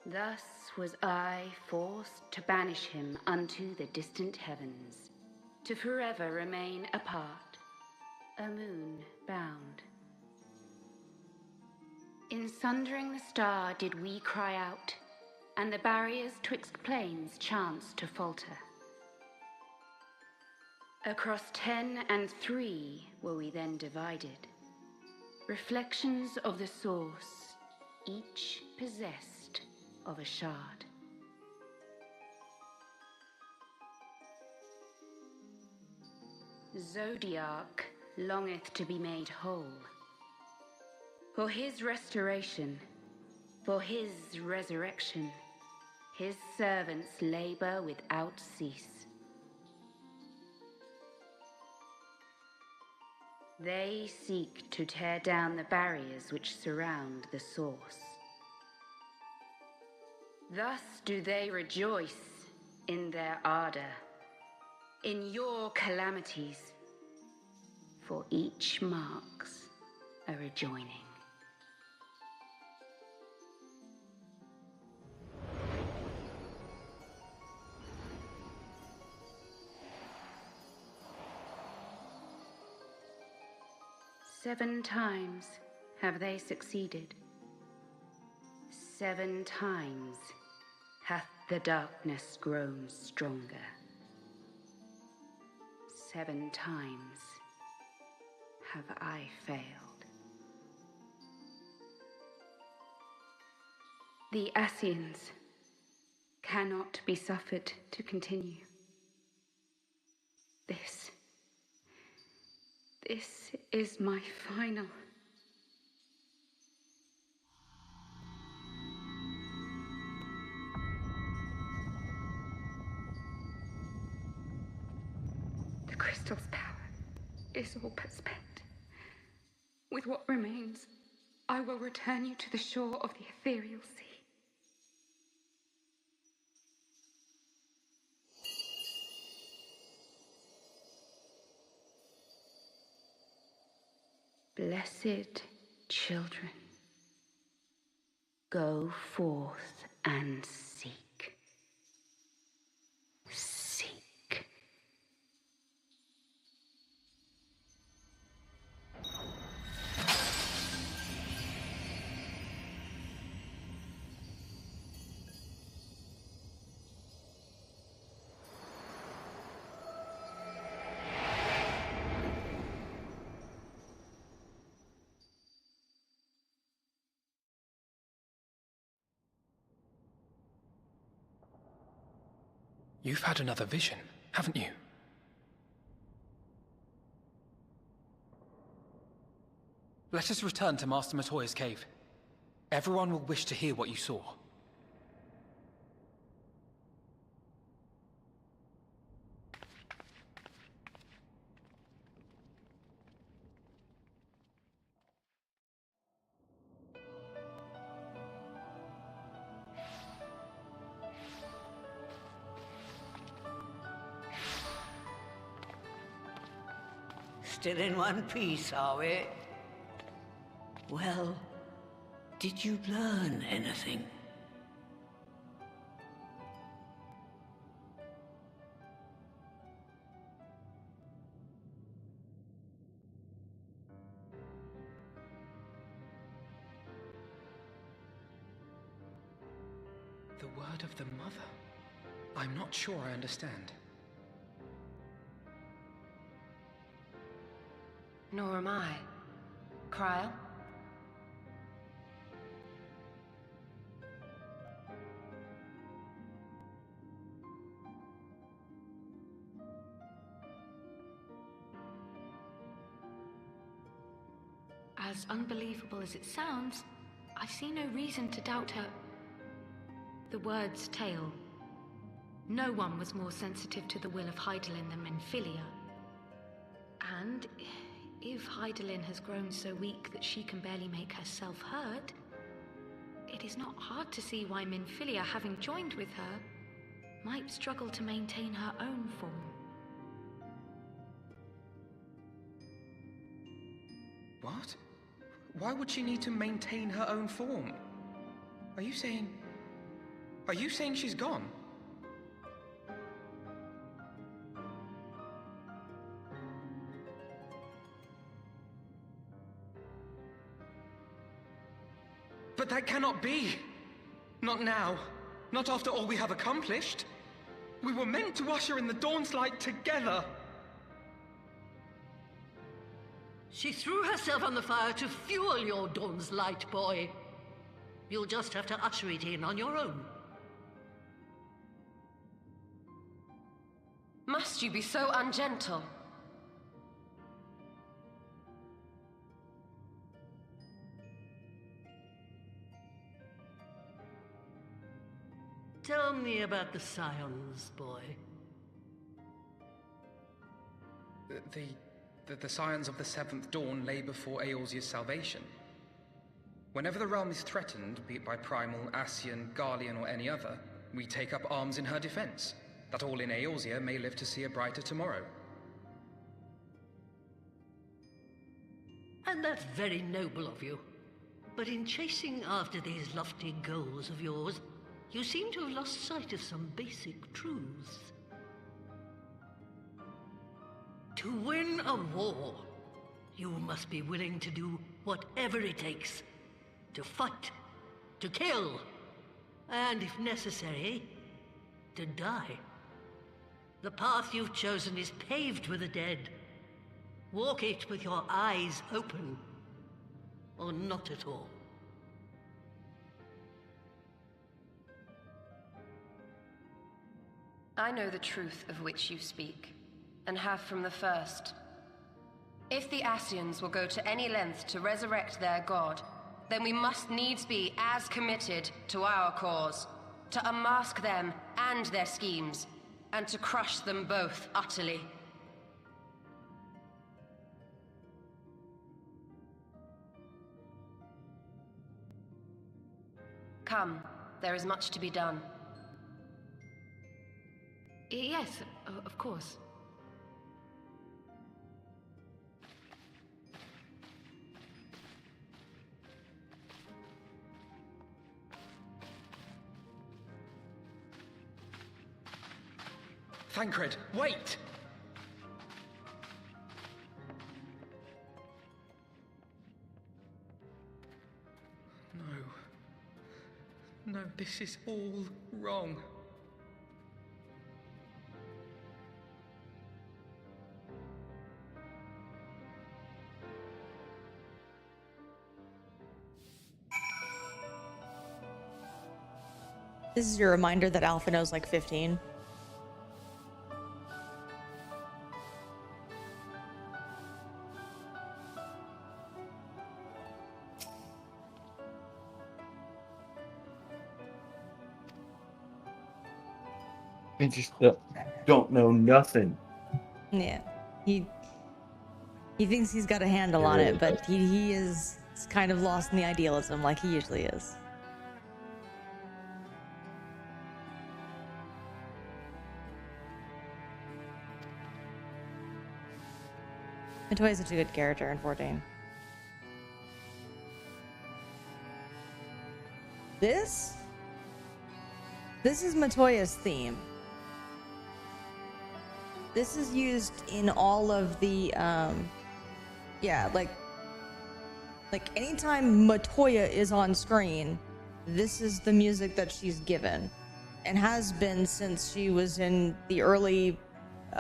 Thus was I forced to banish him unto the distant heavens, to forever remain apart, a moon bound. In sundering the star did we cry out, and the barriers twixt planes chanced to falter. Across 10 and 3 were we then divided, reflections of the source, each possessed of a shard. Zodiac longeth to be made whole. For his restoration, for his resurrection, his servants labor without cease. They seek to tear down the barriers which surround the source. Thus do they rejoice in their ardor, in your calamities, for each marks a rejoining. Seven times have they succeeded. 7 times hath the darkness grown stronger. 7 times have I failed. The Ascians cannot be suffered to continue. This is my final. The crystal's power is all but spent. With what remains, I will return you to the shore of the ethereal sea. Blessed children, go forth and seek. Seek.
You've had another vision, haven't you? Let us return to Master Matoya's cave. Everyone will wish to hear what you saw.
Still in one piece, are we? Well, did you learn anything?
The word of the mother? I'm not sure I understand.
Nor am I. Cryle? As unbelievable as it sounds, I see no reason to doubt her. The word's tale. No one was more sensitive to the will of Hydaelyn than Menphilia. And if Hydaelyn has grown so weak that she can barely make herself heard, it is not hard to see why Menphilia, having joined with her, might struggle to maintain her own form.
What? Why would she need to maintain her own form? Are you saying she's gone? But that cannot be! Not now. Not after all we have accomplished. We were meant to usher in the dawn's light together!
She threw herself on the fire to fuel your dawn's light, boy. You'll just have to usher it in on your own.
Must you be so ungentle?
Tell me about the Scions, boy.
The scions of the Seventh Dawn lay before Eorzea's salvation. Whenever the realm is threatened, be it by Primal, Ascian, Garlean, or any other, we take up arms in her defense, that all in Eorzea may live to see a brighter tomorrow.
And that's very noble of you. But in chasing after these lofty goals of yours, you seem to have lost sight of some basic truths. To win a war, you must be willing to do whatever it takes. To fight, to kill, and if necessary, to die. The path you've chosen is paved with the dead. Walk it with your eyes open, or not at all.
I know the truth of which you speak, and have from the first. If the Ascians will go to any length to resurrect their god, then we must needs be as committed to our cause, to unmask them and their schemes, and to crush them both utterly. Come, there is much to be done. Yes, of course.
Thancred, wait! No, this is all wrong.
This is your reminder that Alphino's like 15.
I just don't know nothing.
Yeah, he thinks he's got a handle on it, but he is kind of lost in the idealism like he usually is. Matoya's such a good character in 14. This is Matoya's theme. This is used in all of the, yeah, like anytime Matoya is on screen, this is the music that she's given, and has been since she was in the early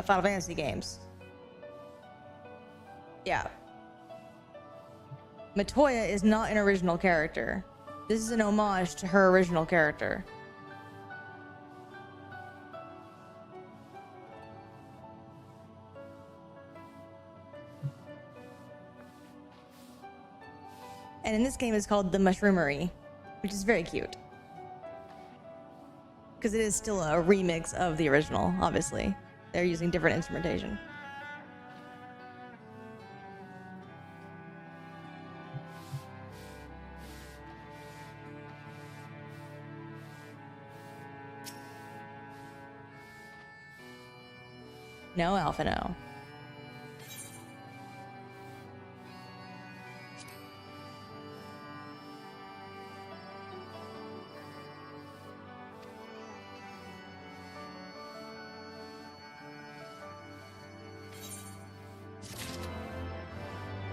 Final Fantasy games. Yeah. Matoya is not an original character. This is an homage to her original character. And in this game it's called The Mushroomery, which is very cute. Because it is still a remix of the original, obviously. They're using different instrumentation. No, Alpha, no.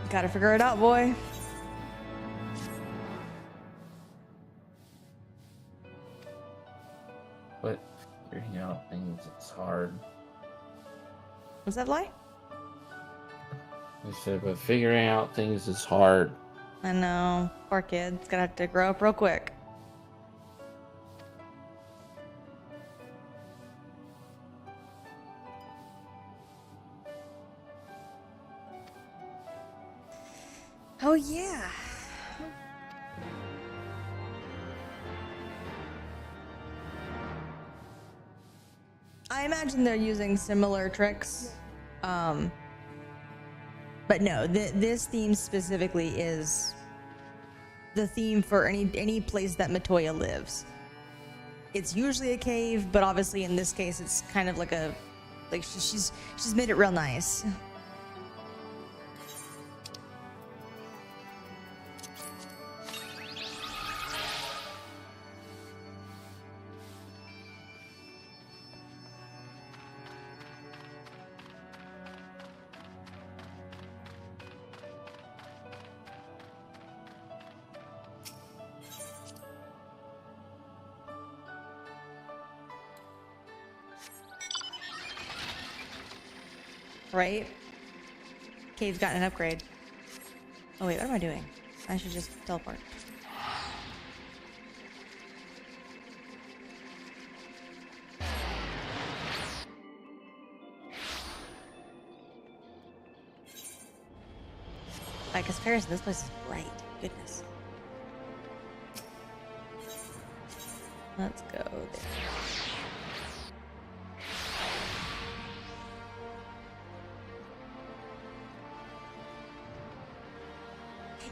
Gotta figure it out, boy.
But figuring out things, it's hard.
Was that lie?
I said, but figuring out things is hard.
I know. Poor kid's gonna have to grow up real quick. Oh yeah. I imagine they're using similar tricks. But no, this theme specifically is the theme for any place that Matoya lives. It's usually a cave, but obviously in this case it's kind of like she's made it real nice. Right? Cave's gotten an upgrade. Oh wait, what am I doing? I should just teleport. By comparison, this place is bright. Goodness. Let's go there.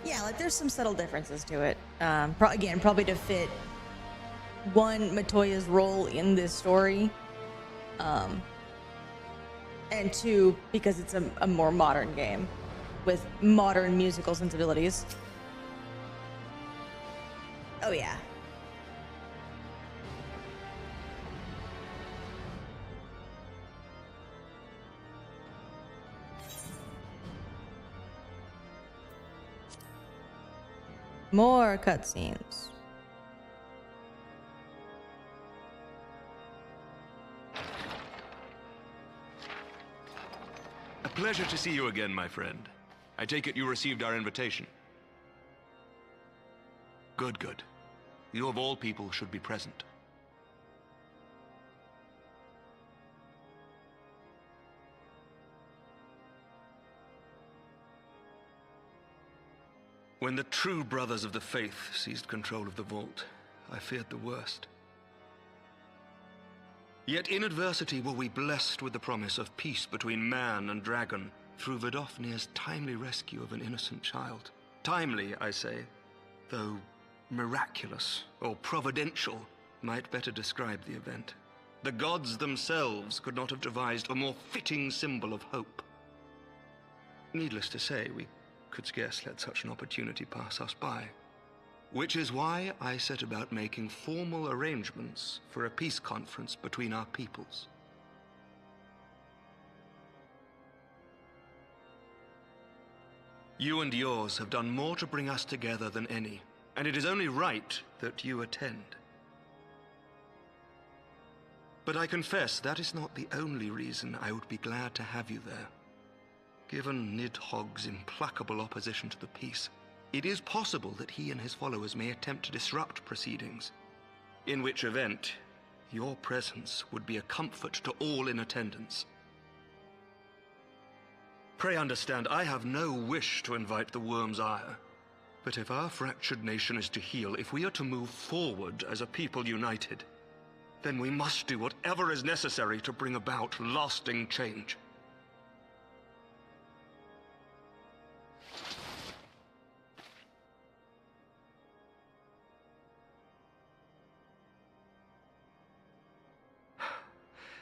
Yeah, like there's some subtle differences to it. Again, probably to fit one, Matoya's role in this story, and two, because it's a more modern game with modern musical sensibilities. Oh yeah. More cutscenes.
A pleasure to see you again, my friend. I take it you received our invitation. Good, good. You of all people should be present. When the true brothers of the faith seized control of the vault, I feared the worst. Yet in adversity were we blessed with the promise of peace between man and dragon through Vidofnir's timely rescue of an innocent child. Timely, I say, though miraculous or providential might better describe the event. The gods themselves could not have devised a more fitting symbol of hope. Needless to say, we could scarce let such an opportunity pass us by. Which is why I set about making formal arrangements for a peace conference between our peoples. You and yours have done more to bring us together than any, and it is only right that you attend. But I confess that is not the only reason I would be glad to have you there. Given Nidhogg's implacable opposition to the peace, it is possible that he and his followers may attempt to disrupt proceedings, in which event your presence would be a comfort to all in attendance. Pray understand, I have no wish to invite the worm's ire. But if our fractured nation is to heal, if we are to move forward as a people united, then we must do whatever is necessary to bring about lasting change.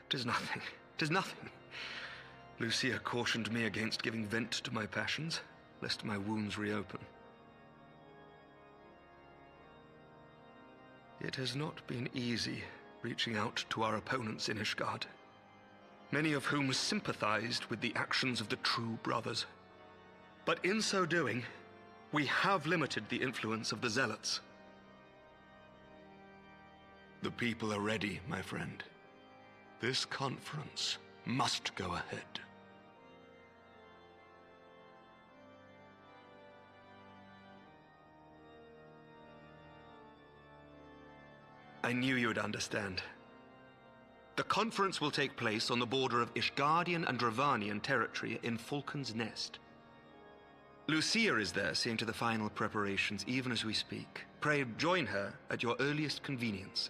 Tis nothing. Tis nothing. Lucia cautioned me against giving vent to my passions, lest my wounds reopen. It has not been easy reaching out to our opponents in Ishgard, many of whom sympathized with the actions of the true brothers. But in so doing, we have limited the influence of the zealots. The people are ready, my friend. This conference must go ahead. I knew you would understand. The conference will take place on the border of Ishgardian and Dravanian territory in Falcon's Nest. Lucia is there seeing to the final preparations even as we speak. Pray join her at your earliest convenience.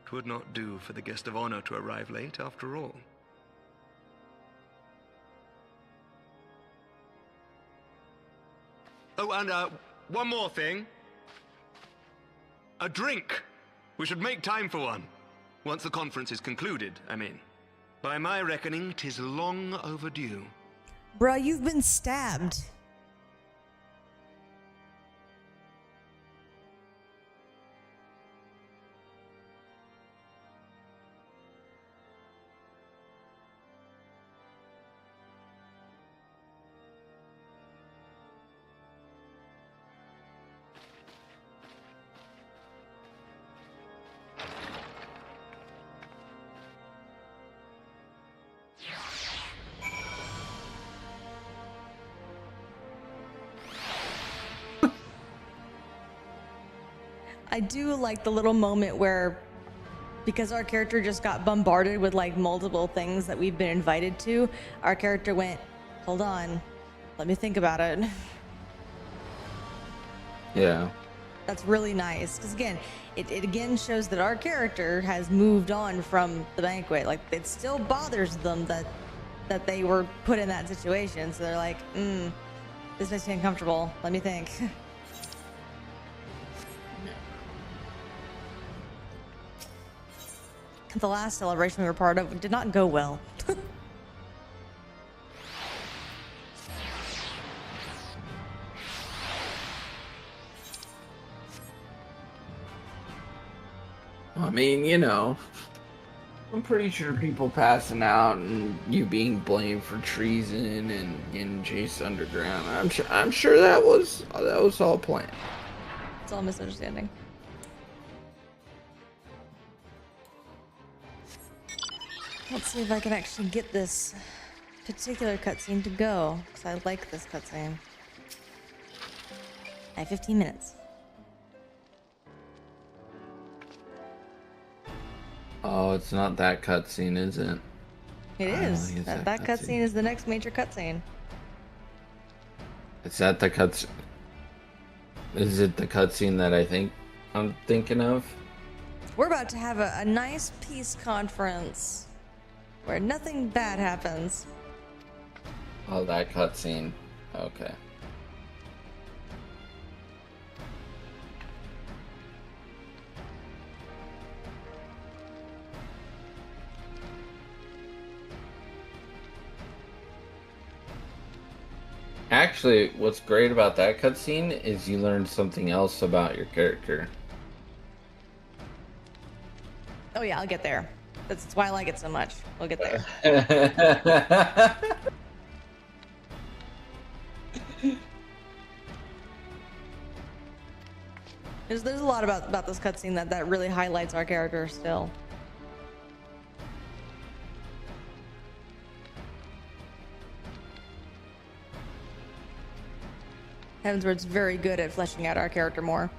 It would not do for the guest of honor to arrive late, after all. Oh, and one more thing. A drink! We should make time for one. Once the conference is concluded, I mean. By my reckoning, 'tis long overdue.
Bruh, you've been stabbed. I do like the little moment where, because our character just got bombarded with like multiple things that we've been invited to, our character went, hold on, let me think about it.
Yeah.
That's really nice, because again, it again shows that our character has moved on from the banquet. Like, it still bothers them that they were put in that situation, so they're like, this makes me uncomfortable, let me think. The last celebration we were part of did not go well.
I mean, you know, I'm pretty sure people passing out and you being blamed for treason and getting chased underground. I'm sure that was all planned.
It's all misunderstanding. Let's see if I can actually get this particular cutscene to go, because I like this cutscene. I have 15 minutes.
Oh, it's not that cutscene, is it?
It is. That cutscene is the next major cutscene.
Is that the cutscene? Is it the cutscene that I think I'm thinking of?
We're about to have a nice peace conference where nothing bad happens.
Oh, that cutscene. Okay. Actually, what's great about that cutscene is you learn something else about your character.
Oh yeah, I'll get there. That's why I like it so much. We'll get there. There's a lot about this cutscene that really highlights our character still. Heavensward's very good at fleshing out our character more.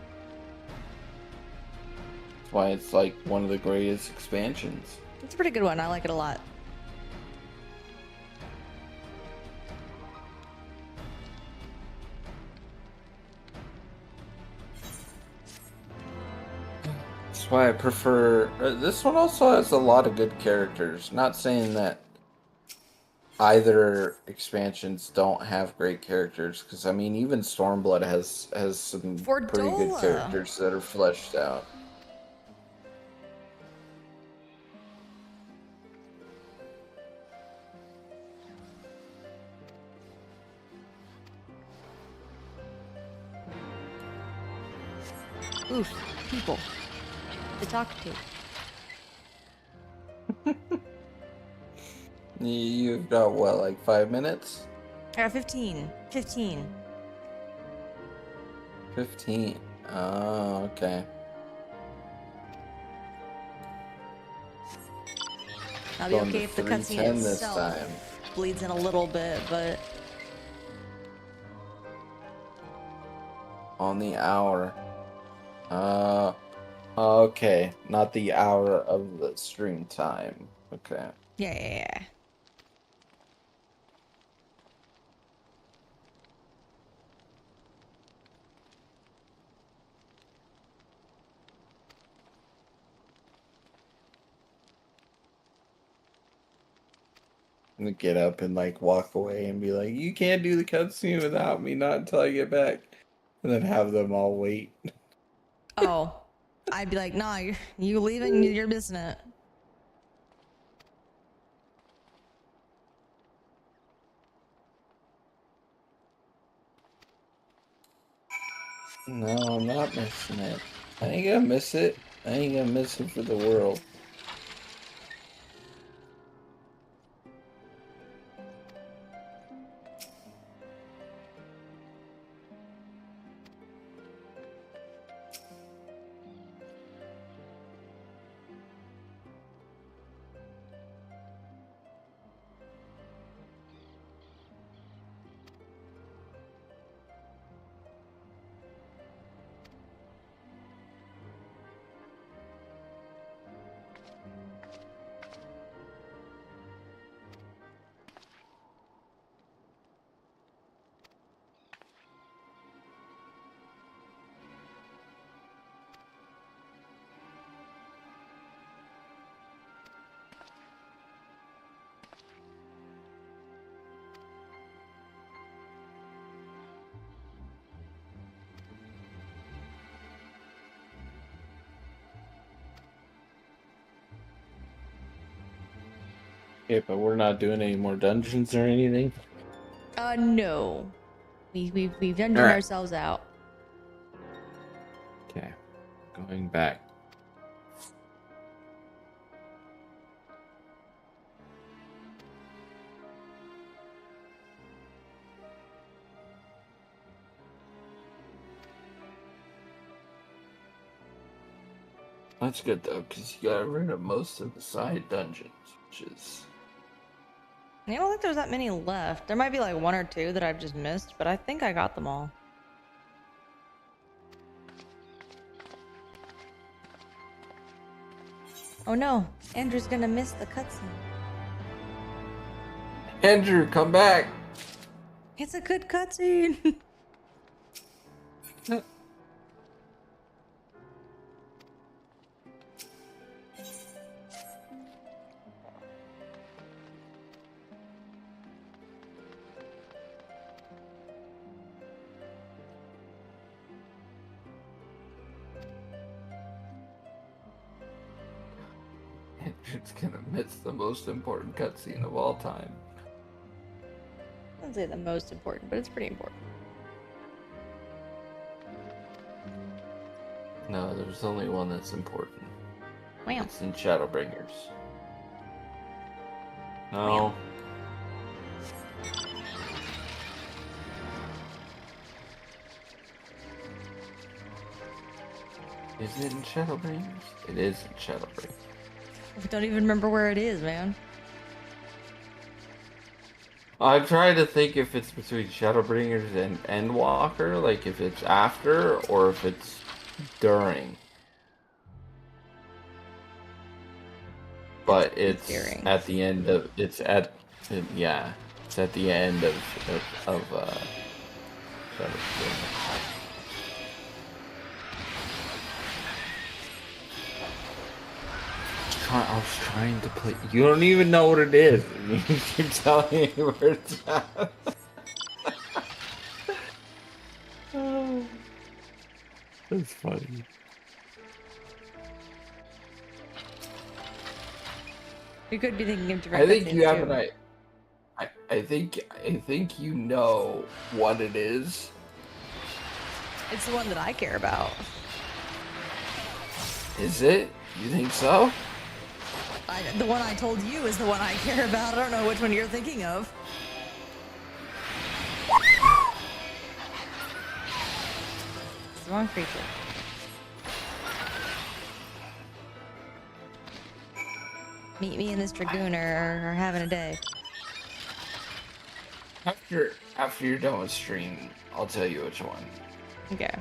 That's why it's like one of the greatest expansions.
It's a pretty good one. I like it a lot.
That's why I prefer. This one also has a lot of good characters. Not saying that either expansions don't have great characters, because I mean, even Stormblood has some pretty good characters that are fleshed out.
Oof, people to talk to.
You've got what, like 5 minutes?
I got 15. 15.
15. Oh, okay.
I'll be okay if the cutscene itself bleeds in a little bit, but
on the hour. Okay, not the hour of the stream time. Okay.
Yeah.
I'm gonna get up and like walk away and be like, you can't do the cutscene without me, not until I get back. And then have them all wait.
Oh. I'd be like, nah, you leaving, you're missing it.
No, I'm not missing it. I ain't gonna miss it. I ain't gonna miss it for the world. Okay, but we're not doing any more dungeons or anything?
No. We've dungeoned ourselves out.
Okay. Going back. That's good though, because you got rid of most of the side dungeons, which is...
I don't think there's that many left. There might be like one or two that I've just missed, but I think I got them all. Oh no, Andrew's gonna miss the cutscene.
Andrew, come back!
It's a good cutscene.
Andrew's gonna miss the most important cutscene of all time.
wouldn't say the most important, but it's pretty important.
No, there's only one that's important.
Wow.
It's in Shadowbringers. No.
Wow.
Is it in Shadowbringers? It is in Shadowbringers.
I don't even remember where it is, man.
I'm trying to think if it's between Shadowbringers and Endwalker, like if it's after or if it's during. But it's at the end of yeah, it's at the end of Shadowbringers. I was trying to play. You don't even know what it is. You keep telling me where it's at. Oh, that's funny.
You could be thinking of direct.
I think you have an idea. I think you know what it is.
It's the one that I care about.
Is it? You think so?
The one I told you is the one I care about. I don't know which one you're thinking of. It's the wrong creature. Meet me and this Dragoon are having a day.
After you're done with stream, I'll tell you which one.
Okay.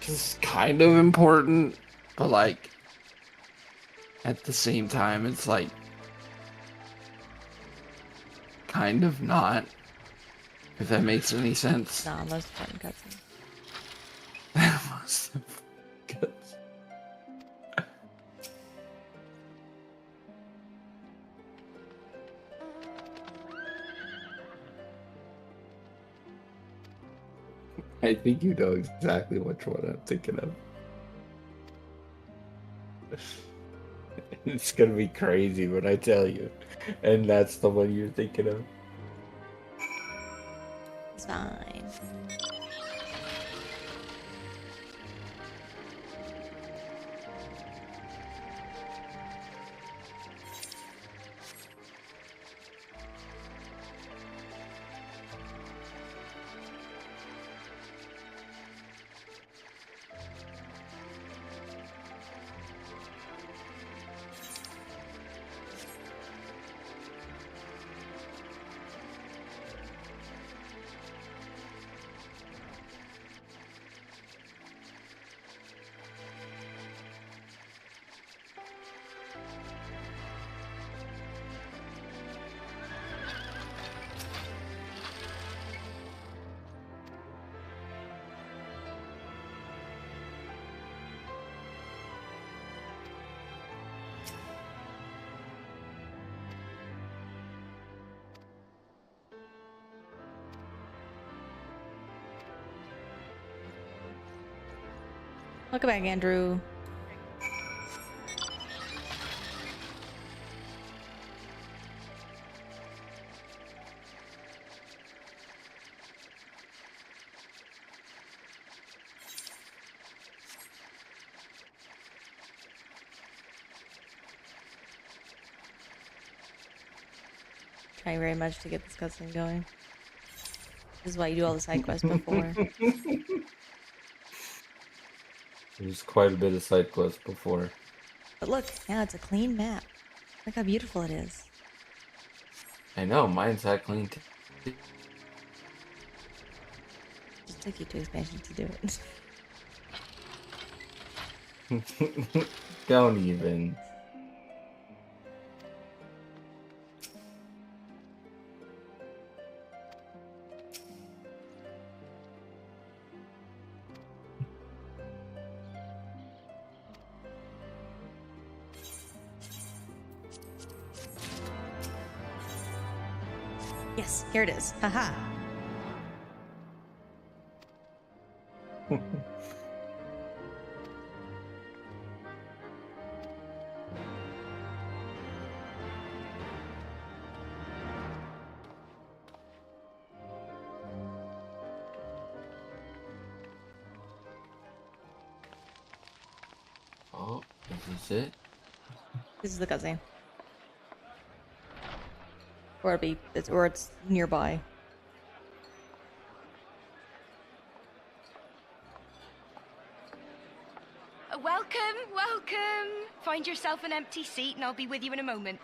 It's kind of important, but like at the same time, it's like kind of not. If that makes any sense.
Nah, most important cutscene.
Most important cutscene. I think you know exactly which one I'm thinking of. It's gonna be crazy when I tell you. And that's the one you're thinking of.
It's fine. Welcome back, Andrew. Trying very much to get this cutscene going. This is why you do all the side quests before.
There's quite a bit of side quests before.
But look, now it's a clean map. Look how beautiful it is.
I know, mine's that clean too.
Just took you 2 expansions to do it.
Don't even.
Yes, here it is. Haha.
Is this it?
This is the cutscene. Or it's nearby.
Welcome, welcome. Find yourself an empty seat and I'll be with you in a moment.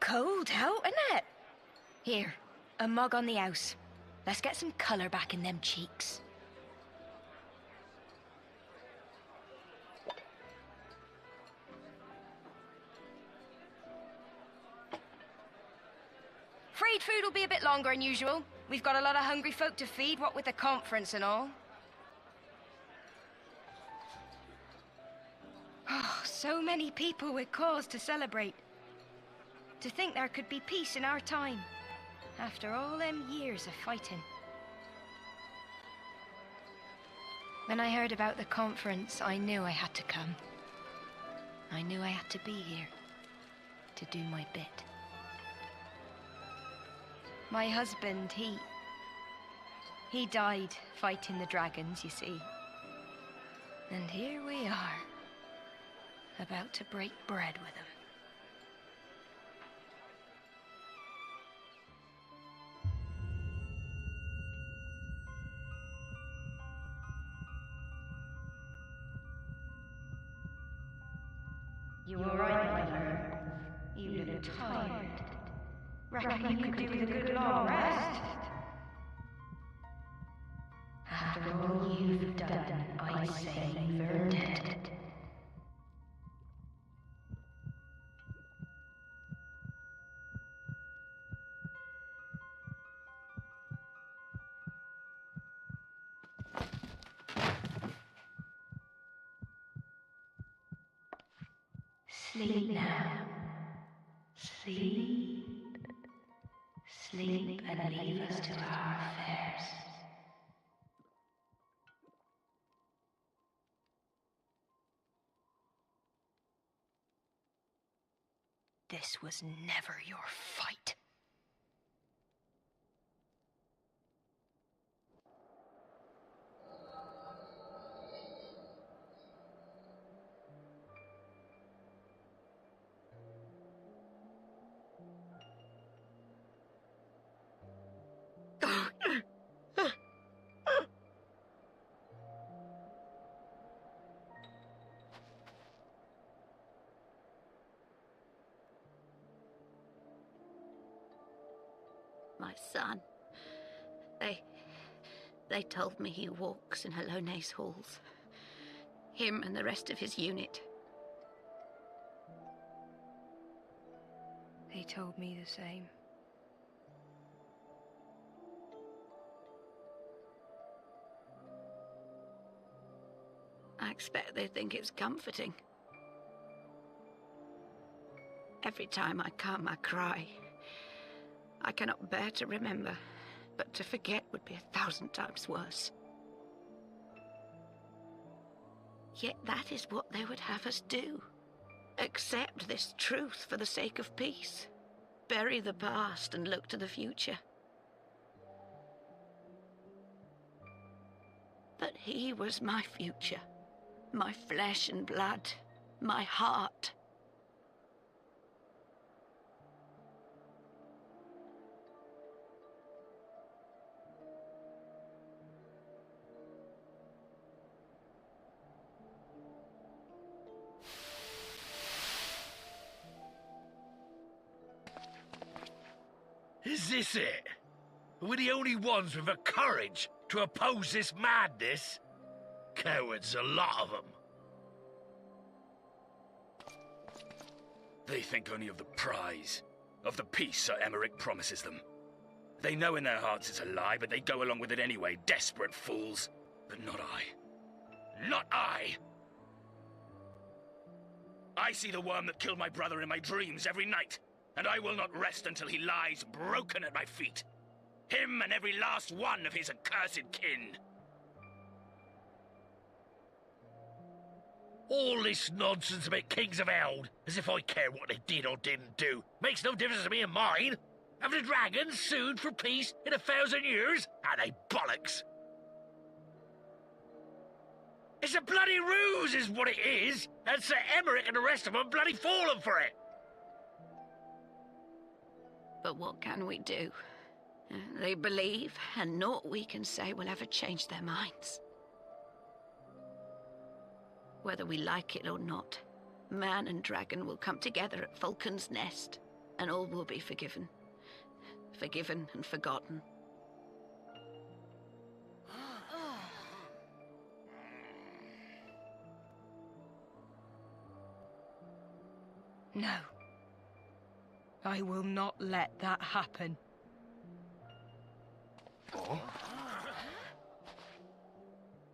Cold out, isn't it? Here, a mug on the house. Let's get some colour back in them cheeks. Freed food will be a bit longer than usual. We've got a lot of hungry folk to feed, what with the conference and all. Oh, so many people with cause to celebrate. To think there could be peace in our time, after all them years of fighting. When I heard about the conference, I knew I had to come. I knew I had to be here, to do my bit. My husband, he died fighting the dragons, you see. And here we are, about to break bread with him.
You were right, my friend. You look tired. Reckon you could do with a good long rest? After all you've done, I say you've earned it. Sleep now. Sleep. Sleep and leave us to our affairs.
This was never your fight.
My son. They told me he walks in Alone's halls. Him and the rest of his unit.
They told me the same.
I expect they think it's comforting. Every time I come, I cry. I cannot bear to remember, but to forget would be 1,000 times worse. Yet that is what they would have us do. Accept this truth for the sake of peace. Bury the past and look to the future. But he was my future, my flesh and blood, my heart.
Is this it? We're the only ones with the courage to oppose this madness? Cowards, a lot of them. They think only of the prize, of the peace Sir Emmerich promises them. They know in their hearts it's a lie, but they go along with it anyway, desperate fools. But not I. Not I! I see the worm that killed my brother in my dreams every night, and I will not rest until he lies broken at my feet. Him and every last one of his accursed kin. All this nonsense about Kings of Eld, as if I care what they did or didn't do. Makes no difference to me and mine. Have the dragons sued for peace in 1,000 years? Are they bollocks? It's a bloody ruse is what it is, and Sir Emmerich and the rest of them bloody fallen for it.
But what can we do? They believe, and naught we can say will ever change their minds. Whether we like it or not, man and dragon will come together at Vulcan's Nest, and all will be forgiven. Forgiven and forgotten.
No. I will not let that happen.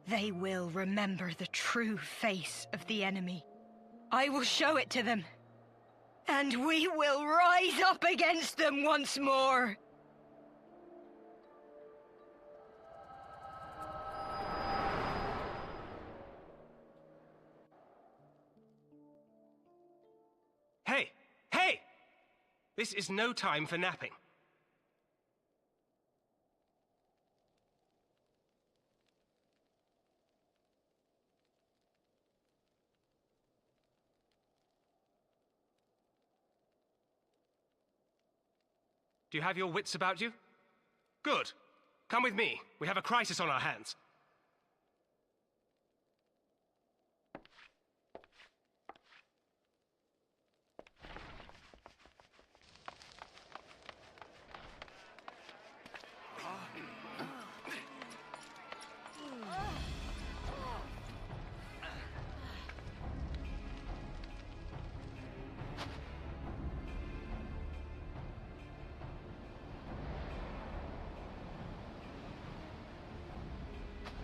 They will remember the true face of the enemy. I will show it to them. And we will rise up against them once more.
Hey! Hey! This is no time for napping. Do you have your wits about you? Good. Come with me. We have a crisis on our hands.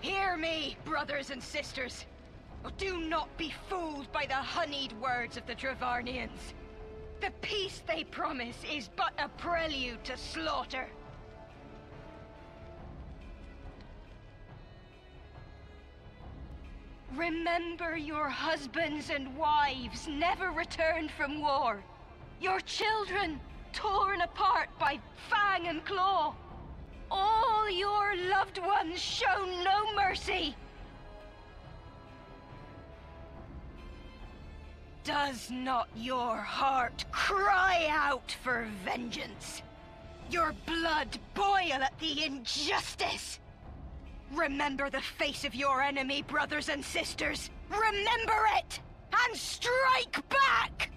Hear me, brothers and sisters. Do not be fooled by the honeyed words of the Dravarnians. The peace they promise is but a prelude to slaughter. Remember your husbands and wives never returned from war. Your children torn apart by fang and claw. All your loved ones shown no mercy. Does not your heart cry out for vengeance? Your blood boil at the injustice? Remember the face of your enemy, brothers and sisters. Remember it, and strike back!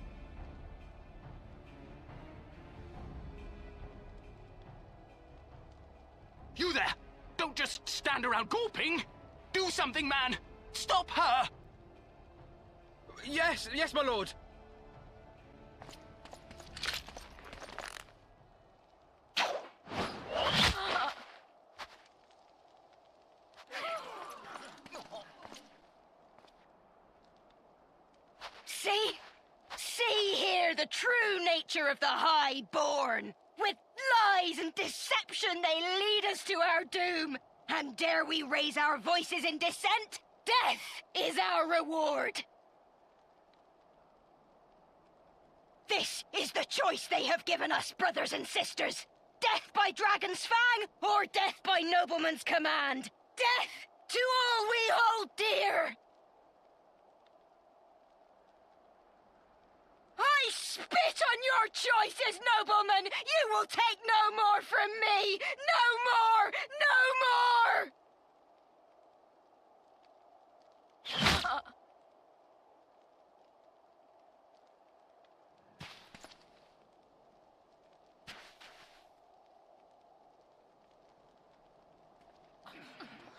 You there! Don't just stand around gawping! Do something, man! Stop her!
Yes, my lord.
See here the true nature of the Highborn. With lies and deception they lead us to our doom. And dare we raise our voices in dissent? Death is our reward. This is the choice they have given us, brothers and sisters. Death by dragon's fang, or death by nobleman's command. Death to all we hold dear. I spit on your choices, noblemen! You will take no more from me! No more! No more!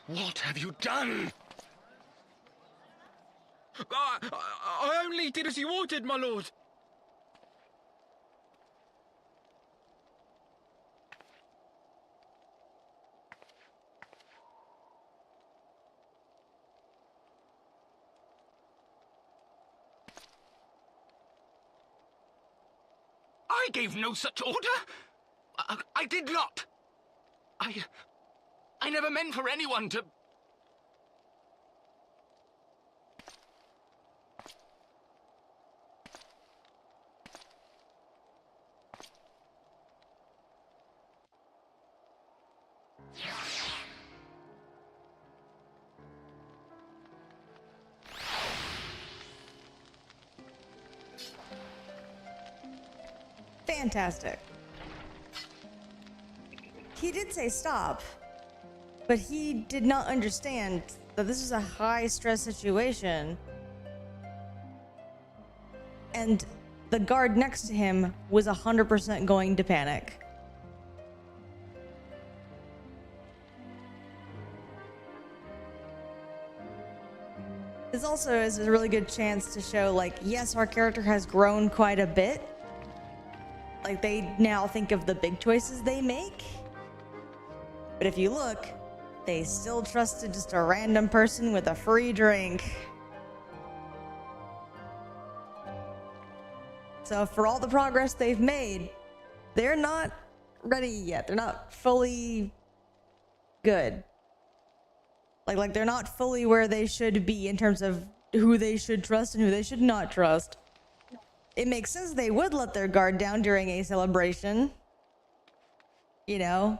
What have you done? I only did as you ordered, my lord.
I gave no such order! I did not! I never meant for anyone to...
fantastic. He did say stop, but he did not understand that this is a high-stress situation. And the guard next to him was 100% going to panic. This also is a really good chance to show, like, yes, our character has grown quite a bit. Like, they now think of the big choices they make. But if you look, they still trusted just a random person with a free drink. So for all the progress they've made, they're not ready yet. They're not fully good. Like they're not fully where they should be in terms of who they should trust and who they should not trust. It makes sense they would let their guard down during a celebration. You know?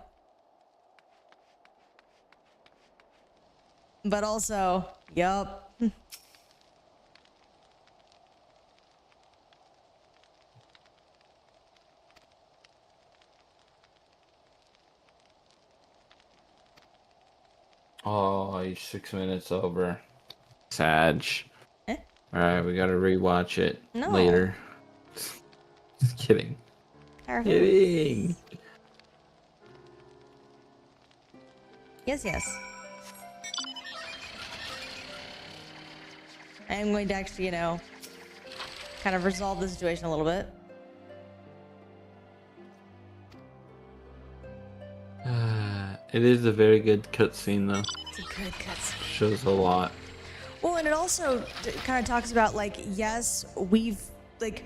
But also, yup.
Oh, he's 6 minutes over. Sag. Alright, we gotta rewatch it later. Just kidding. Kidding.
Yes, yes. I am going to actually, you know, kind of resolve the situation a little bit.
It is a very good cutscene, though.
It's a good cutscene.
Shows a lot.
Well, and it also kind of talks about, like, yes, we've, like,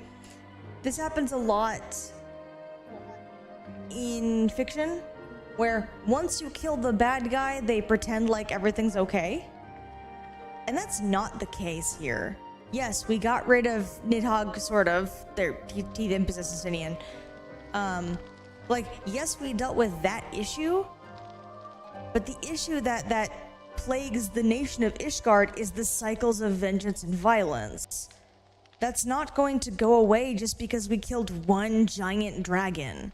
this happens a lot in fiction, where once you kill the bad guy, they pretend like everything's okay. And that's not the case here. Yes, we got rid of Nidhogg, sort of. He then possesses Justinian. Like, yes, we dealt with that issue, but the issue that plagues the nation of Ishgard is the cycles of vengeance and violence. That's not going to go away just because we killed one giant dragon.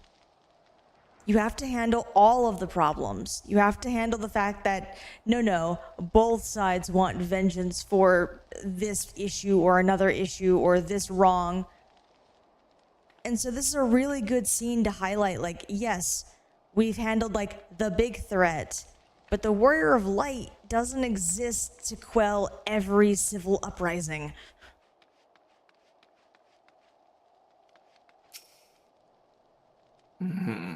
You have to handle all of the problems. You have to handle the fact that, no, both sides want vengeance for this issue or another issue or this wrong. And so this is a really good scene to highlight, like, yes, we've handled, like, the big threat, but the Warrior of Light doesn't exist to quell every civil uprising.
Mm-hmm.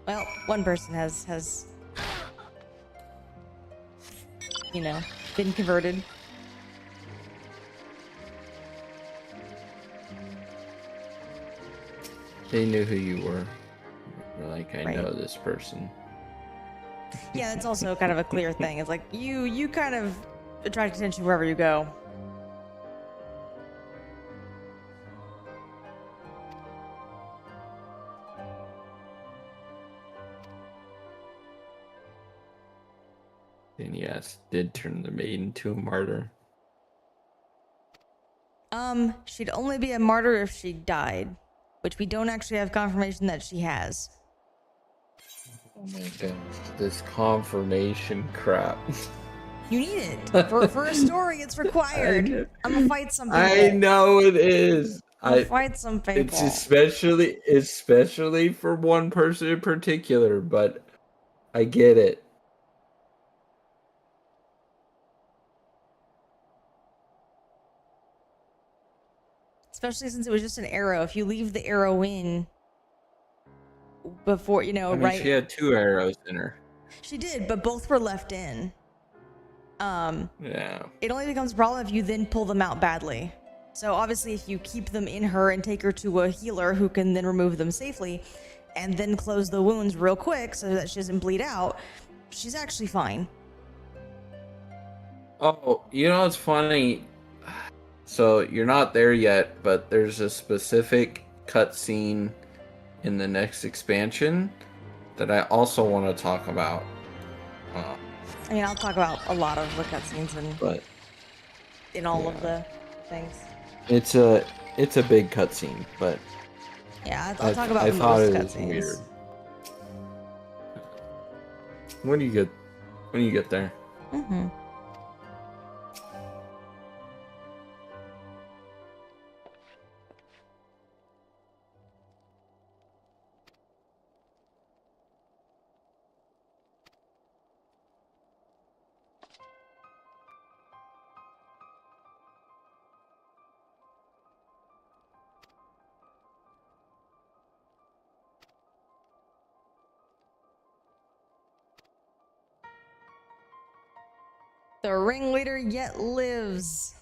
Well, one person has you know, been converted.
They knew who you were. They're like, I
Right.
know this person.
Yeah, that's also kind of a clear thing. It's like you kind of attract attention wherever you go.
And yes, did turn the maid into a martyr.
She'd only be a martyr if she died, which we don't actually have confirmation that she has.
Oh my god, this confirmation crap.
You need it. For a story, it's required. I'm gonna fight some people.
I know it is.
I'll fight some people.
It's especially for one person in particular, but I get it.
Especially since it was just an arrow. If you leave the arrow in before, you know,
I mean,
right?
she had 2 arrows in her.
She did, but both were left in.
Yeah.
It only becomes a problem if you then pull them out badly. So obviously if you keep them in her and take her to a healer who can then remove them safely, and then close the wounds real quick so that she doesn't bleed out, she's actually fine.
Oh, you know what's funny? So you're not there yet, but there's a specific cutscene in the next expansion that I also want to talk about.
I mean, I'll talk about a lot of the cutscenes in all of the things.
It's a big cutscene, but
yeah, I'll talk about
I
most
thought it was
cutscenes.
weird. When you get there.
Mm-hmm. The ringleader yet lives.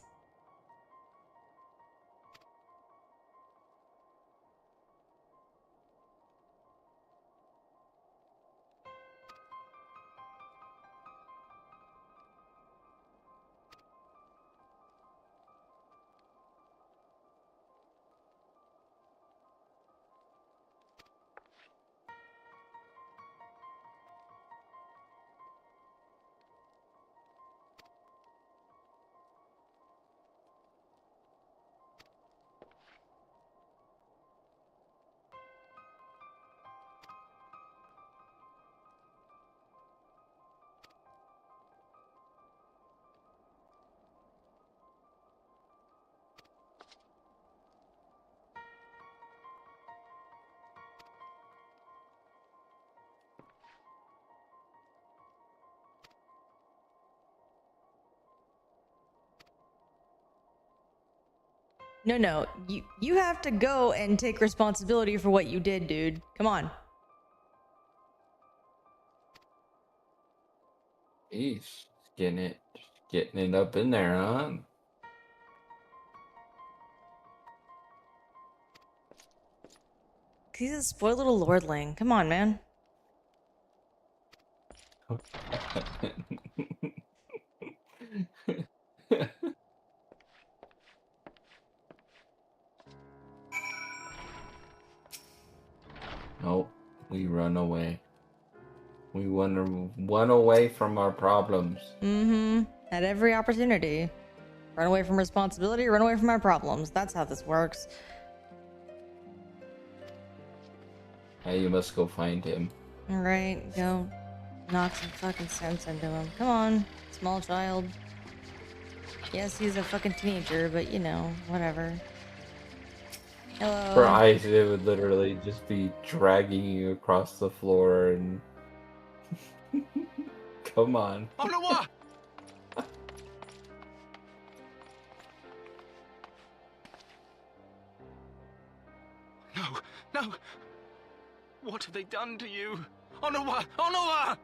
No, you have to go and take responsibility for what you did, dude. Come on.
He's getting it up in there, huh?
He's a spoiled little lordling. Come on, man.
Nope, we run away. We run away from our problems.
Mm-hmm. At every opportunity. Run away from responsibility, run away from our problems. That's how this works.
Now you must go find him.
Alright, go knock some fucking sense into him. Come on, small child. Yes, he's a fucking teenager, but you know, whatever. Hello.
For eyes, it would literally just be dragging you across the floor and... Come on.
Oh no, what? No. What have they done to you? Onawa! Onawa!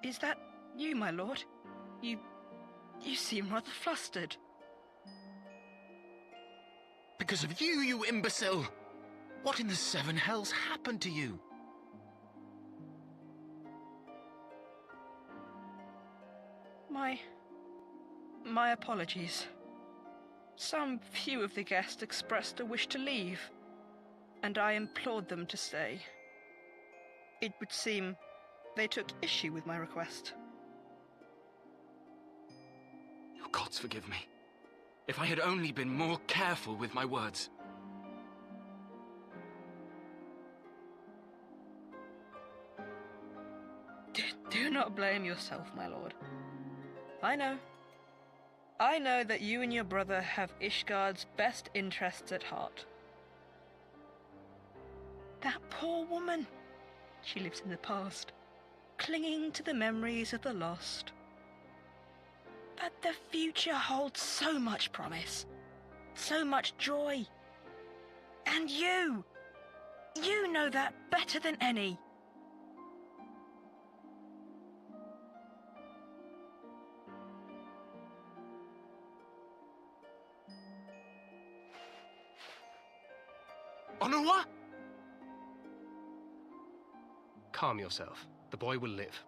Is that you, my lord? You seem rather flustered.
Because of you, you imbecile! What in the seven hells happened to you?
My apologies. Some few of the guests expressed a wish to leave, and I implored them to stay. It would seem they took issue with my request.
Oh, gods forgive me. If I had only been more careful with my words.
Do not blame yourself, my lord. I know that you and your brother have Ishgard's best interests at heart. That poor woman. She lives in the past, clinging to the memories of the lost. But the future holds so much promise, so much joy. And you know that better than any.
Onua?
Calm yourself. The boy will live.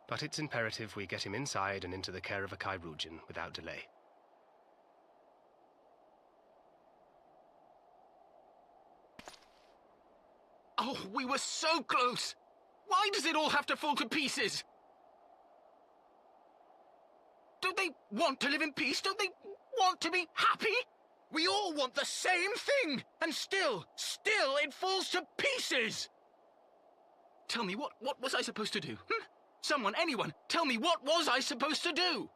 But it's imperative we get him inside and into the care of a Kairoujian without delay.
Oh, we were so close! Why does it all have to fall to pieces? Don't they want to live in peace? Don't they want to be happy? We all want the same thing! And still it falls to pieces! Tell me, what was I supposed to do? Someone, anyone, tell me, what was I supposed to do?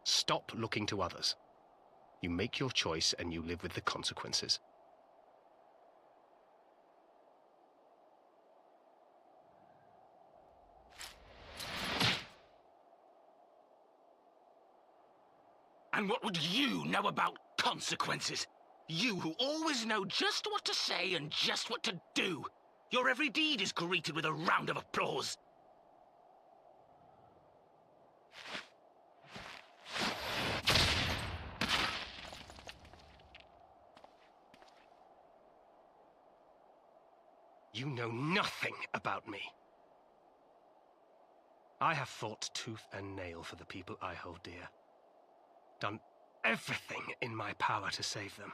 Stop looking to others. You make your choice and you live with the consequences.
And what would you know about consequences? You who always know just what to say and just what to do. Your every deed is greeted with a round of applause.
You know nothing about me. I have fought tooth and nail for the people I hold dear. Done everything in my power to save them.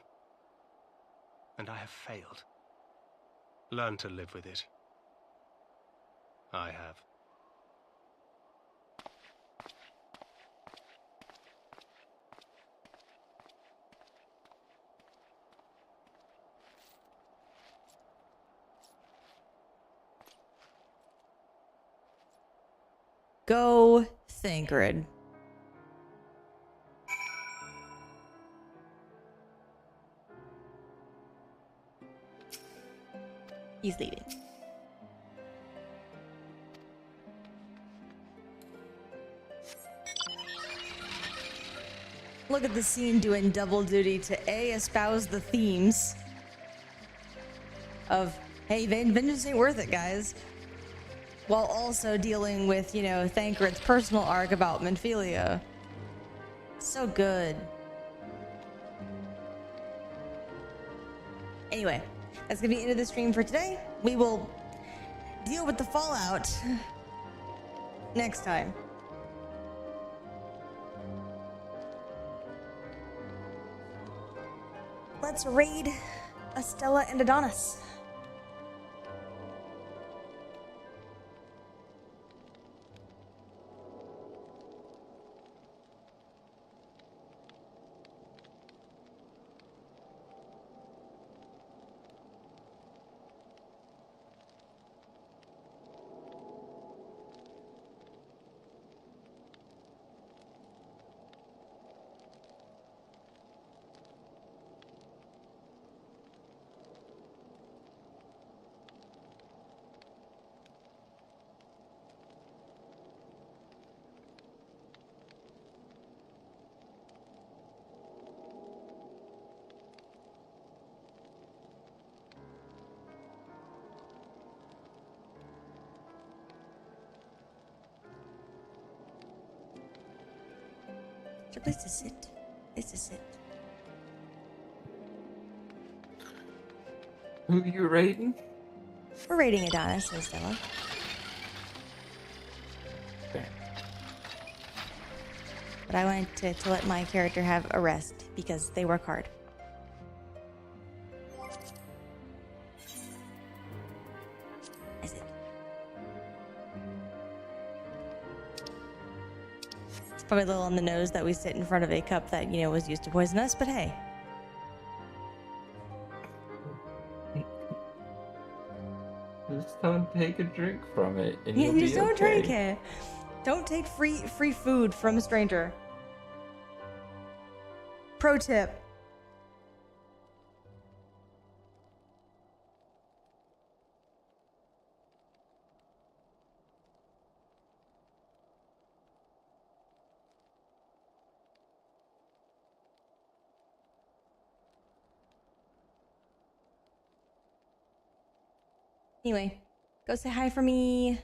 And I have failed. Learn to live with it. I have.
Go, Thancred. He's leaving. Look at the scene doing double duty to A, espouse the themes of, hey, vengeance ain't worth it, guys. While also dealing with, you know, Thancred's personal arc about Menphelia. So good. Anyway, that's gonna be the end of the stream for today. We will deal with the fallout next time. Let's raid Estella and Adonis. It's a place to sit. Place to sit.
Who are you raiding?
We're raiding Adonis and Estella.
Okay.
But I wanted to let my character have a rest because they work hard. Is it? It's probably a little on the nose that we sit in front of a cup that, you know, was used to poison us, but hey.
Just don't take a drink from it, and
Yeah,
you'll
just
be
don't
okay.
drink it. Don't take free food from a stranger. Pro tip. Anyway, go say hi for me.